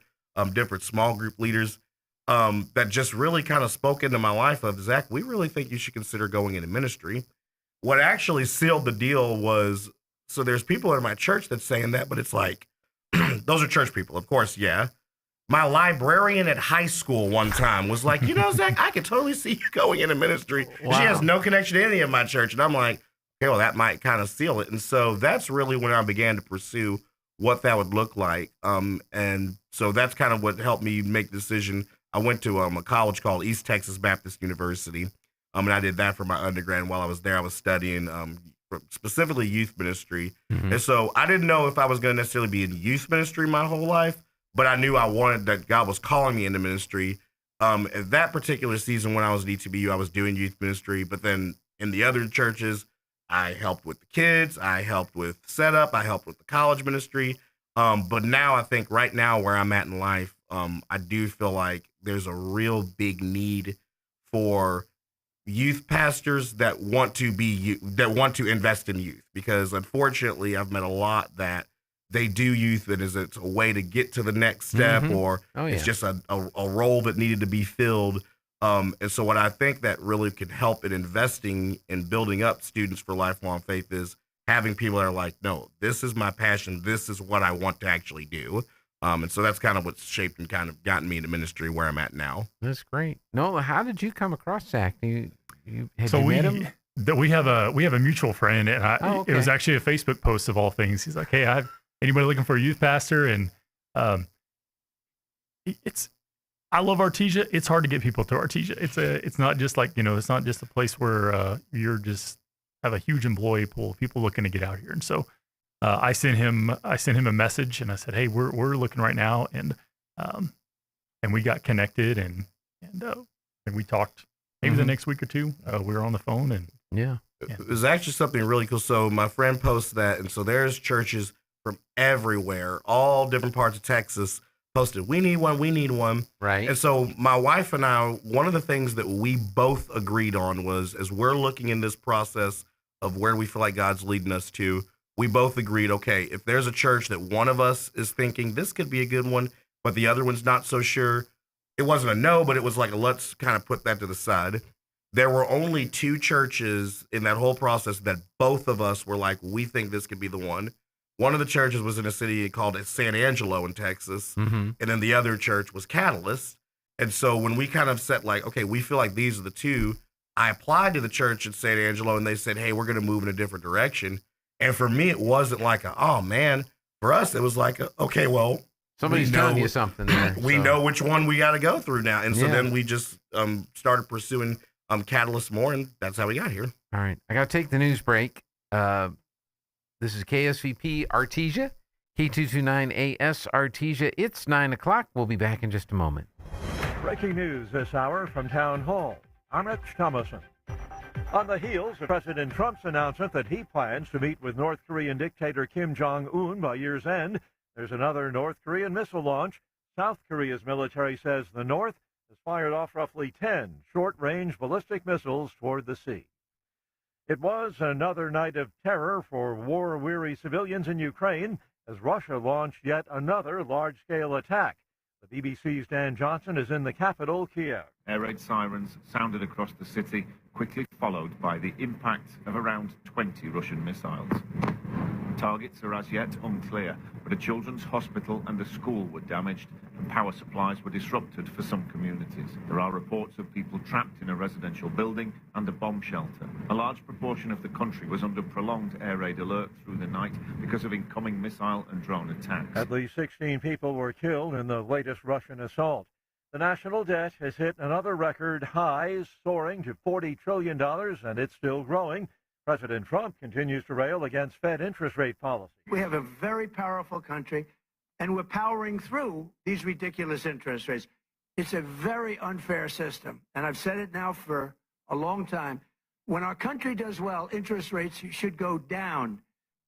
S11: different small group leaders, that just really kind of spoke into my life of, Zach, we really think you should consider going into ministry. What actually sealed the deal was, so there's people in my church that's saying that, but it's like, those are church people, of course, yeah. My librarian at high school one time was like, Zach, I could totally see you going into ministry. Wow. She has no connection to any of my church. And I'm like, okay, well, that might kind of seal it. And so that's really when I began to pursue what that would look like. And so that's kind of what helped me make the decision. I went to a college called East Texas Baptist University. And I did that for my undergrad. And while I was there, I was studying specifically youth ministry. And so I didn't know if I was going to necessarily be in youth ministry my whole life, but I knew I wanted that God was calling me into ministry. At that particular season when I was at ETBU, I was doing youth ministry, but then in the other churches, I helped with the kids, I helped with setup, I helped with the college ministry. But now I think right now where I'm at in life, I do feel like there's a real big need for youth pastors that want to invest in youth, because unfortunately I've met a lot that they do youth and it's a way to get to the next step, or it's just a role that needed to be filled. And so what I think that really could help in investing in building up students for lifelong faith is having people that are like, no, this is my passion, this is what I want to actually do. And so that's kind of what's shaped and kind of gotten me into ministry where I'm at now.
S2: That's great. Nola, how did you come across Zach? Have you
S3: we
S2: met him?
S3: We have a mutual friend, and it was actually a Facebook post of all things. He's like, hey, anybody looking for a youth pastor? And I love Artesia. It's hard to get people to Artesia. It's not just like, it's not just a place where you're just have a huge employee pool of people looking to get out here. And so I sent him a message and I said, hey, we're looking right now. And we got connected and we talked maybe the next week or two. We were on the phone and
S11: it was actually something really cool. So my friend posted that. And so there's churches from everywhere, all different parts of Texas, posted, we need one.
S2: Right.
S11: And so my wife and I, one of the things that we both agreed on was, as we're looking in this process of where we feel like God's leading us to, we both agreed, okay, if there's a church that one of us is thinking this could be a good one, but the other one's not so sure, it wasn't a no, but it was like, let's kind of put that to the side. There were only 2 churches in that whole process that both of us were like, we think this could be the one. One of the churches was in a city called San Angelo in Texas,
S2: Mm-hmm.
S11: and then the other church was Catalyst. And so when we kind of said, like, okay, we feel like these are the 2, I applied to the church in San Angelo, and they said, hey, we're going to move in a different direction. And for me, it wasn't like, oh, man. For us, it was like, okay, well,
S2: Somebody's telling you something there.
S11: We
S2: so.
S11: know which one we got to go through now. And so
S2: Yeah.
S11: then we just started pursuing Catalyst more, and that's how we got here.
S2: All right. I got to take the news break. This is KSVP Artesia, K229AS Artesia. It's 9 o'clock. We'll be back in just a moment.
S7: Breaking news this hour from Town Hall. I'm Rich Thomason. On the heels of President Trump's announcement that he plans to meet with North Korean dictator Kim Jong-un by year's end, there's another North Korean missile launch. South Korea's military says the North has fired off roughly 10 short-range ballistic missiles toward the sea. It was another night of terror for war-weary civilians in Ukraine as Russia launched yet another large-scale attack. The BBC's Dan Johnson is in the capital, Kiev.
S10: Air raid sirens sounded across the city, quickly followed by the impact of around 20 Russian missiles. Targets are as yet unclear, but a children's hospital and a school were damaged, and power supplies were disrupted for some communities. There are reports of people trapped in a residential building and a bomb shelter. A large proportion of the country was under prolonged air raid alert through the night because of incoming missile and drone attacks.
S7: At least 16 people were killed in the latest Russian assault. The national debt has hit another record high, soaring to $40 trillion, and it's still growing. President Trump continues to rail against Fed interest rate policy.
S12: We have a very powerful country, and we're powering through these ridiculous interest rates. It's a very unfair system, and I've said it now for a long time. When our country does well, interest rates should go down.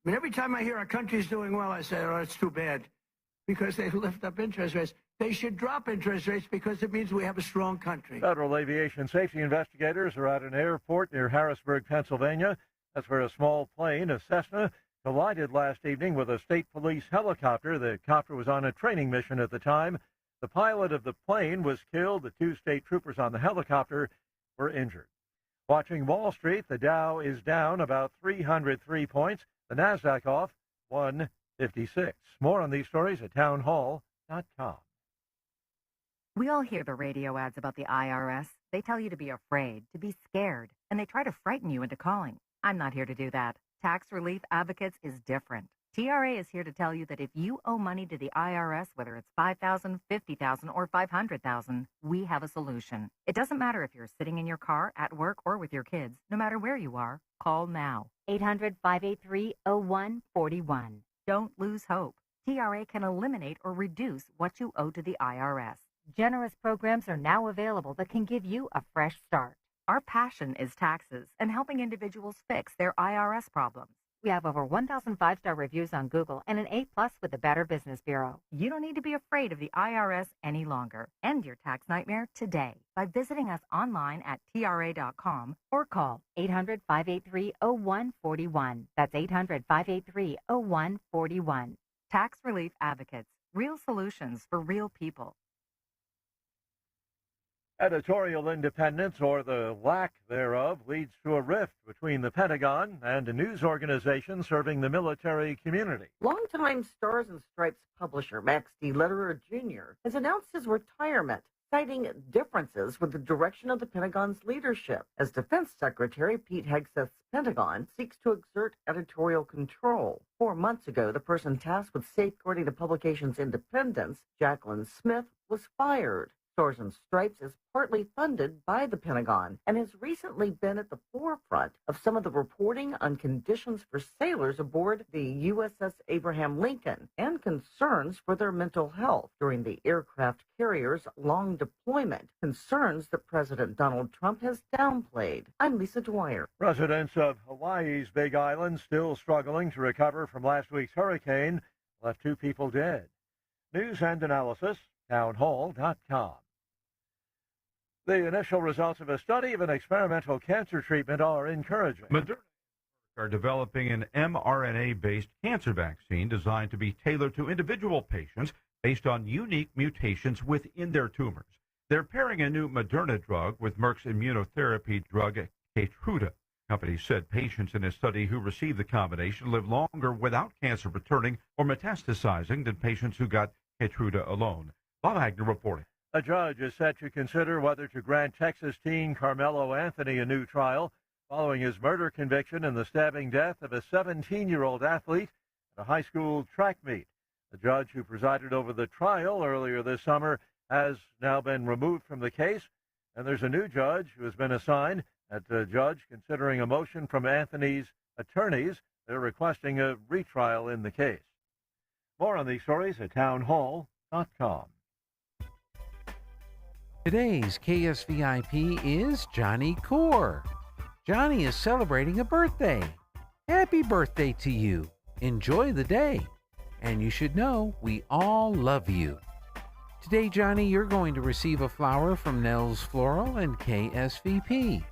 S12: I mean, every time I hear our country's doing well, I say, oh, it's too bad, because they lift up interest rates. They should drop interest rates because it means we have a strong country.
S7: Federal aviation safety investigators are at an airport near Harrisburg, Pennsylvania. That's where a small plane, a Cessna, collided last evening with a state police helicopter. The copter was on a training mission at the time. The pilot of the plane was killed. The 2 state troopers on the helicopter were injured. Watching Wall Street, the Dow is down about 303 points. The Nasdaq off 156. More on these stories at townhall.com.
S13: We all hear the radio ads about the IRS. They tell you to be afraid, to be scared, and they try to frighten you into calling. I'm not here to do that. Tax Relief Advocates is different. TRA is here to tell you that if you owe money to the IRS, whether it's $5,000, $50,000, or $500,000, we have a solution. It doesn't matter if you're sitting in your car, at work, or with your kids. No matter where you are, call now. 800-583-0141. Don't lose hope. TRA can eliminate or reduce what you owe to the IRS. Generous programs are now available that can give you a fresh start. Our passion is taxes and helping individuals fix their IRS problems. We have over 1,000 5-star reviews on Google and an A+ with the Better Business Bureau. You don't need to be afraid of the IRS any longer. End your tax nightmare today by visiting us online at TRA.com or call 800-583-0141. That's 800-583-0141. Tax Relief Advocates. Real solutions for real people.
S7: Editorial independence, or the lack thereof, leads to a rift between the Pentagon and a news organization serving the military community.
S14: Longtime Stars and Stripes publisher Max D. Lederer Jr. has announced his retirement, citing differences with the direction of the Pentagon's leadership. As Defense Secretary Pete Hegseth's Pentagon seeks to exert editorial control. 4 months ago, the person tasked with safeguarding the publication's independence, Jacqueline Smith, was fired. Stars and Stripes is partly funded by the Pentagon and has recently been at the forefront of some of the reporting on conditions for sailors aboard the USS Abraham Lincoln and concerns for their mental health during the aircraft carrier's long deployment, concerns that President Donald Trump has downplayed. I'm Lisa Dwyer.
S7: Residents of Hawaii's Big Island still struggling to recover from last week's hurricane left 2 people dead. News and analysis, townhall.com. The initial results of a study of an experimental cancer treatment are encouraging.
S4: Moderna are developing an mRNA-based cancer vaccine designed to be tailored to individual patients based on unique mutations within their tumors. They're pairing a new Moderna drug with Merck's immunotherapy drug Keytruda. Company said patients in a study who received the combination live longer without cancer returning or metastasizing than patients who got Keytruda alone. Bob Agnew reporting.
S7: A judge is set to consider whether to grant Texas teen Carmelo Anthony a new trial following his murder conviction and the stabbing death of a 17-year-old athlete at a high school track meet. The judge who presided over the trial earlier this summer has now been removed from the case, and there's a new judge who has been assigned. That judge considering a motion from Anthony's attorneys. They're requesting a retrial in the case. More on these stories at townhall.com.
S2: Today's KSVIP is Johnny Core. Johnny is celebrating a birthday. Happy birthday to you. Enjoy the day. And you should know we all love you. Today, Johnny, you're going to receive a flower from Nell's Floral and KSVP.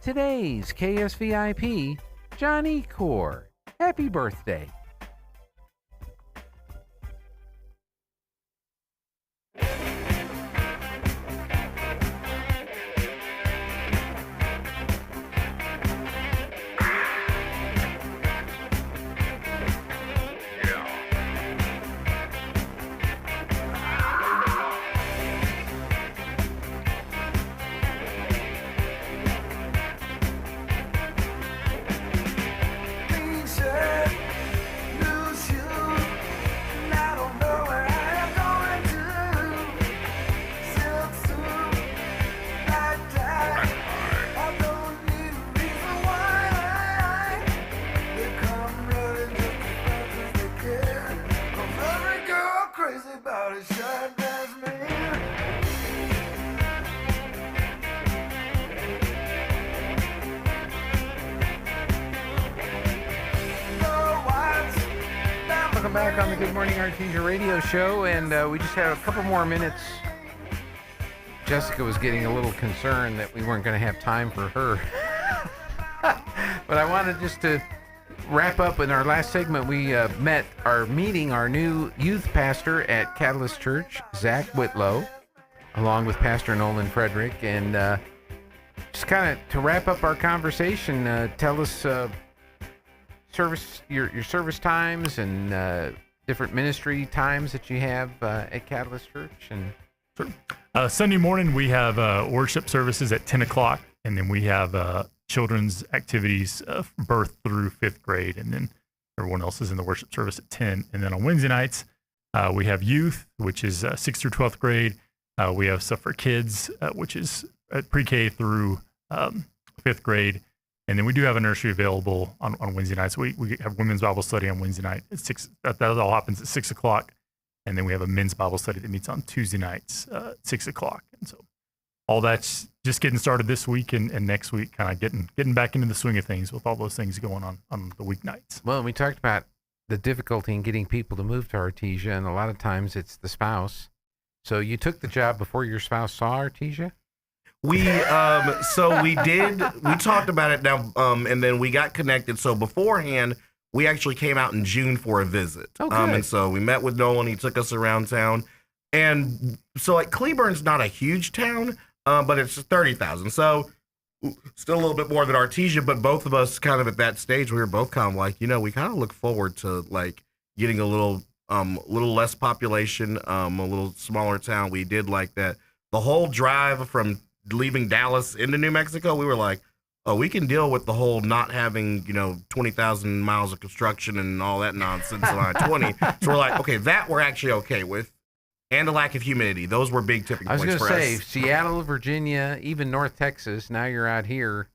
S2: Today's KSVIP, Johnny Core. Happy birthday. Welcome back on the Good Morning Artesia radio show, and we just have a couple more minutes. Jessica was getting a little concerned that we weren't going to have time for her. But I wanted just to wrap up in our last segment. We met our new youth pastor at Catalyst Church, Zach Whitlow, along with Pastor Nolan Frederick. And just kind of to wrap up our conversation, tell us your service times and different ministry times that you have at Catalyst Church. And
S3: sure. Sunday morning we have worship services at 10 o'clock, and then we have children's activities birth through 5th grade, and then everyone else is in the worship service at 10. And then on Wednesday nights we have youth, which is 6th through 12th grade. We have stuff for kids, which is pre-K through 5th grade. And then we do have a nursery available on Wednesday nights. We have women's Bible study on Wednesday night at 6. That all happens at 6 o'clock. And then we have a men's Bible study that meets on Tuesday nights at 6 o'clock. And so all that's just getting started this week and next week, kind of getting back into the swing of things with all those things going on the weeknights.
S2: Well, we talked about the difficulty in getting people to move to Artesia, and a lot of times it's the spouse. So you took the job before your spouse saw Artesia?
S11: We talked about it now, and then we got connected. So beforehand, we actually came out in June for a visit.
S2: Okay.
S11: And so we met with Nolan. He took us around town. And so like Cleburne's not a huge town, but it's 30,000. So still a little bit more than Artesia, but both of us kind of at that stage, we were both kind of like, we kind of look forward to like getting a little less population, a little smaller town. We did like that. The whole drive from leaving Dallas into New Mexico, we were like, oh, we can deal with the whole not having, 20,000 miles of construction and all that nonsense on I-20. So we're like, okay, that we're actually okay with. And the lack of humidity. Those were big tipping points for us.
S2: I was going to say, Seattle, Virginia, even North Texas, now you're out here.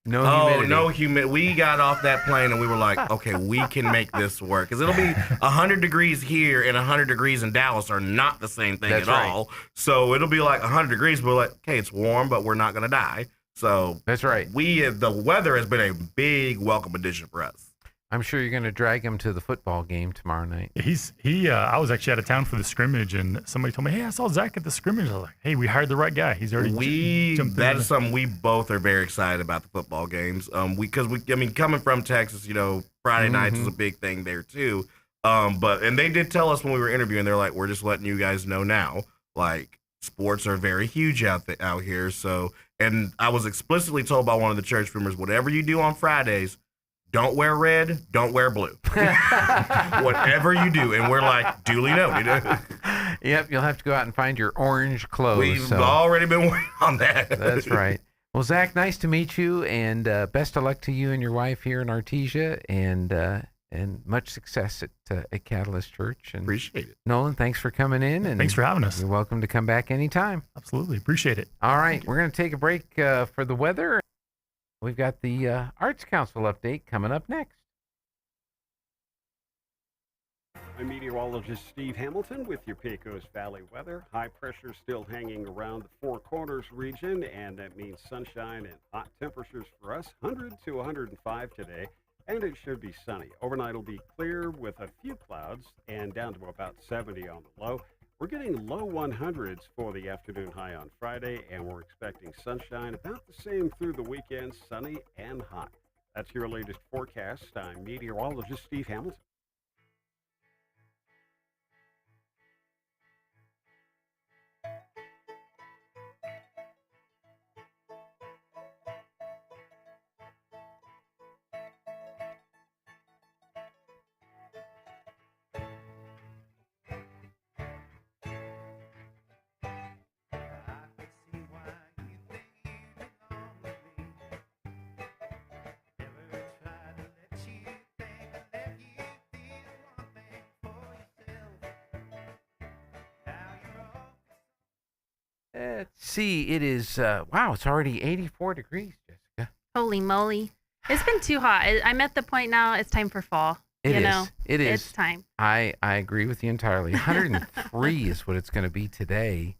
S2: No humidity. We got off that plane and we were like, okay, we can make this work. Because it'll be 100 degrees here and 100 degrees in Dallas are not the same thing at all. So it'll be like 100 degrees, but we're like, okay, it's warm, but we're not going to die. So that's right.
S11: The weather has been a big welcome addition for us.
S2: I'm sure you're going to drag him to the football game tomorrow night.
S3: I was actually out of town for the scrimmage, and somebody told me, "Hey, I saw Zach at the scrimmage." I was like, "Hey, we hired the right guy. He's already jumped
S11: That is something we both are very excited about, the football games. Because coming from Texas, Friday nights is a big thing there too. And they did tell us when we were interviewing, they're like, "We're just letting you guys know now, like sports are very huge out here." So, and I was explicitly told by one of the church members, whatever you do on Fridays, don't wear red, don't wear blue. Whatever you do. And we're like, duly noted.
S2: Yep, you'll have to go out and find your orange clothes.
S11: We've already been working on that.
S2: That's right. Well, Zach, nice to meet you, and best of luck to you and your wife here in Artesia, and much success at Catalyst Church. And
S11: appreciate it.
S2: Nolan, thanks for coming in. And
S3: thanks for having us.
S2: You're welcome to come back anytime.
S3: Absolutely. Appreciate it.
S2: All right, we're going to take a break for the weather. We've got the Arts Council update coming up next.
S15: I'm meteorologist Steve Hamilton with your Pecos Valley weather. High pressure still hanging around the Four Corners region, and that means sunshine and hot temperatures for us, 100 to 105 today, and it should be sunny. Overnight will be clear with a few clouds and down to about 70 on the low. We're getting low 100s for the afternoon high on Friday, and we're expecting sunshine about the same through the weekend, sunny and hot. That's your latest forecast. I'm meteorologist Steve Hamilton.
S2: Let's see. It is, wow, it's already 84 degrees, Jessica.
S18: Holy moly. It's been too hot. I'm at the point now, it's time for fall.
S2: It is.
S18: It's time.
S2: I agree with you entirely. 103 is what it's going to be today.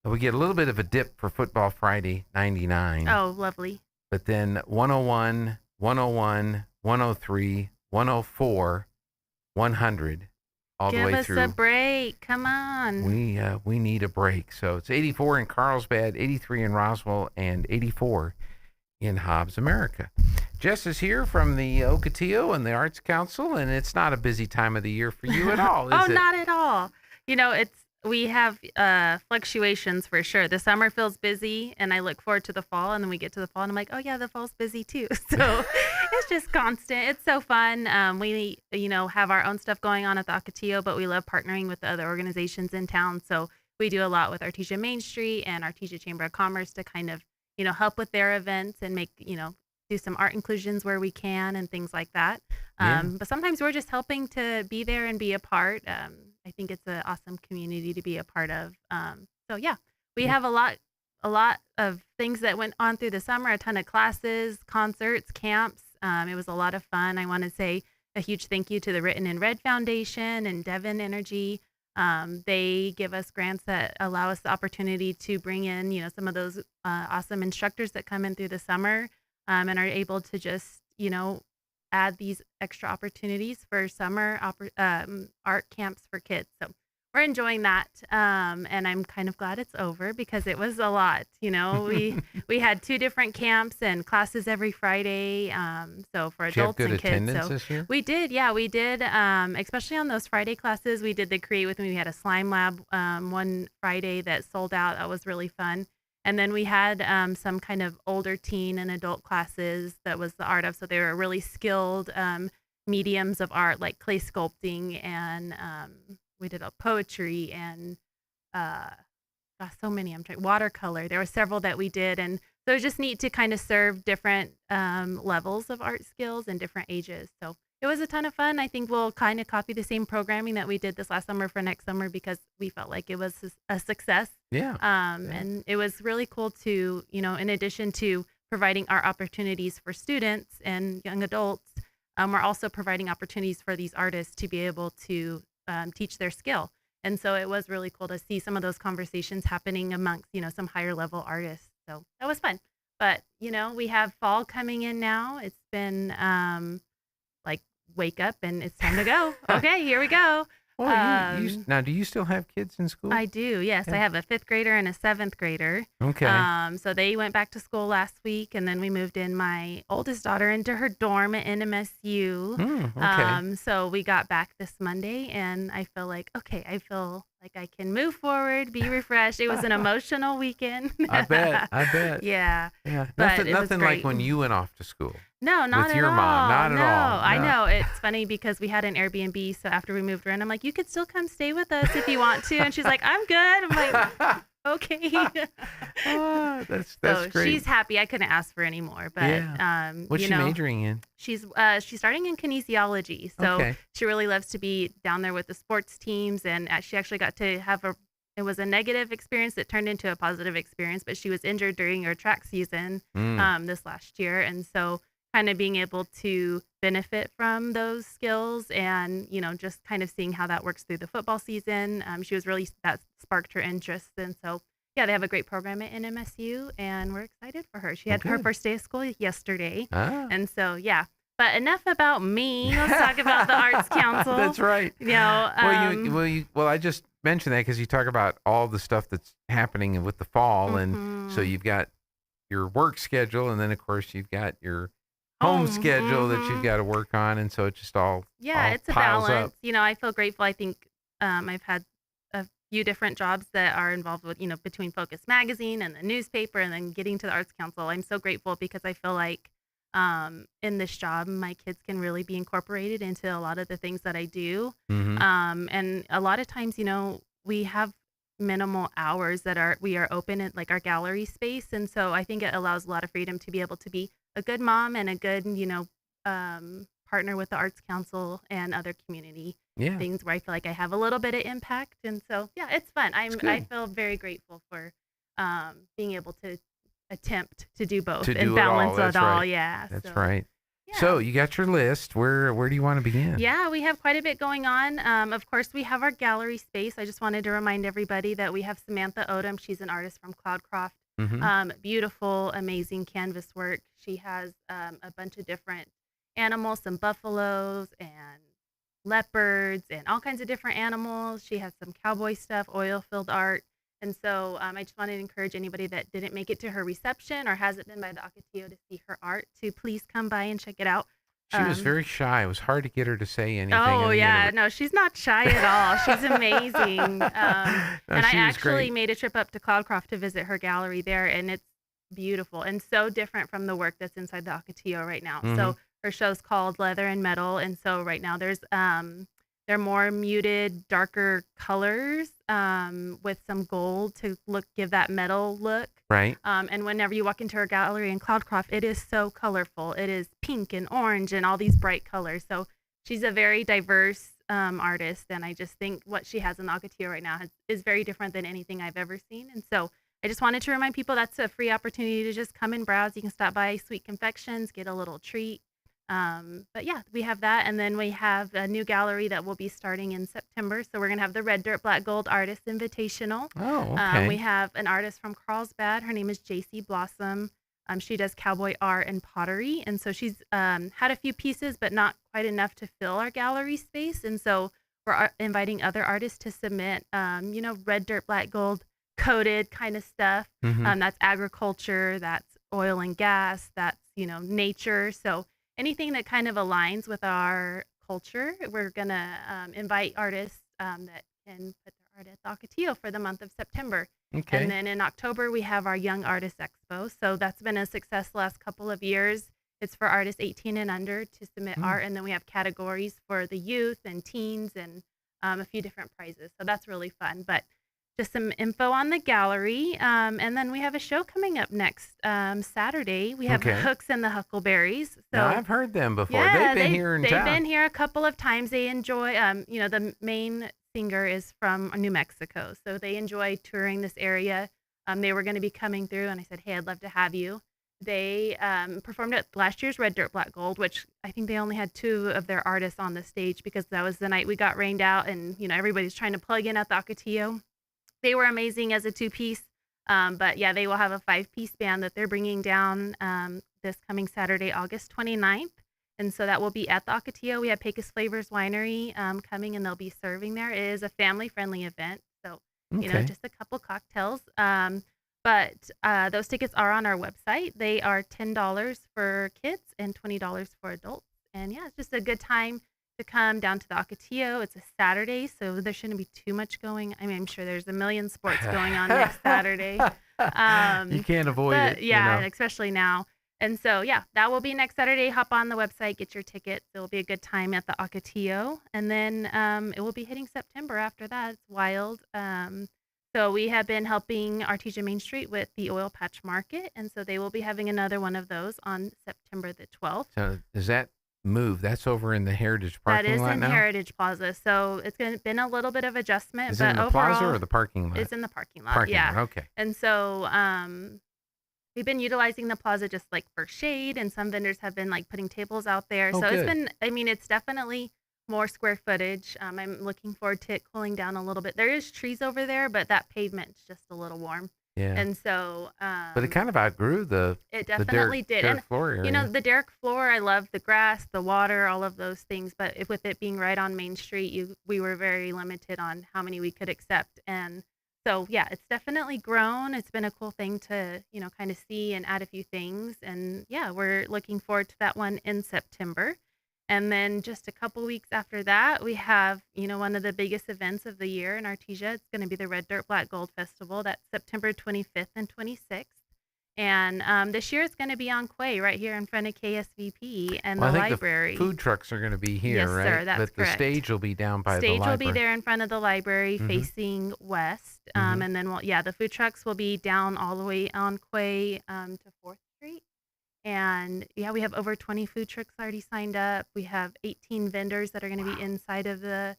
S2: We get a little bit of a dip for Football Friday, 99.
S18: Oh, lovely.
S2: But then 101, 101, 103, 104, 100. All the way through.
S18: Give us a break. Come on.
S2: We need a break. So it's 84 in Carlsbad, 83 in Roswell, and 84 in Hobbs, America. Jess is here from the Ocotillo and the Arts Council, and it's not a busy time of the year for you at all, is it?
S18: Not at all. We have fluctuations for sure. The summer feels busy, and I look forward to the fall, and then we get to the fall, and I'm like, oh yeah, the fall's busy too. So it's just constant. It's so fun. We have our own stuff going on at the Ocotillo, but we love partnering with the other organizations in town. So we do a lot with Artesia Main Street and Artesia Chamber of Commerce to kind of help with their events and make do some art inclusions where we can and things like that. But sometimes we're just helping to be there and be a part. I think it's an awesome community to be a part of. We have a lot of things that went on through the summer, a ton of classes, concerts, camps. It was a lot of fun. I want to say a huge thank you to the Written in Red Foundation and Devon Energy. They give us grants that allow us the opportunity to bring in, some of those awesome instructors that come in through the summer and are able to just, add these extra opportunities for summer art camps for kids. So we're enjoying that. And I'm kind of glad it's over because it was a lot. We had 2 different camps and classes every Friday. So for adults and kids. So
S2: this year?
S18: We did. Yeah, we did. Especially on those Friday classes, we did the Create With Me. We had a slime lab one Friday that sold out. That was really fun. And then we had some kind of older teen and adult classes that was the art of. So they were really skilled mediums of art like clay sculpting and we did poetry and so many. Watercolor. There were several that we did. And so it was just neat to kind of serve different levels of art skills and different ages. So it was a ton of fun. I think we'll kind of copy the same programming that we did this last summer for next summer because we felt like it was a success.
S2: Yeah.
S18: And it was really cool to, in addition to providing art opportunities for students and young adults, we're also providing opportunities for these artists to be able to teach their skill. And so it was really cool to see some of those conversations happening amongst, some higher level artists. So that was fun. But, we have fall coming in now. It's been wake up and it's time to go. Okay, here we go.
S2: Well, now, do you still have kids in school?
S18: I do, yes. I have a 5th grader and a 7th grader.
S2: Okay.
S18: So they went back to school last week, and then we moved in my oldest daughter into her dorm at NMSU.
S2: Okay.
S18: So we got back this Monday, and I feel like I can move forward, be refreshed. It was an emotional weekend.
S2: I bet.
S18: Yeah.
S2: Nothing,
S18: it was
S2: nothing
S18: great.
S2: like when you went off to school.
S18: No, not
S2: with
S18: at
S2: your
S18: all.
S2: mom. Not
S18: no,
S2: at all.
S18: I
S2: No.
S18: know. It's funny because we had an Airbnb. So after we moved around, I'm like, you could still come stay with us if you want to. And she's like, I'm good. I'm like, okay.
S2: That's
S18: So
S2: great.
S18: she's happy. I couldn't ask for any more. But
S2: What's she majoring in?
S18: She's starting in kinesiology. So
S2: Okay.
S18: she really loves to be down there with the sports teams. And she actually got to have it was a negative experience that turned into a positive experience. But she was injured during her track season this last year. And so kind of being able to benefit from those skills and, just kind of seeing how that works through the football season. She was really, that sparked her interest. And so, yeah, they have a great program at NMSU and we're excited for her. She had her first day of school yesterday. And so, yeah. But enough about me. Let's talk about the Arts Council.
S2: That's right. Well, I just mentioned that because you talk about all the stuff that's happening with the fall. And so you've got your work schedule. And then, of course, you've got your home schedule that you've got to work on, and so it just all
S18: it's a
S2: piles
S18: balance.
S2: up.
S18: I feel grateful. I think I've had a few different jobs that are involved with between Focus Magazine and the newspaper, and then getting to the Arts Council. I'm so grateful because I feel like in this job, my kids can really be incorporated into a lot of the things that I do. And a lot of times, we have minimal hours that we are open at like our gallery space, and so I think it allows a lot of freedom to be able to be a good mom and a good partner with the Arts Council and other community things where I feel like I have a little bit of impact. And so it's fun. I feel very grateful for being able to attempt to do both and balance it all.
S2: Right.
S18: Yeah,
S2: that's right. So you got your list. Where do you want to begin?
S18: Yeah, we have quite a bit going on. Of course, we have our gallery space. I just wanted to remind everybody that we have Samantha Odom. She's an artist from Cloudcroft. Beautiful, amazing canvas work. She has a bunch of different animals, some buffaloes and leopards and all kinds of different animals. She has some cowboy stuff, oil-filled art. And so I just wanted to encourage anybody that didn't make it to her reception or hasn't been by the Ocotillo to see her art to please come by and check it out.
S2: She was very shy. It was hard to get her to say anything.
S18: Oh, yeah. No, she's not shy at all. She's amazing. And I actually made a trip up to Cloudcroft to visit her gallery there, and it's beautiful and so different from the work that's inside the Ocotillo right now. So her show's called Leather and Metal, and so right now they're more muted, darker colors with some gold to give that metal look.
S2: Right.
S18: And whenever you walk into her gallery in Cloudcroft, it is so colorful. It is pink and orange and all these bright colors. So she's a very diverse artist, and I just think what she has in the Ocotillo right now is very different than anything I've ever seen. And so I just wanted to remind people that's a free opportunity to just come and browse. You can stop by Sweet Confections, get a little treat. But yeah, we have that. And then we have a new gallery that will be starting in September. So we're going to have the Red Dirt Black Gold Artist Invitational.
S2: Oh, okay.
S18: We have an artist from Carlsbad. Her name is JC Blossom. She does cowboy art and pottery. And so she's had a few pieces, but not quite enough to fill our gallery space. And so we're inviting other artists to submit, red dirt, black gold coated kind of stuff. That's agriculture, that's oil and gas, that's, nature. So anything that kind of aligns with our culture, we're going to invite artists that can put their art at the Ocotillo for the month of September.
S2: Okay.
S18: And then in October, we have our Young Artist Expo. So that's been a success the last couple of years. It's for artists 18 and under to submit art. And then we have categories for the youth and teens and a few different prizes. So that's really fun. But just some info on the gallery. And then we have a show coming up next Saturday. We have the Hooks and the Huckleberries. So
S2: now, I've heard them before.
S18: Yeah,
S2: they've been here in town.
S18: They've been here a couple of times. They enjoy, the main singer is from New Mexico. So they enjoy touring this area. They were going to be coming through, and I said, hey, I'd love to have you. They performed at last year's Red Dirt Black Gold, which I think they only had 2 of their artists on the stage because that was the night we got rained out, and everybody's trying to plug in at the Ocotillo. They were amazing as a 2-piece, but yeah, they will have a 5-piece band that they're bringing down this coming Saturday, August 29th. And so that will be at the Ocotillo. We have Pecos Flavors Winery coming, and they'll be serving there. It is a family-friendly event, so just a couple cocktails. But those tickets are on our website. They are $10 for kids and $20 for adults. And yeah, it's just a good time to come down to the Ocotillo. It's a Saturday, so there shouldn't be too much going. I mean, I'm sure there's a million sports going on next Saturday.
S2: You can't avoid it.
S18: Yeah, especially now. And so, yeah, that will be next Saturday. Hop on the website, get your tickets. It will be a good time at the Ocotillo. And then it will be hitting September after that. It's wild. So we have been helping Artesia Main Street with the Oil Patch Market. And so they will be having another one of those on September the 12th.
S2: So does that move? That's over in the Heritage parking lot now?
S18: That is in Heritage Plaza. So it's been a little bit of adjustment.
S2: Is
S18: but
S2: it in the
S18: overall,
S2: plaza or the parking lot?
S18: It's in the parking lot.
S2: Okay.
S18: And so we've been utilizing the plaza just like for shade, and some vendors have been like putting tables out there.
S2: Oh,
S18: so
S2: good.
S18: it's been, I mean, it's definitely more square footage. I'm looking forward to it cooling down a little bit. There is trees over there, but that pavement's just a little warm.
S2: Yeah.
S18: And so,
S2: but it kind of outgrew
S18: it definitely did.
S2: Derrick
S18: And
S2: floor area.
S18: the Derrick floor, I love the grass, the water, all of those things. But with it being right on Main Street, we were very limited on how many we could accept. And so, yeah, it's definitely grown. It's been a cool thing to, kind of see and add a few things. And yeah, we're looking forward to that one in September. And then just a couple weeks after that, we have, one of the biggest events of the year in Artesia. It's going to be the Red Dirt Black Gold Festival. That's September 25th and 26th. And this year it's going to be on Quay right here in front of KSVP and the library.
S2: The food trucks are going to be here,
S18: yes,
S2: right?
S18: Sir, that's
S2: but
S18: correct.
S2: The stage will be down by the library.
S18: Stage will be there in front of the library facing west. And then, the food trucks will be down all the way on Quay to 4th Street. And yeah, we have over 20 food trucks already signed up. We have 18 vendors that are going to be inside of the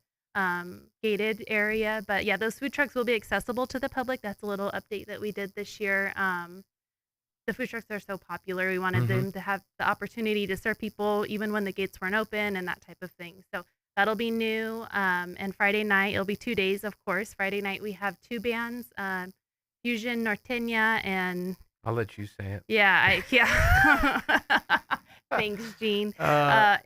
S18: gated area. But yeah, those food trucks will be accessible to the public. That's a little update that we did this year. The food trucks are so popular. We wanted them to have the opportunity to serve people even when the gates weren't open and that type of thing. So that'll be new. And Friday night, it'll be 2 days, of course. Friday night, we have two bands, Fusion, Norteña, and...
S2: I'll let you say it.
S18: Yeah. Thanks, Gene.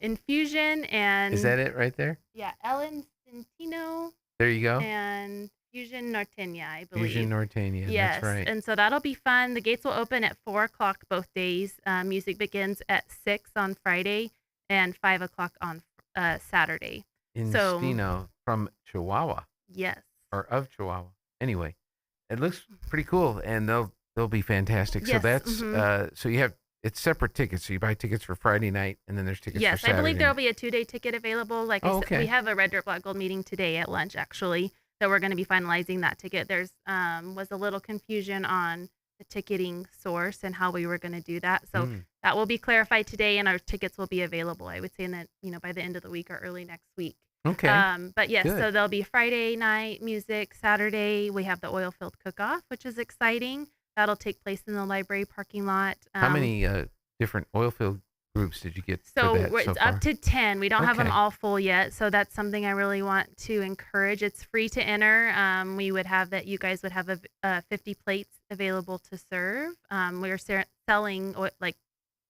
S18: Infusion and...
S2: Is that it right there?
S18: Yeah, Ellen Centino.
S2: There you go.
S18: And Fusion Norteña, I believe.
S2: Fusion Norteña,
S18: yes,
S2: that's right.
S18: And so that'll be fun. The gates will open at 4 o'clock both days. Music begins at 6 on Friday and 5 o'clock on Saturday.
S2: Instino from Chihuahua.
S18: Yes.
S2: Or of Chihuahua. Anyway, it looks pretty cool, and they'll be fantastic.
S18: Yes,
S2: So that's so you have it's separate tickets. So you buy tickets for Friday night, and then there's tickets for Saturday.
S18: Yes, I believe there'll be a 2-day ticket available. Like I said,
S2: okay.
S18: We have a Red Dirt Black Gold meeting today at lunch, actually, that we're going to be finalizing that ticket. There's was a little confusion on the ticketing source and how we were going to do that. So that will be clarified today, and our tickets will be available, I would say, in that, by the end of the week or early next week.
S2: Okay.
S18: But yes,
S2: Good.
S18: So there'll be Friday night music. Saturday, we have the oil field cook-off, which is exciting. That'll take place in the library parking lot.
S2: How many different oil field groups did you get
S18: So
S2: for that
S18: it's
S2: so far?
S18: up to 10. We don't have them
S2: Okay.
S18: all full yet. So that's something I really want to encourage. It's free to enter. We would have that. You guys would have 50 plates available to serve. We're selling like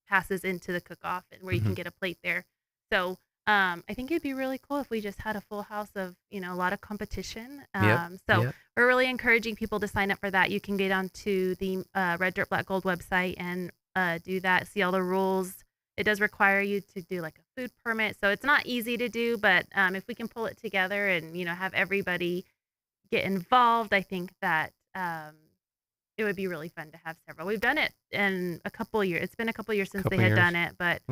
S18: passes into the cook-off where you can get a plate there. So I think it'd be really cool if we just had a full house of, a lot of competition. We're really encouraging people to sign up for that. You can get onto the Red Dirt Black Gold website and do that, see all the rules. It does require you to do like a food permit. So it's not easy to do, but if we can pull it together and, have everybody get involved, I think that it would be really fun to have several. We've done it in a couple years. It's been a couple years since they had done it, but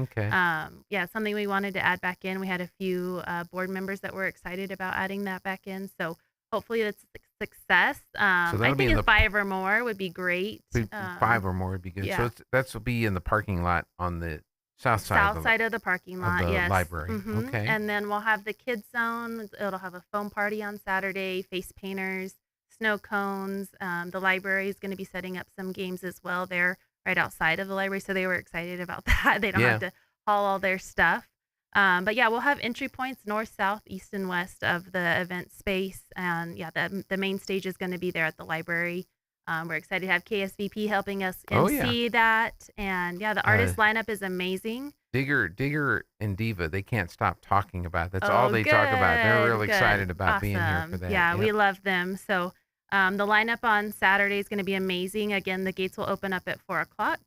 S18: something we wanted to add back in. We had a few board members that were excited about adding that back in. So hopefully it's a success. I think 5 or more would be great.
S2: 5 or more would be good.
S18: Yeah.
S2: So that'll be in the parking lot on the south side
S18: of the parking lot,
S2: of the
S18: yes.
S2: library. Okay.
S18: And then we'll have the kids zone. It'll have a foam party on Saturday, face painters, snow cones. The library is going to be setting up some games as well there right outside of the library. So they were excited about that. They don't have to haul all their stuff. But yeah, we'll have entry points north, south, east, and west of the event space. And yeah, the main stage is going to be there at the library. We're excited to have KSVP helping us MC that. And yeah, the artist lineup is amazing.
S2: Digger and Diva, they can't stop talking about it. That's all they talk about. They're real excited about being here for that.
S18: Yeah,
S2: Yep.
S18: we love them. So the lineup on Saturday is going to be amazing. Again, the gates will open up at 4 o'clock.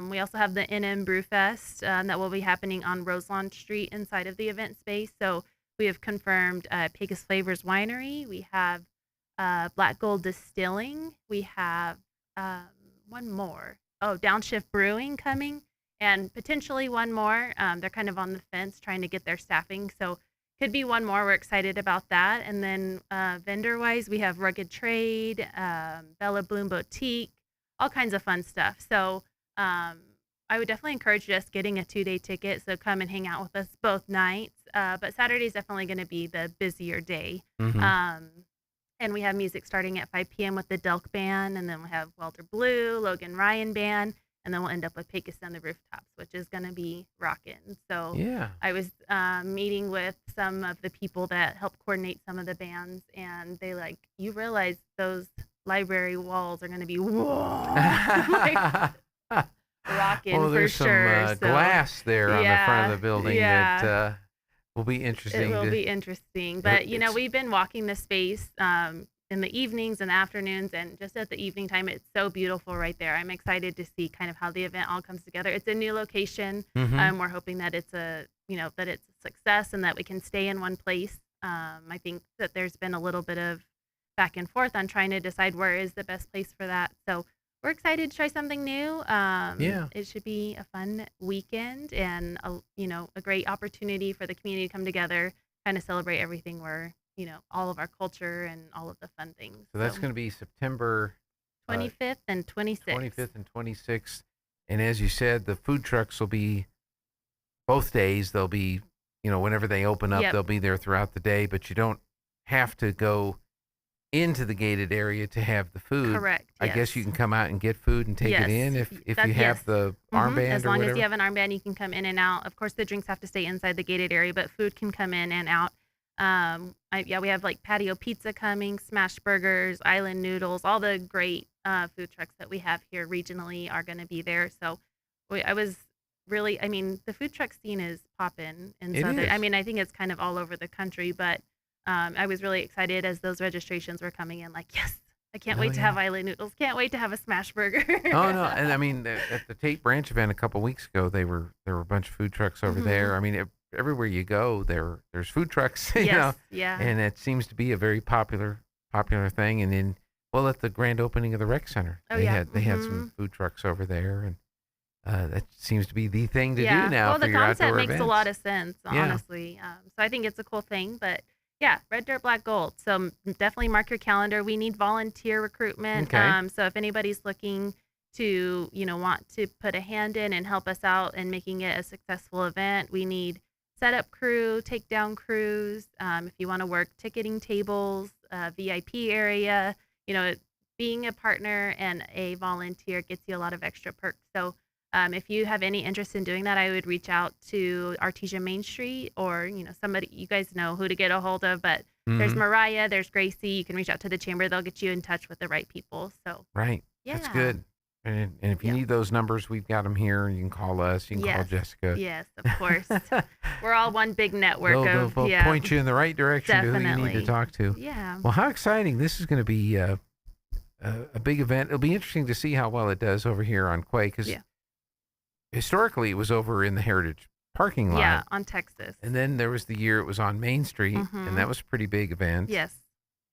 S18: We also have the NM Brewfest that will be happening on Roselawn Street inside of the event space. So we have confirmed Pecos Flavors Winery. We have Black Gold Distilling. We have one more. Oh, Downshift Brewing coming. And potentially one more. They're kind of on the fence trying to get their staffing. So could be one more. We're excited about that. And then vendor-wise, we have Rugged Trade, Bella Bloom Boutique, all kinds of fun stuff. So I would definitely encourage just getting a 2-day ticket. So come and hang out with us both nights. But Saturday is definitely going to be the busier day.
S2: Mhm.
S18: And we have music starting at 5 p.m. with the Delk Band. And then we have Welter Blue, Logan Ryan Band. And then we'll end up with Pecos on the Rooftops, which is going to be rocking. So
S2: Yeah.
S18: I was meeting with some of the people that help coordinate some of the bands, and they like, you realize those library walls are going to be like, rocking
S2: Well,
S18: for
S2: there's
S18: sure.
S2: some glass there on the front of the building
S18: yeah.
S2: that will be interesting.
S18: It will be interesting. But, you know, we've been walking the space in the evenings and afternoons, and just at the evening time, it's so beautiful right there. I'm excited to see kind of how the event all comes together. It's a new location.
S2: Mhm.
S18: We're hoping that it's a success and that we can stay in one place. I think that there's been a little bit of back and forth on trying to decide where is the best place for that. So we're excited to try something new. It should be a fun weekend and a great opportunity for the community to come together, kind of celebrate everything all of our culture and all of the fun things.
S2: So that's going to be September
S18: 25th and 26th.
S2: 25th and 26th. And as you said, the food trucks will be both days. They'll be, whenever they open up,
S18: Yep.
S2: they'll be there throughout the day, but you don't have to go into the gated area to have the food.
S18: Correct,
S2: I guess
S18: yes.
S2: you can come out and get food and take it in if you have the armband
S18: As
S2: or
S18: long
S2: whatever.
S18: as you have an armband, you can come in and out. Of course, the drinks have to stay inside the gated area, but food can come in and out. We have like patio pizza coming, smash burgers, island noodles, all the great food trucks that we have here regionally are going to be there. So the food truck scene is popping in
S2: It
S18: Southern.
S2: is.
S18: I think it's kind of all over the country, but I was really excited as those registrations were coming in. Like, yes, I can't wait to have island noodles. Can't wait to have a smash burger.
S2: Oh no! And I mean, at the Tate Branch event a couple weeks ago, there were a bunch of food trucks over there. I mean, everywhere you go, there's food trucks. You know?
S18: Yeah.
S2: And it seems to be a very popular thing. And then, at the grand opening of the rec center, they had some food trucks over there, and that seems to be the thing to do now.
S18: Well,
S2: for
S18: the
S2: your
S18: concept
S2: outdoor
S18: makes
S2: events.
S18: a lot of sense,
S2: Yeah.
S18: honestly. So I think it's a cool thing, but. Yeah, Red Dirt Black Gold. So definitely mark your calendar. We need volunteer recruitment.
S2: Okay.
S18: So if anybody's looking to, want to put a hand in and help us out in making it a successful event, we need setup crew, takedown crews. If you want to work ticketing tables, VIP area, being a partner and a volunteer gets you a lot of extra perks. So if you have any interest in doing that, I would reach out to Artesia Main Street or, somebody, you guys know who to get a hold of, but there's Mariah, there's Gracie. You can reach out to the chamber. They'll get you in touch with the right people. So
S2: Right.
S18: Yeah.
S2: That's good. And if you need those numbers, we've got them here. You can call us. You can call Jessica.
S18: Yes, of course. We're all one big network
S2: They'll point you in the right direction to who you need to talk to.
S18: Yeah.
S2: Well, how exciting. This is going to be a big event. It'll be interesting to see how well it does over here on Quay because historically it was over in the Heritage parking lot.
S18: Yeah, on Texas.
S2: And then there was the year it was on Main Street, and that was a pretty big event.
S18: Yes.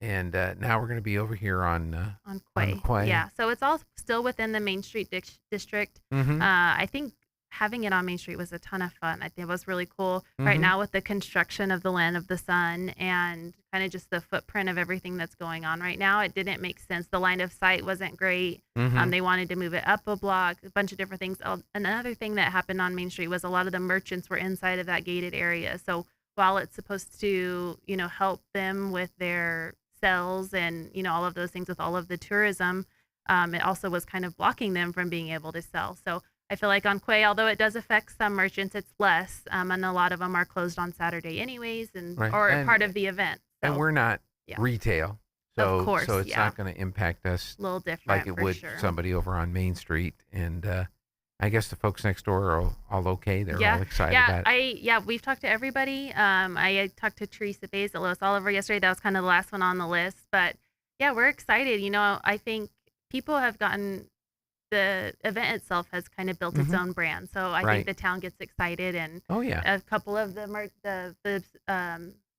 S2: And now we're going to be over here on
S18: Quay. Yeah, so it's all still within the Main Street district. I think having it on Main Street was a ton of fun. I think it was really cool. Right now with the construction of the Land of the Sun and kind of just the footprint of everything that's going on right now, it didn't make sense. The line of sight wasn't great. They wanted to move it up a block, a bunch of different things. Another thing that happened on Main Street was a lot of the merchants were inside of that gated area. So while it's supposed to, help them with their sales and, all of those things with all of the tourism, it also was kind of blocking them from being able to sell. So I feel like on Quay, although it does affect some merchants, it's less, and a lot of them are closed on Saturday anyways, or part of the event. So,
S2: and we're not retail, so
S18: Of course,
S2: so it's not going to impact us
S18: a little different,
S2: like it
S18: for
S2: would
S18: sure.
S2: somebody over on Main Street. And I guess the folks next door are all okay. They're all excited about it.
S18: We've talked to everybody. I talked to Teresa Bays at Lois Oliver yesterday. That was kind of the last one on the list. But yeah, we're excited. I think people have gotten, the event itself has kind of built its own brand. So I think the town gets excited, and a couple of the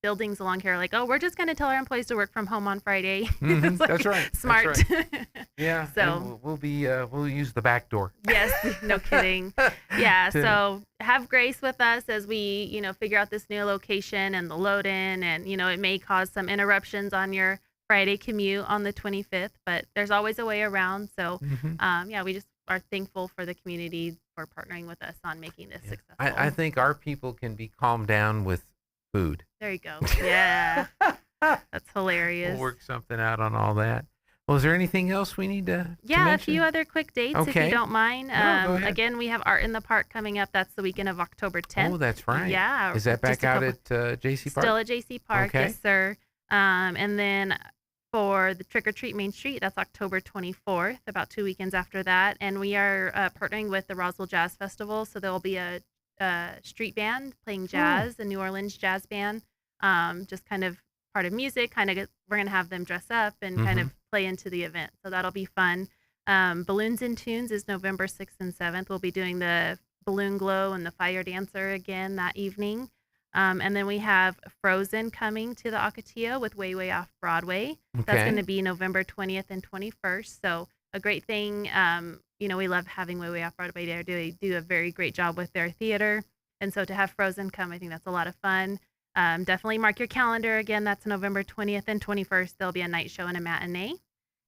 S18: buildings along here are like, oh, we're just going to tell our employees to work from home on Friday.
S2: Mm-hmm. That's right.
S18: Smart.
S2: That's right. Yeah. So we'll use the back door.
S18: Yes. No kidding. Yeah. So have grace with us as we, figure out this new location and the load in, and, it may cause some interruptions on your Friday commute on the 25th, but there's always a way around. So, we just are thankful for the community for partnering with us on making this successful.
S2: I think our people can be calmed down with food.
S18: There you go. Yeah. That's hilarious.
S2: We'll work something out on all that. Well, is there anything else we need to
S18: mention?
S2: a
S18: few other quick dates, if you don't mind.
S2: No, go ahead.
S18: Again, we have Art in the Park coming up. That's the weekend of October 10th.
S2: Oh, that's right.
S18: Yeah.
S2: Is that back out at JC Park?
S18: Still at JC Park, yes, sir. And then for the Trick or Treat Main Street, that's October 24th, about 2 weekends after that. And we are partnering with the Roswell Jazz Festival. So there will be a street band playing jazz, a New Orleans jazz band, just kind of part of music. We're going to have them dress up and kind of play into the event. So that'll be fun. Balloons and Tunes is November 6th and 7th. We'll be doing the Balloon Glow and the Fire Dancer again that evening. And then we have Frozen coming to the Ocotillo with Way Way Off Broadway. That's going to be November 20th and 21st. So a great thing. We love having Way Way Off Broadway there. They do a very great job with their theater. And so to have Frozen come, I think that's a lot of fun. Definitely mark your calendar. Again, that's November 20th and 21st. There'll be a night show and a matinee.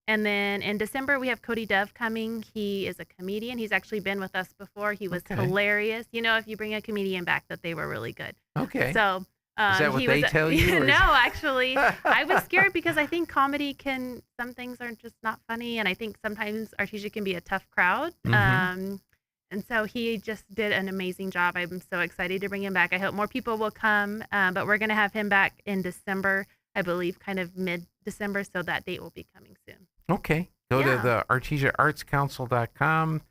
S18: And then in December, we have Cody Dove coming. He is a comedian. He's actually been with us before. He was hilarious. If you bring a comedian back, that they were really good.
S2: Okay.
S18: So
S2: is that what they tell you?
S18: No, actually, I was scared because I think comedy some things are just not funny. And I think sometimes Artesia can be a tough crowd. And so he just did an amazing job. I'm so excited to bring him back. I hope more people will come, but we're going to have him back in December, I believe, kind of mid-December. So that date will be coming soon.
S2: Okay. Go to the ArtesiaArtsCouncil.com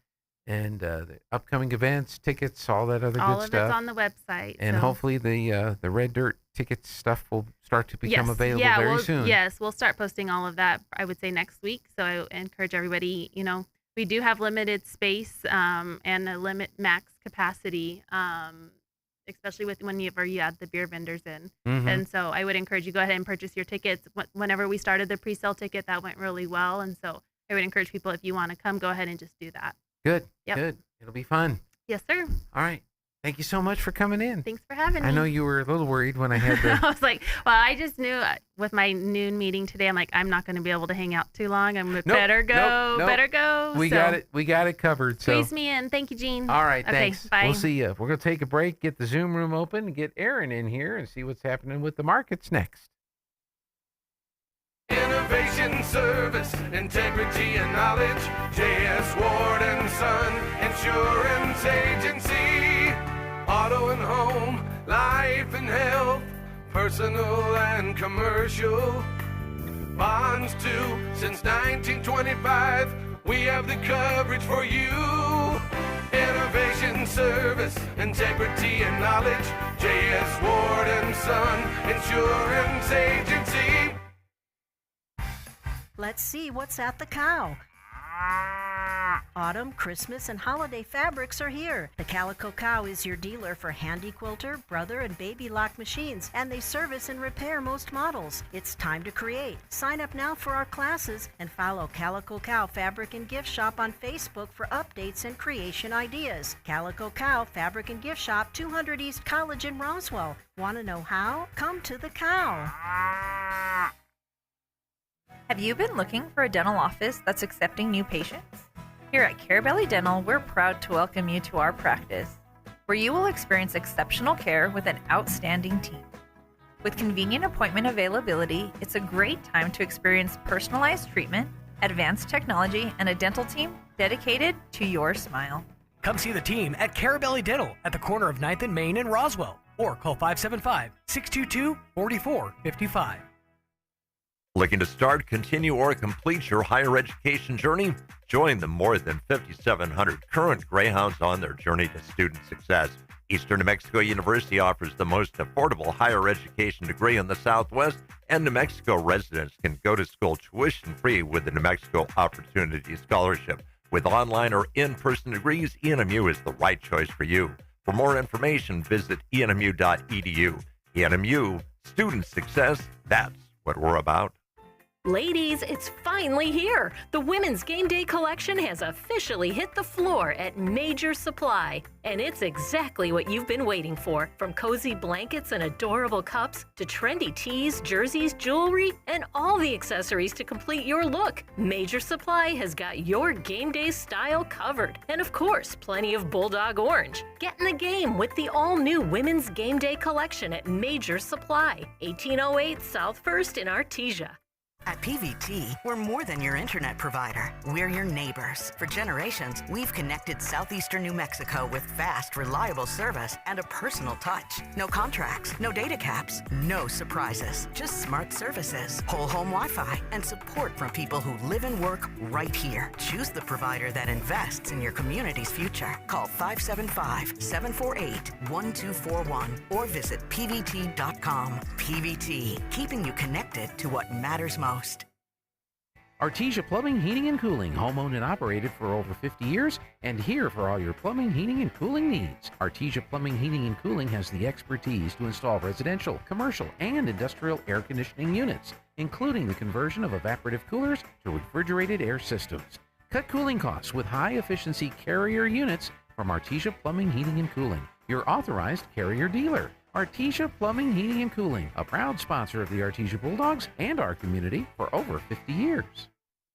S2: and the upcoming events, tickets, all that other
S18: all
S2: good
S18: of
S2: stuff.
S18: It's on the website.
S2: And hopefully the Red Dirt ticket stuff will start to become available very soon.
S18: Yes, we'll start posting all of that, I would say, next week. So I encourage everybody, we do have limited space and a max capacity, especially whenever you add the beer vendors in. And so I would encourage you, go ahead and purchase your tickets. Whenever we started the pre-sale ticket, that went really well. And so I would encourage people, if you want to come, go ahead and just do that.
S2: Good.
S18: Yep.
S2: Good. It'll be fun.
S18: Yes, sir.
S2: All right. Thank you so much for coming in.
S18: Thanks for having me.
S2: I know you were a little worried when I had the...
S18: I was like, well, I just knew with my noon meeting today, I'm like, I'm not going to be able to hang out too long. Better go.
S2: We got it. We got it covered.
S18: Squeeze me in. Thank you, Jean.
S2: All right.
S18: Okay,
S2: Thanks.
S18: bye.
S2: We'll see you. We're going to take a break, get the Zoom room open, and get Aaron in here and see what's happening with the markets next.
S20: Innovation, service, integrity, and knowledge. J.S. Ward and Son Insurance Agency. Auto and home, life and health, personal and commercial. Bonds too, since 1925. We have the coverage for you. Innovation, service, integrity, and knowledge. J.S. Ward and Son Insurance Agency.
S5: Let's see what's at the cow. Autumn, Christmas, and holiday fabrics are here. The Calico Cow is your dealer for handy quilter, brother, and baby lock machines, and they service and repair most models. It's time to create. Sign up now for our classes and follow Calico Cow Fabric and Gift Shop on Facebook for updates and creation ideas. Calico Cow Fabric and Gift Shop, 200 East College in Roswell. Want to know how? Come to the cow.
S19: Have you been looking for a dental office that's accepting new patients? Here at Carabelli Dental, we're proud to welcome you to our practice, where you will experience exceptional care with an outstanding team. With convenient appointment availability, it's a great time to experience personalized treatment, advanced technology, and a dental team dedicated to your smile.
S17: Come see the team at Carabelli Dental at the corner of 9th and Main in Roswell, or call 575-622-4455.
S1: Looking to start, continue, or complete your higher education journey? Join the more than 5,700 current Greyhounds on their journey to student success. Eastern New Mexico University offers the most affordable higher education degree in the Southwest, and New Mexico residents can go to school tuition-free with the New Mexico Opportunity Scholarship. With online or in-person degrees, ENMU is the right choice for you. For more information, visit enmu.edu. ENMU, student success, that's what we're about.
S6: Ladies, it's finally here. The Women's Game Day collection has officially hit the floor at Major Supply. And it's exactly what you've been waiting for. From cozy blankets and adorable cups to trendy tees, jerseys, jewelry, and all the accessories to complete your look. Major Supply has got your game day style covered. And of course, plenty of Bulldog Orange. Get in the game with the all-new Women's Game Day collection at Major Supply, 1808 South 1st in Artesia.
S22: At PVT, we're more than your internet provider. We're your neighbors. For generations, we've connected southeastern New Mexico with fast, reliable service and a personal touch. No contracts, no data caps, no surprises, just smart services, whole home Wi-Fi, and support from people who live and work right here. Choose the provider that invests in your community's future. Call 575-748-1241 or visit pvt.com. PVT, keeping you connected to what matters most.
S2: Artesia Plumbing, Heating, and Cooling, home-owned and operated for over 50 years, and here for all your plumbing, heating, and cooling needs. Artesia Plumbing, Heating, and Cooling has the expertise to install residential, commercial, and industrial air conditioning units, including the conversion of evaporative coolers to refrigerated air systems. Cut cooling costs with high-efficiency Carrier units from Artesia Plumbing, Heating, and Cooling, your authorized Carrier dealer. Artesia Plumbing, Heating, and Cooling, a proud sponsor of the Artesia Bulldogs and our community for over 50 years.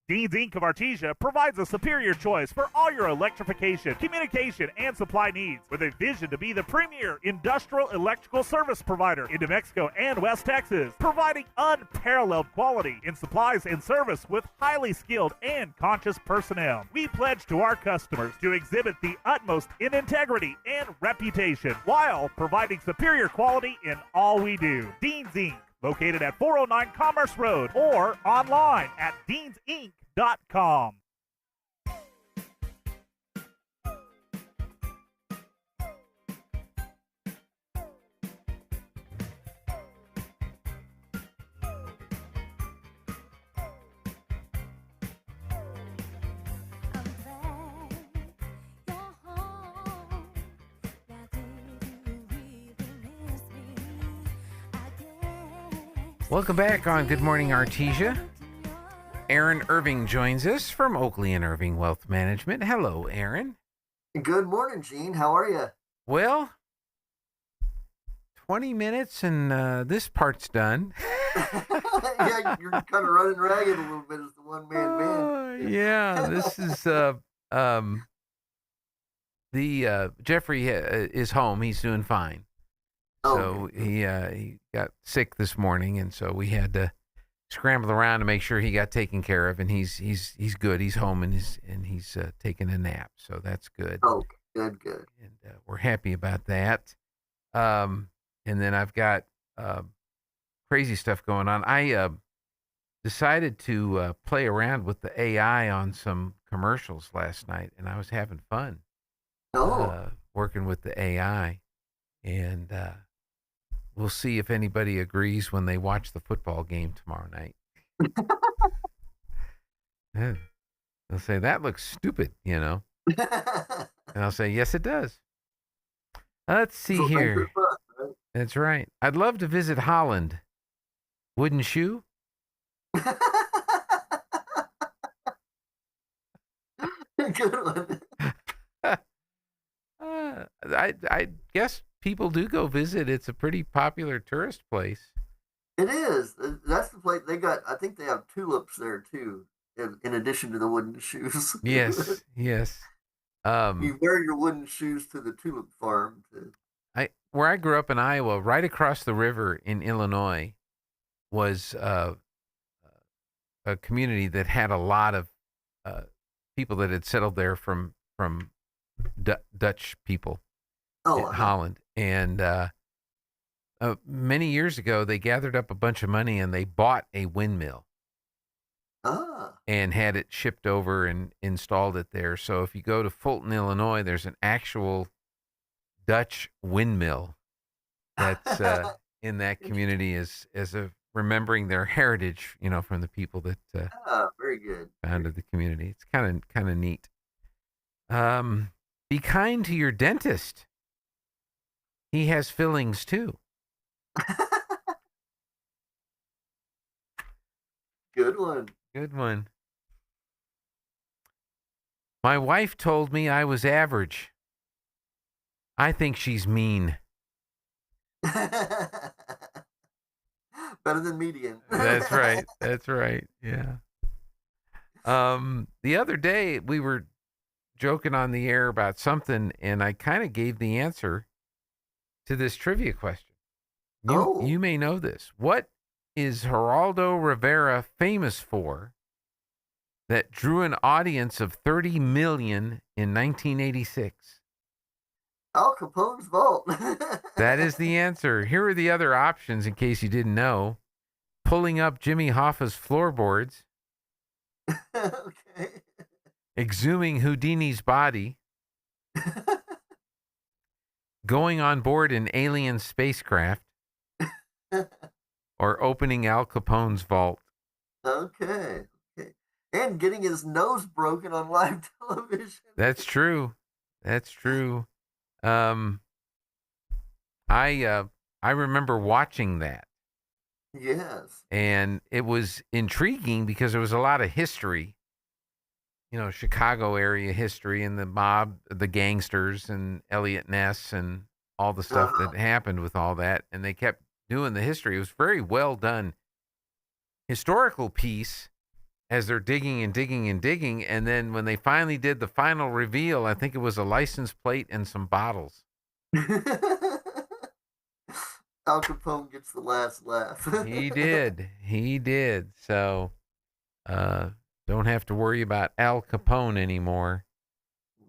S23: Dean's Inc. of Artesia provides a superior choice for all your electrification, communication, and supply needs, with a vision to be the premier industrial electrical service provider in New Mexico and West Texas, providing unparalleled quality in supplies and service with highly skilled and conscious personnel. We pledge to our customers to exhibit the utmost in integrity and reputation while providing superior quality in all we do. Dean's Inc., located at 409 Commerce Road or online at deansinc.com.
S2: Welcome back on Good Morning Artesia. Aaron Irving joins us from Oakley and Irving Wealth Management. Hello, Aaron.
S24: Good morning, Gene. How are you?
S2: Well, 20 minutes and this part's done.
S24: Yeah, you're kind of running ragged a little bit as the one-man band.
S2: Yeah, this is Jeffrey is home. He's doing fine. So he got sick this morning, and so we had to scramble around to make sure he got taken care of. And he's good. He's home and he's taking a nap. So that's good.
S24: Oh, good.
S2: And we're happy about that. And then I've got crazy stuff going on. I decided to play around with the AI on some commercials last night, and I was having fun. Working with the AI, and we'll see if anybody agrees when they watch the football game tomorrow night. Yeah. They'll say, that looks stupid, you know. And I'll say, yes, it does. Let's see here. That's right. I'd love to visit Holland. Wouldn't you?
S24: Good one.
S2: I guess people do go visit. It's a pretty popular tourist place.
S24: It is. That's the place they got. I think they have tulips there too, in addition to the wooden shoes.
S2: Yes.
S24: You wear your wooden shoes to the tulip farm.
S2: Where I grew up in Iowa, right across the river in Illinois, was a community that had a lot of people that had settled there from Dutch people in Holland. And many years ago, they gathered up a bunch of money and they bought a windmill. and had it shipped over and installed it there. So if you go to Fulton, Illinois, there's an actual Dutch windmill that's in that community as a remembering their heritage, from the people that
S24: very good.
S2: Founded the community. It's kind of neat. Be kind to your dentist. He has fillings too.
S24: Good one.
S2: Good one. My wife told me I was average. I think she's mean.
S24: Better than median.
S2: That's right. That's right. Yeah. The other day we were joking on the air about something, and I kind of gave the answer to this trivia question. You may know this. What is Geraldo Rivera famous for that drew an audience of 30 million in 1986?
S24: Al Capone's vault.
S2: That is the answer. Here are the other options in case you didn't know. Pulling up Jimmy Hoffa's floorboards.
S24: Okay.
S2: Exhuming Houdini's body. Going on board an alien spacecraft. Or opening Al Capone's vault.
S24: Okay. And getting his nose broken on live television.
S2: That's true. That's true. I remember watching that.
S24: Yes.
S2: And it was intriguing because there was a lot of history, Chicago area history and the mob, the gangsters and Elliot Ness and all the stuff that happened with all that. And they kept doing the history. It was very well done historical piece as they're digging and digging and digging. And then when they finally did the final reveal, I think it was a license plate and some bottles.
S24: Al Capone gets the last laugh.
S2: He did. So don't have to worry about Al Capone anymore.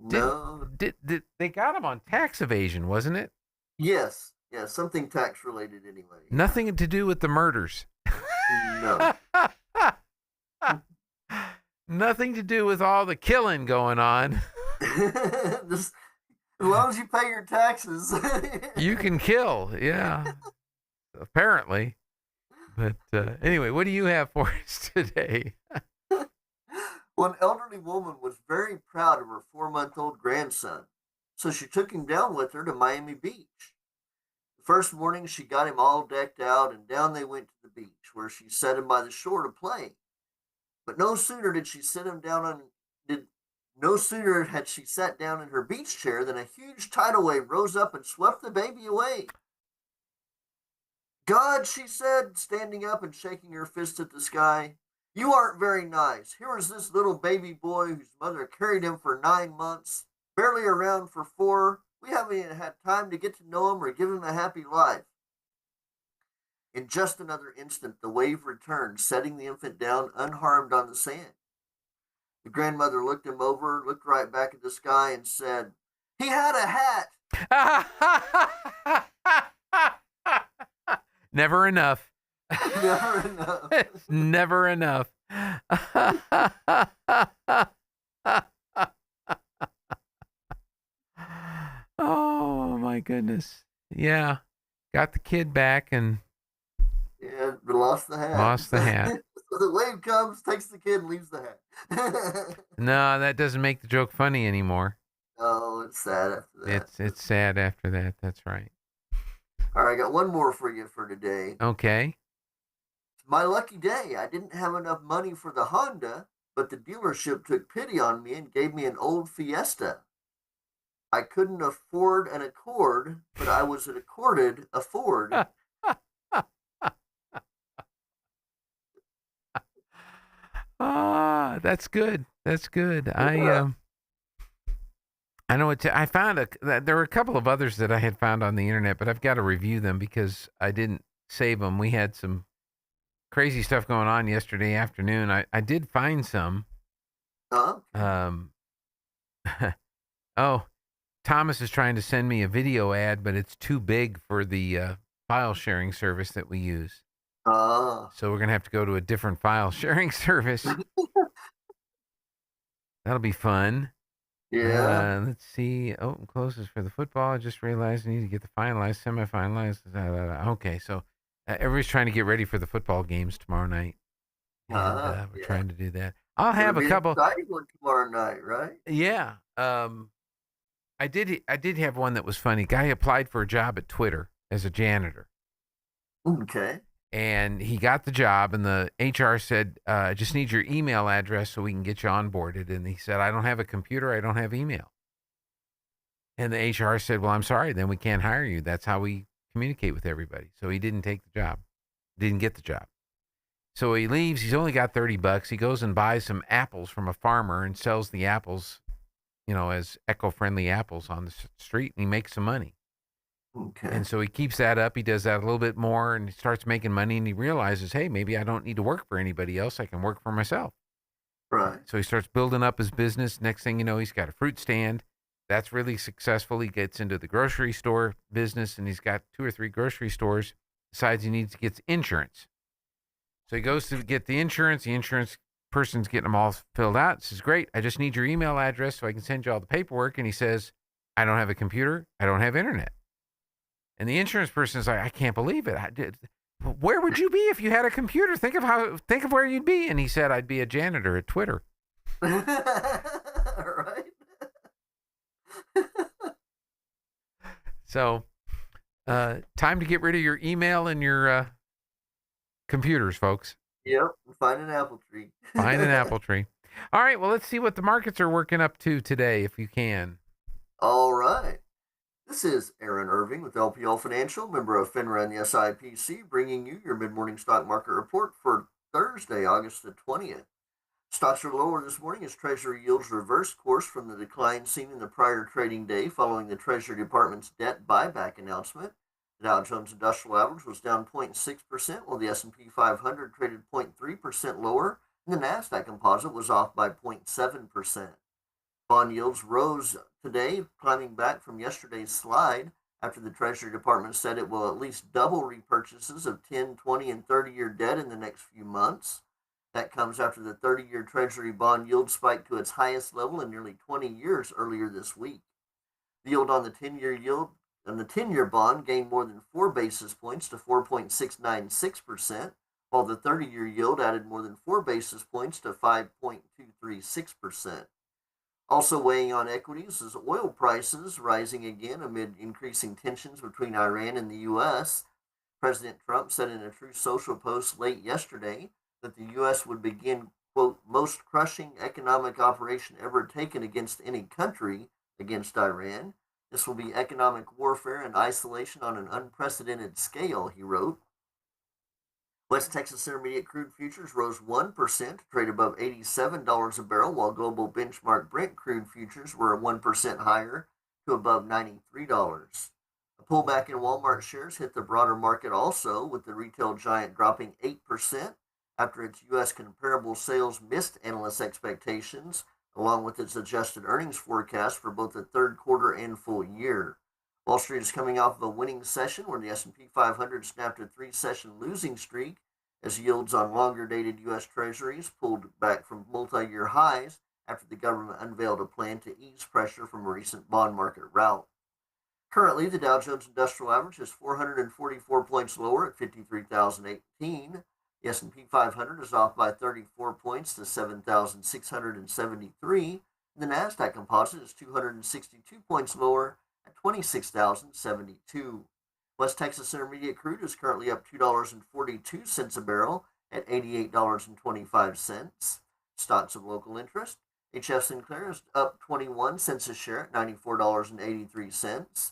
S24: No.
S2: Did they got him on tax evasion, wasn't it?
S24: Yes. Yeah, something tax related anyway.
S2: Nothing to do with the murders.
S24: No.
S2: Nothing to do with all the killing going on.
S24: Just, as long as you pay your taxes.
S2: You can kill, yeah. Apparently. But anyway, what do you have for us today?
S24: Well, an elderly woman was very proud of her 4-month-old grandson, so she took him down with her to Miami Beach. The first morning, she got him all decked out, and down they went to the beach, where she set him by the shore to play. But no sooner had she sat down in her beach chair than a huge tidal wave rose up and swept the baby away. God, she said, standing up and shaking her fist at the sky, you aren't very nice. Here is this little baby boy whose mother carried him for 9 months, barely around for 4. We haven't even had time to get to know him or give him a happy life. In just another instant, the wave returned, setting the infant down unharmed on the sand. The grandmother looked him over, looked right back at the sky, and said, he had a hat.
S2: Never enough.
S24: Never enough.
S2: It's never enough. Oh, my goodness. Yeah. Got the kid back and...
S24: Yeah, but lost the hat.
S2: Lost the hat.
S24: So the wave comes, takes the kid, and leaves the hat.
S2: No, that doesn't make the joke funny anymore.
S24: Oh, it's sad after that.
S2: It's sad after that. That's right.
S24: All right, I got one more for you for today.
S2: Okay.
S24: It's my lucky day. I didn't have enough money for the Honda, but the dealership took pity on me and gave me an old Fiesta. I couldn't afford an Accord, but I was accorded a Ford.
S2: Ah, that's good. That's good. I know what I found there were a couple of others that I had found on the internet, but I've got to review them because I didn't save them. We had some crazy stuff going on yesterday afternoon. I did find some. Oh, Thomas is trying to send me a video ad, but it's too big for the file sharing service that we use. So we're going to have to go to a different file sharing service. That'll be fun.
S24: Yeah.
S2: Let's see. Oh, closes for the football. I just realized I need to get the finalized, semi-finalized. Okay, so everybody's trying to get ready for the football games tomorrow night, and we're
S24: Yeah.
S2: trying to do that. I'll
S24: It'll
S2: have a
S24: be an
S2: couple.
S24: exciting one tomorrow night, right?
S2: Yeah. I did have one that was funny. Guy applied for a job at Twitter as a janitor.
S24: Okay.
S2: And he got the job, and the HR said, I just need your email address so we can get you onboarded. And he said, I don't have a computer. I don't have email. And the HR said, well, I'm sorry, then we can't hire you. That's how we communicate with everybody. So he didn't take the job, didn't get the job. So he leaves. He's only got $30. He goes and buys some apples from a farmer and sells the apples, as eco-friendly apples on the street, and he makes some money.
S24: Okay.
S2: And so he keeps that up. He does that a little bit more, and he starts making money, and he realizes, hey, maybe I don't need to work for anybody else. I can work for myself.
S24: Right.
S2: So he starts building up his business. Next thing you know, he's got a fruit stand. That's really successful. He gets into the grocery store business, and he's got 2 or 3 grocery stores. Decides he needs to get insurance. So he goes to get the insurance. The insurance person's getting them all filled out. Says, great, I just need your email address so I can send you all the paperwork. And he says, I don't have a computer. I don't have internet. And the insurance person is like, I can't believe it. Where would you be if you had a computer? Think of where you'd be. And he said, I'd be a janitor at Twitter.
S24: Right.
S2: So, time to get rid of your email and your computers, folks.
S24: Yep. Find an apple tree.
S2: Find an apple tree. All right. Well, let's see what the markets are working up to today, if you can.
S24: All right. This is Aaron Irving with LPL Financial, member of FINRA and the SIPC, bringing you your mid-morning stock market report for Thursday, August the 20th. Stocks are lower this morning as Treasury yields reverse course from the decline seen in the prior trading day following the Treasury Department's debt buyback announcement. The Dow Jones Industrial Average was down 0.6%, while the S&P 500 traded 0.3% lower, and the Nasdaq Composite was off by 0.7%. Bond yields rose today, climbing back from yesterday's slide after the Treasury Department said it will at least double repurchases of 10, 20, and 30-year debt in the next few months. That comes after the 30-year Treasury bond yield spiked to its highest level in nearly 20 years earlier this week. The yield on the 10-year bond gained more than 4 basis points to 4.696%, while the 30-year yield added more than 4 basis points to 5.236%. Also weighing on equities is oil prices rising again amid increasing tensions between Iran and the U.S. President Trump said in a Truth Social post late yesterday that the U.S. would begin, quote, most crushing economic operation ever taken against any country against Iran. This will be economic warfare and isolation on an unprecedented scale, he wrote. West Texas Intermediate crude futures rose 1% to trade above $87 a barrel, while global benchmark Brent crude futures were 1% higher to above $93. A pullback in Walmart shares hit the broader market also, with the retail giant dropping 8% after its U.S. comparable sales missed analyst expectations, along with its adjusted earnings forecast for both the third quarter and full year. Wall Street is coming off of a winning session where the S&P 500 snapped a 3-session losing streak as yields on longer-dated U.S. Treasuries pulled back from multi-year highs after the government unveiled a plan to ease pressure from a recent bond market rout. Currently, the Dow Jones Industrial Average is 444 points lower at 53,018. The S&P 500 is off by 34 points to 7,673. The Nasdaq Composite is 262 points lower at 26,072. West Texas Intermediate crude is currently up $2.42 a barrel at $88.25. Stocks of local interest. HF Sinclair is up 21 cents a share at $94.83.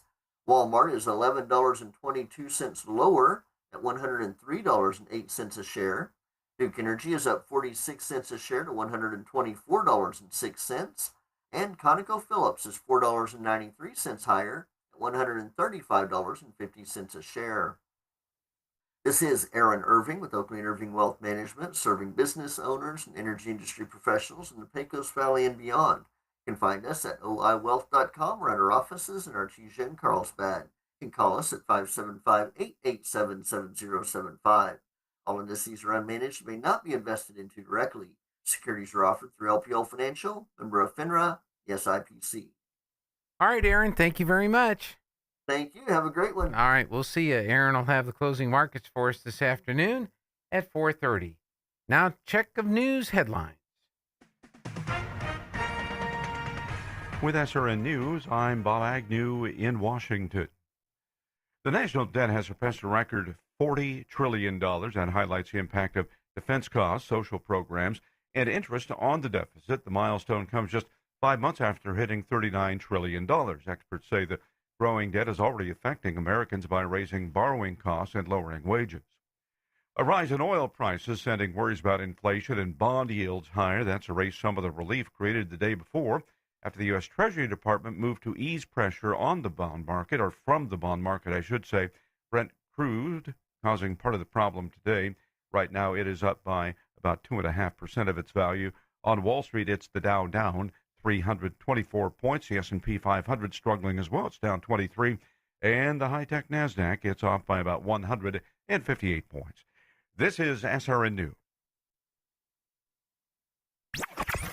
S24: Walmart is $11.22 lower at $103.08 a share. Duke Energy is up 46 cents a share to $124.06. And ConocoPhillips is $4.93 higher at $135.50 a share. This is Aaron Irving with Oakley & Irving Wealth Management, serving business owners and energy industry professionals in the Pecos Valley and beyond. You can find us at oiwealth.com or at our offices in Artesia and Carlsbad. You can call us at 575-887-7075. All indices are unmanaged and may not be invested into directly. Securities are offered through LPL Financial, member of FINRA, SIPC.
S2: All right, Aaron, thank you very much.
S24: Thank you. Have a great one.
S2: All right, we'll see you. Aaron will have the closing markets for us this afternoon at 4:30. Now, check of news headlines.
S4: With SRN News, I'm Bob Agnew in Washington. The national debt has surpassed a record $40 trillion. That highlights the impact of defense costs, social programs, and interest on the deficit. The milestone comes just 5 months after hitting $39 trillion. Experts say the growing debt is already affecting Americans by raising borrowing costs and lowering wages. A rise in oil prices sending worries about inflation and bond yields higher. That's erased some of the relief created the day before after the U.S. Treasury Department moved to ease pressure on the bond market, or from the bond market, I should say. Brent crude causing part of the problem today. Right now it is up by about 2.5% of its value. On Wall Street, it's the Dow down 324 points. The S&P 500 struggling as well. It's down 23. And the high-tech NASDAQ, it's off by about 158 points. This is SRN News.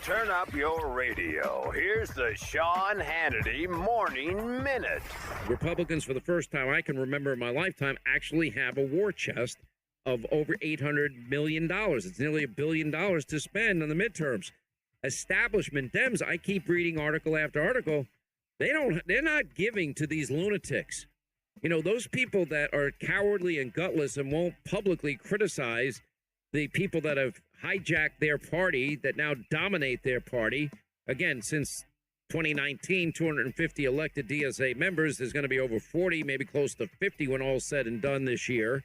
S8: Turn up your radio. Here's the Sean Hannity Morning Minute.
S9: Republicans, for the first time I can remember in my lifetime, actually have a war chest of over $800 million. It's nearly $1 billion to spend on the midterms. Establishment Dems, I keep reading article after article, they're not giving to these lunatics. You know, those people that are cowardly and gutless and won't publicly criticize the people that have hijacked their party, that now dominate their party. Again, since 2019, 250 elected DSA members. There's going to be over 40, maybe close to 50 when all's said and done this year.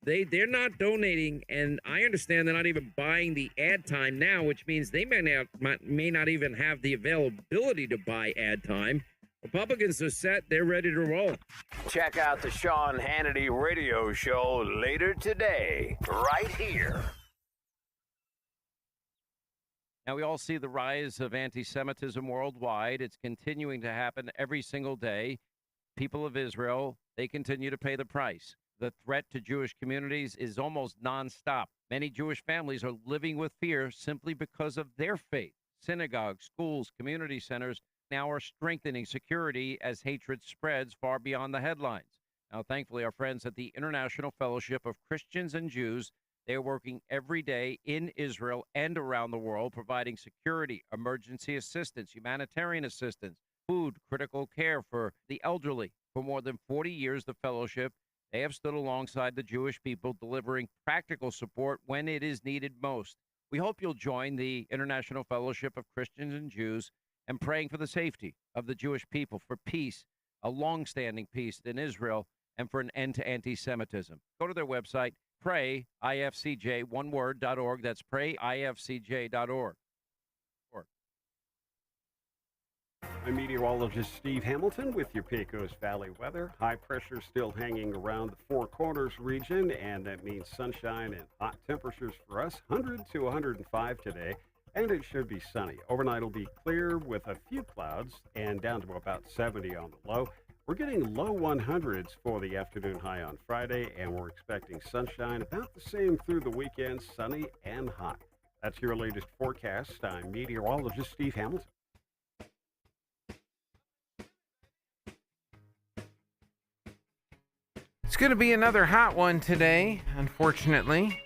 S9: They're not donating, and I understand they're not even buying the ad time now, which means they may not even have the availability to buy ad time. Republicans are set. They're ready to roll.
S8: Check out the Sean Hannity radio show later today, right here.
S16: Now, we all see the rise of anti-Semitism worldwide. It's continuing to happen every single day. People of Israel, they continue to pay the price. The threat to Jewish communities is almost nonstop. Many Jewish families are living with fear simply because of their faith. Synagogues, schools, community centers now are strengthening security as hatred spreads far beyond the headlines. Now, thankfully, our friends at the International Fellowship of Christians and Jews, they're working every day in Israel and around the world, providing security, emergency assistance, humanitarian assistance, food, critical care for the elderly. For more than 40 years, the fellowship, they have stood alongside the Jewish people, delivering practical support when it is needed most. We hope you'll join the International Fellowship of Christians and Jews and praying for the safety of the Jewish people, for peace, a long-standing peace in Israel, and for an end to anti-Semitism. Go to their website, prayifcj.org. That's prayifcj.org.
S15: I'm meteorologist Steve Hamilton with your Pecos Valley weather. High pressure still hanging around the Four Corners region, and that means sunshine and hot temperatures for us, 100 to 105 today, and it should be sunny. Overnight will be clear with a few clouds and down to about 70 on the low. We're getting low 100s for the afternoon high on Friday, and we're expecting sunshine about the same through the weekend, sunny and hot. That's your latest forecast. I'm meteorologist Steve Hamilton.
S2: It's going to be another hot one today, unfortunately.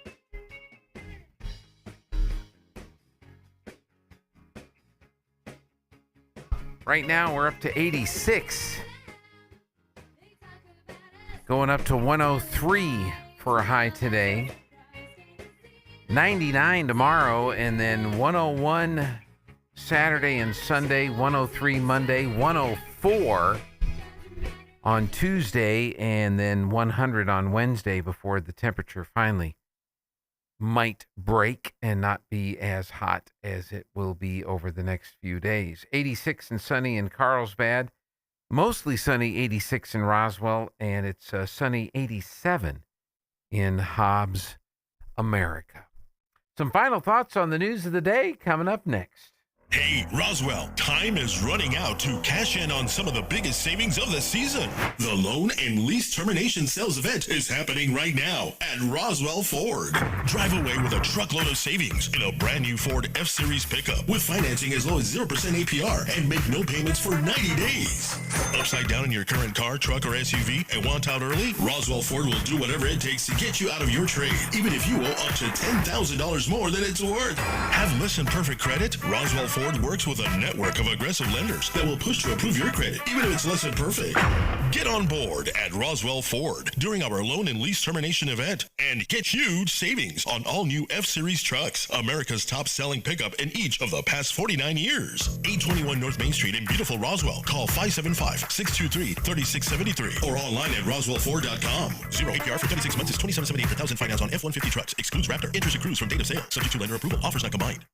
S2: Right now, we're up to 86. Going up to 103 for a high today. 99 tomorrow, and then 101 Saturday and Sunday, 103 Monday, 104 on Tuesday, and then 100 on Wednesday before the temperature finally might break and not be as hot as it will be over the next few days. 86 and sunny in Carlsbad, mostly sunny 86 in Roswell, and it's sunny 87 in Hobbs, America. Some final thoughts on the news of the day coming up next.
S10: Hey, Roswell, time is running out to cash in on some of the biggest savings of the season. The loan and lease termination sales event is happening right now at Roswell Ford. Drive away with a truckload of savings in a brand new Ford F-Series pickup with financing as low as 0% APR and make no payments for 90 days. Upside down in your current car, truck, or SUV and want out early? Roswell Ford will do whatever it takes to get you out of your trade, even if you owe up to $10,000 more than it's worth. Have less than perfect credit? Roswell Ford works with a network of aggressive lenders that will push to approve your credit, even if it's less than perfect. Get on board at Roswell Ford during our loan and lease termination event and get huge savings on all new F-Series trucks, America's top-selling pickup in each of the past 49 years. 821 North Main Street in beautiful Roswell. Call 575-623-3673 or online at roswellford.com. 0 APR for 36 months is $27.78 per thousand finance on F-150 trucks. Excludes Raptor. Interest accrues from date of sale. Subject to lender approval. Offers not combined.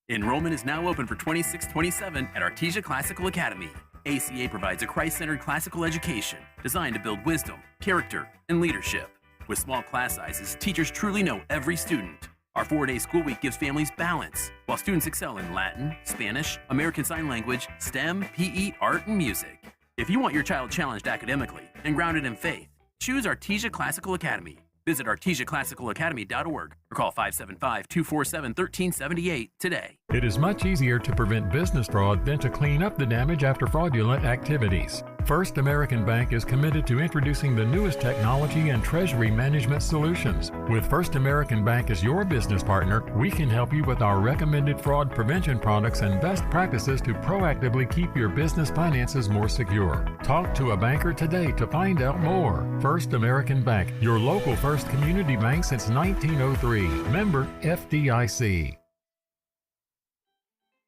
S12: Enrollment is now open for 26-27 at Artesia Classical Academy. ACA provides a Christ-centered classical education designed to build wisdom, character, and leadership. With small class sizes, teachers truly know every student. Our 4-day school week gives families balance, while students excel in Latin, Spanish, American Sign Language, STEM, PE, art, and music. If you want your child challenged academically and grounded in faith, choose Artesia Classical Academy. Visit artesiaclassicalacademy.org or call 575-247-1378 today.
S13: It is much easier to prevent business fraud than to clean up the damage after fraudulent activities. First American Bank is committed to introducing the newest technology and treasury management solutions. With First American Bank as your business partner, we can help you with our recommended fraud prevention products and best practices to proactively keep your business finances more secure. Talk to a banker today to find out more. First American Bank, your local First Community Bank since 1903. Member FDIC.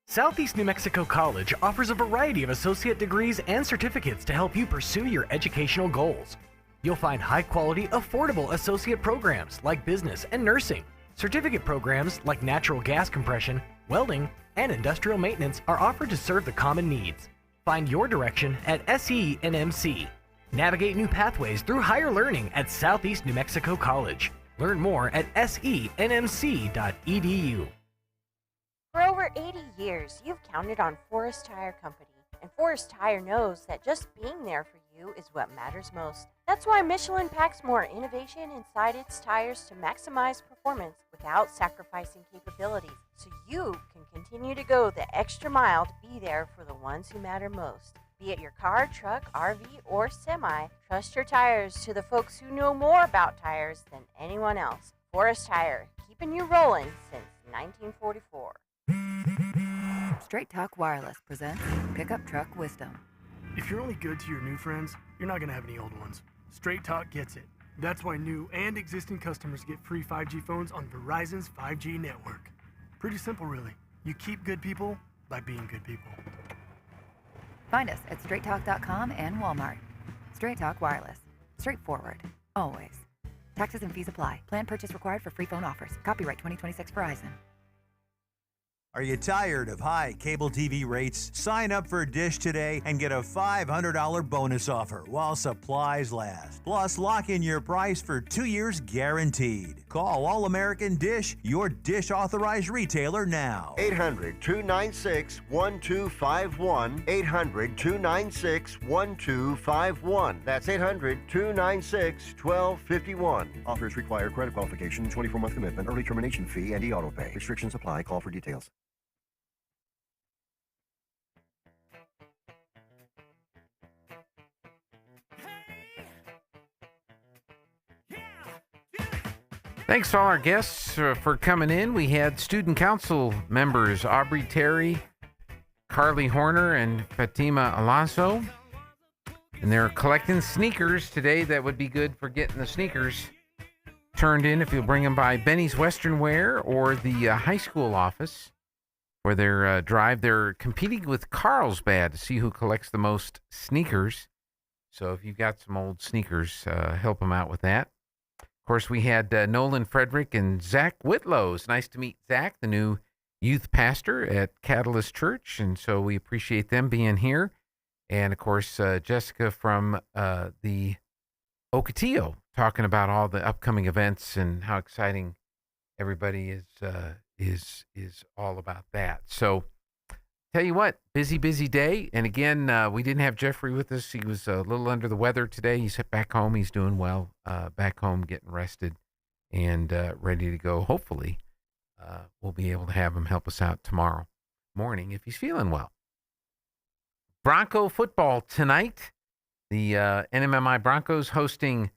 S17: Southeast New Mexico College offers a variety of associate degrees and certificates to help you pursue your educational goals. You'll find high-quality, affordable associate programs like business and nursing. Certificate programs like natural gas compression, welding, and industrial maintenance are offered to serve the common needs. Find your direction at SENMC. Navigate new pathways through higher learning at Southeast New Mexico College. Learn more at senmc.edu.
S21: For over 80 years, you've counted on Forest Tire Company, and Forest Tire knows that just being there for you is what matters most. That's why Michelin packs more innovation inside its tires to maximize performance without sacrificing capabilities, so you can continue to go the extra mile to be there for the ones who matter most. Be it your car, truck, RV, or semi, trust your tires to the folks who know more about tires than anyone else. Forest Tire, keeping you rolling since 1944.
S25: Straight Talk Wireless presents Pickup Truck Wisdom.
S26: If you're only good to your new friends, you're not going to have any old ones. Straight Talk gets it. That's why new and existing customers get free 5G phones on Verizon's 5G network. Pretty simple, really. You keep good people by being good people.
S25: Find us at straighttalk.com and Walmart. Straight Talk Wireless. Straightforward. Always. Taxes and fees apply. Plan purchase required for free phone offers. Copyright 2026 Verizon.
S27: Are you tired of high cable TV rates? Sign up for Dish today and get a $500 bonus offer while supplies last. Plus, lock in your price for 2 years guaranteed. Call All American Dish, your Dish authorized retailer now.
S28: 800-296-1251. 800-296-1251. That's 800-296-1251. Offers require credit qualification, 24-month commitment, early termination fee, and e-auto pay. Restrictions apply. Call for details.
S2: Thanks to all our guests for coming in. We had student council members Aubrey Terry, Carly Horner, and Fatima Alonso. And they're collecting sneakers today. That would be good for getting the sneakers turned in if you'll bring them by Benny's Western Wear or the high school office for their drive. They're competing with Carlsbad to see who collects the most sneakers. So if you've got some old sneakers, help them out with that. Of course, we had Nolan Frederick and Zach Whitlow. It's nice to meet Zach, the new youth pastor at Catalyst Church, and so we appreciate them being here. And, of course, Jessica from the Ocotillo talking about all the upcoming events and how exciting everybody is all about that. So tell you what, busy day. And again, we didn't have Jeffrey with us. He was a little under the weather today. He's back home. He's doing well, back home, getting rested and ready to go. Hopefully, we'll be able to have him help us out tomorrow morning if he's feeling well. Bronco football tonight. The NMMI Broncos hosting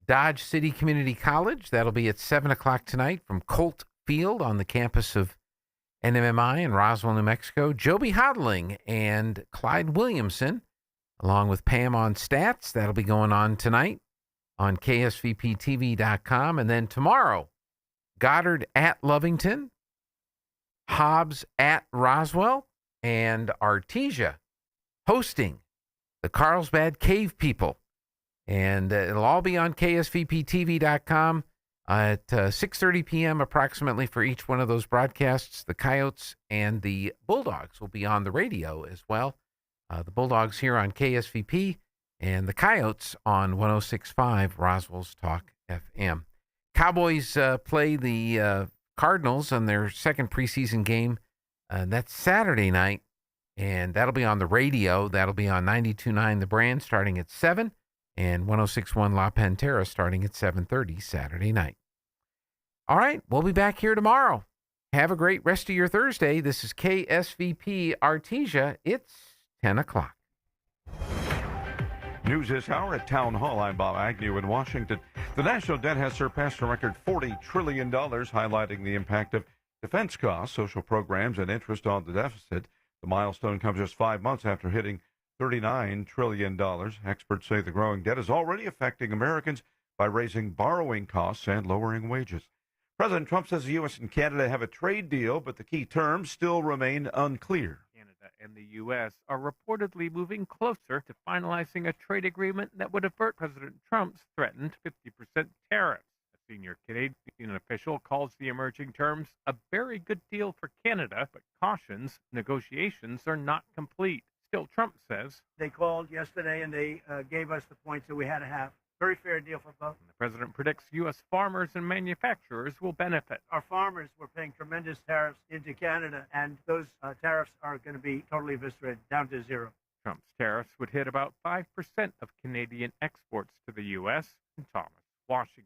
S2: Dodge City Community College. That'll be at 7 o'clock tonight from Colt Field on the campus of NMMI in Roswell, New Mexico. Joby Hodling and Clyde Williamson, along with Pam on stats. That'll be going on tonight on KSVPTV.com. And then tomorrow, Goddard at Lovington, Hobbs at Roswell, and Artesia hosting the Carlsbad Cave People. And it'll all be on KSVPTV.com at 6:30 p.m. approximately for each one of those broadcasts. The Coyotes and the Bulldogs will be on the radio as well. The Bulldogs here on KSVP and the Coyotes on 106.5 Roswell's Talk FM. Cowboys play the Cardinals on their second preseason game. That's Saturday night, and that'll be on the radio. That'll be on 92.9 The Brand starting at 7, and 106.1 La Pantera starting at 7:30 Saturday night. All right, we'll be back here tomorrow. Have a great rest of your Thursday. This is KSVP Artesia. It's 10 o'clock.
S4: News this hour at Town Hall. I'm Bob Agnew in Washington. The national debt has surpassed a record $40 trillion, highlighting the impact of defense costs, social programs, and interest on the deficit. The milestone comes just 5 months after hitting $39 trillion. Experts say the growing debt is already affecting Americans by raising borrowing costs and lowering wages. President Trump says the U.S. and Canada have a trade deal, but the key terms still remain unclear.
S3: Canada and the U.S. are reportedly moving closer to finalizing a trade agreement that would avert President Trump's threatened 50% tariffs. A senior Canadian official calls the emerging terms a very good deal for Canada, but cautions negotiations are not complete. Still, Trump says
S5: they called yesterday and they gave us the points that we had to have. Very fair deal for both.
S3: The president predicts U.S. farmers and manufacturers will benefit.
S5: Our farmers were paying tremendous tariffs into Canada, and those tariffs are going to be totally eviscerated, down to zero.
S3: Trump's tariffs would hit about 5% of Canadian exports to the U.S. and Thomas, Washington.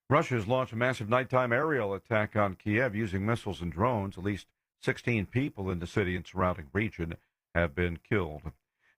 S4: Russia's launched a massive nighttime aerial attack on Kiev using missiles and drones. At least 16 people in the city and surrounding region have been killed.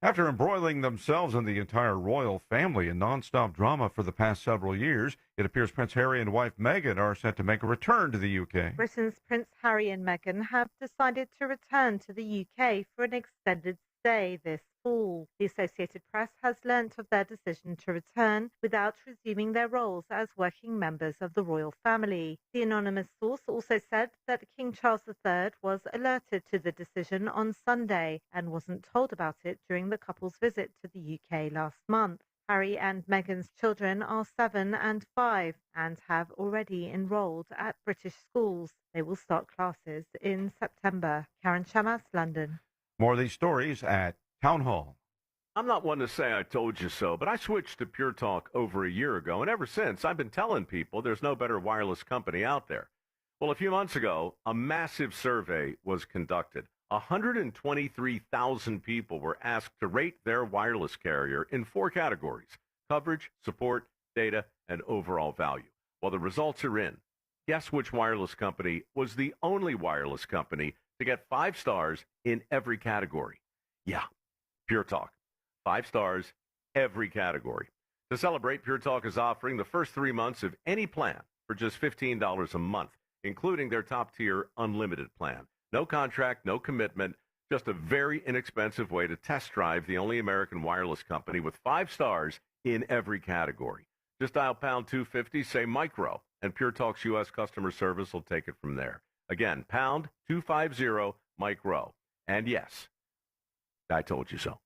S4: After embroiling themselves and the entire royal family in nonstop drama for the past several years, it appears Prince Harry and wife Meghan are set to make a return to the UK.
S7: Britain's Prince Harry and Meghan have decided to return to the UK for an extended stay this fall. The Associated Press has learnt of their decision to return without resuming their roles as working members of the royal family. The anonymous source also said that King Charles III was alerted to the decision on Sunday and wasn't told about it during the couple's visit to the UK last month. Harry and Meghan's children are 7 and 5 and have already enrolled at British schools. They will start classes in September. Karen Chamas, London.
S4: More of these stories at Town Hall.
S11: I'm not one to say I told you so, but I switched to Pure Talk over a year ago, and ever since I've been telling people there's no better wireless company out there. Well, a few months ago, a massive survey was conducted. 123,000 people were asked to rate their wireless carrier in 4 categories: coverage, support, data, and overall value. Well, the results are in. Guess which wireless company was the only wireless company to get 5 stars in every category? Yeah, Pure Talk. 5 stars, every category. To celebrate, Pure Talk is offering the first 3 months of any plan for just $15 a month, including their top-tier unlimited plan. No contract, no commitment, just a very inexpensive way to test drive the only American wireless company with 5 stars in every category. Just dial pound 250, say micro, and Pure Talk's U.S. customer service will take it from there. Again, pound 250, micro. And yes, I told you so.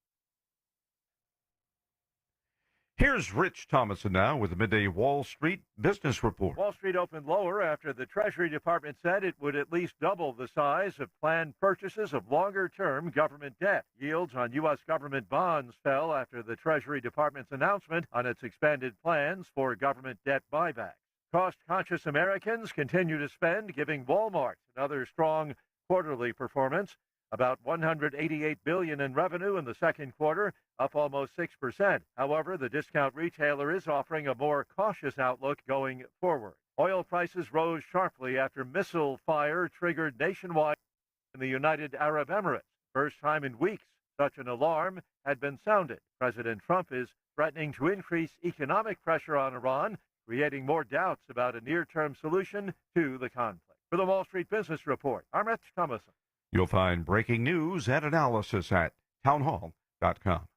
S4: Here's Rich Thomason now with the Midday Wall Street Business Report.
S14: Wall Street opened lower after the Treasury Department said it would at least double the size of planned purchases of longer-term government debt. Yields on U.S. government bonds fell after the Treasury Department's announcement on its expanded plans for government debt buybacks. Cost-conscious Americans continue to spend, giving Walmart another strong quarterly performance. about $188 billion in revenue in the second quarter, up almost 6%. However, the discount retailer is offering a more cautious outlook going forward. Oil prices rose sharply after missile fire triggered nationwide in the United Arab Emirates. First time in weeks such an alarm had been sounded. President Trump is threatening to increase economic pressure on Iran, creating more doubts about a near-term solution to the conflict. For the Wall Street Business Report, I'm Rich Thomason.
S4: You'll find breaking news and analysis at townhall.com.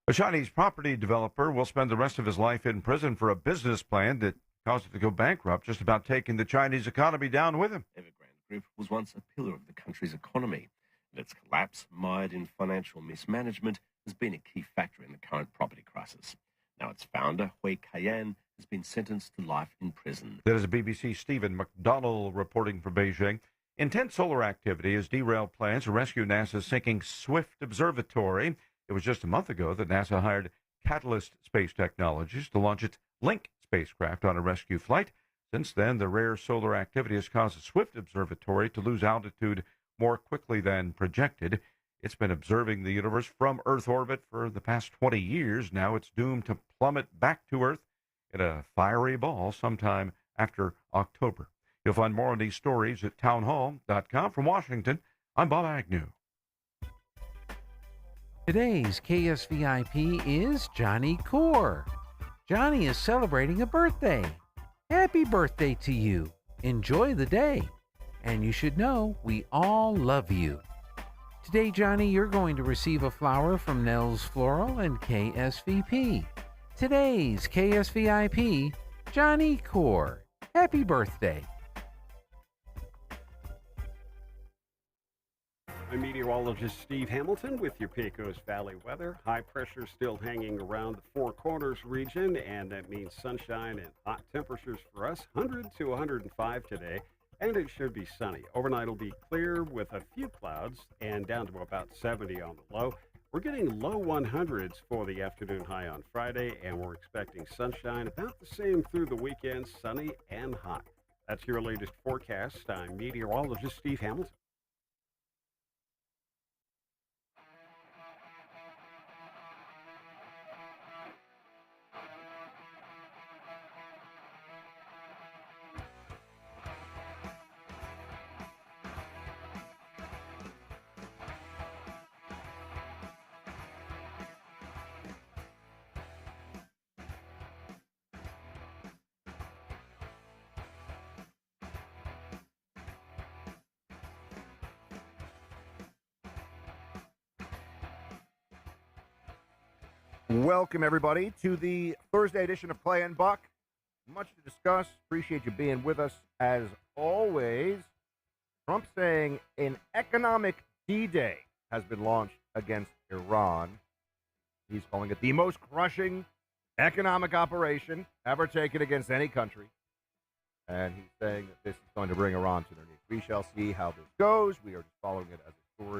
S4: A Chinese property developer will spend the rest of his life in prison for a business plan that caused it to go bankrupt, just about taking the Chinese economy down with him.
S1: Evergrande Group was once a pillar of the country's economy, and its collapse, mired in financial mismanagement, has been a key factor in the current property crisis. Now its founder, Hui Kaiyan, has been sentenced to life in prison.
S4: That is BBC Stephen McDonnell reporting from Beijing. Intense solar activity has derailed plans to rescue NASA's sinking Swift observatory. It was just a month ago that NASA hired Catalyst Space Technologies to launch its Link spacecraft on a rescue flight. Since then, the rare solar activity has caused the Swift observatory to lose altitude more quickly than projected. It's been observing the universe from Earth orbit for the past 20 years. Now it's doomed to plummet back to Earth in a fiery ball sometime after October. You'll find more on these stories at townhall.com. From Washington, I'm Bob Agnew.
S2: Today's KSVIP is Johnny Core. Johnny is celebrating a birthday. Happy birthday to you. Enjoy the day. And you should know we all love you. Today, Johnny, you're going to receive a flower from Nels Floral and KSVP. Today's KSVIP, Johnny Core. Happy birthday.
S15: I'm meteorologist Steve Hamilton with your Pecos Valley weather. High pressure still hanging around the Four Corners region, and that means sunshine and hot temperatures for us, 100 to 105 today, and it should be sunny. Overnight will be clear with a few clouds and down to about 70 on the low. We're getting low 100s for the afternoon high on Friday, and we're expecting sunshine about the same through the weekend, sunny and hot. That's your latest forecast. I'm meteorologist Steve Hamilton.
S6: Welcome, everybody, to the Thursday edition of Clay and Buck. Much to discuss. Appreciate you being with us, as always. Trump saying an economic D-Day has been launched against Iran. He's calling it the most crushing economic operation ever taken against any country. And he's saying that this is going to bring Iran to their knees. We shall see how this goes. We are just following it as a story.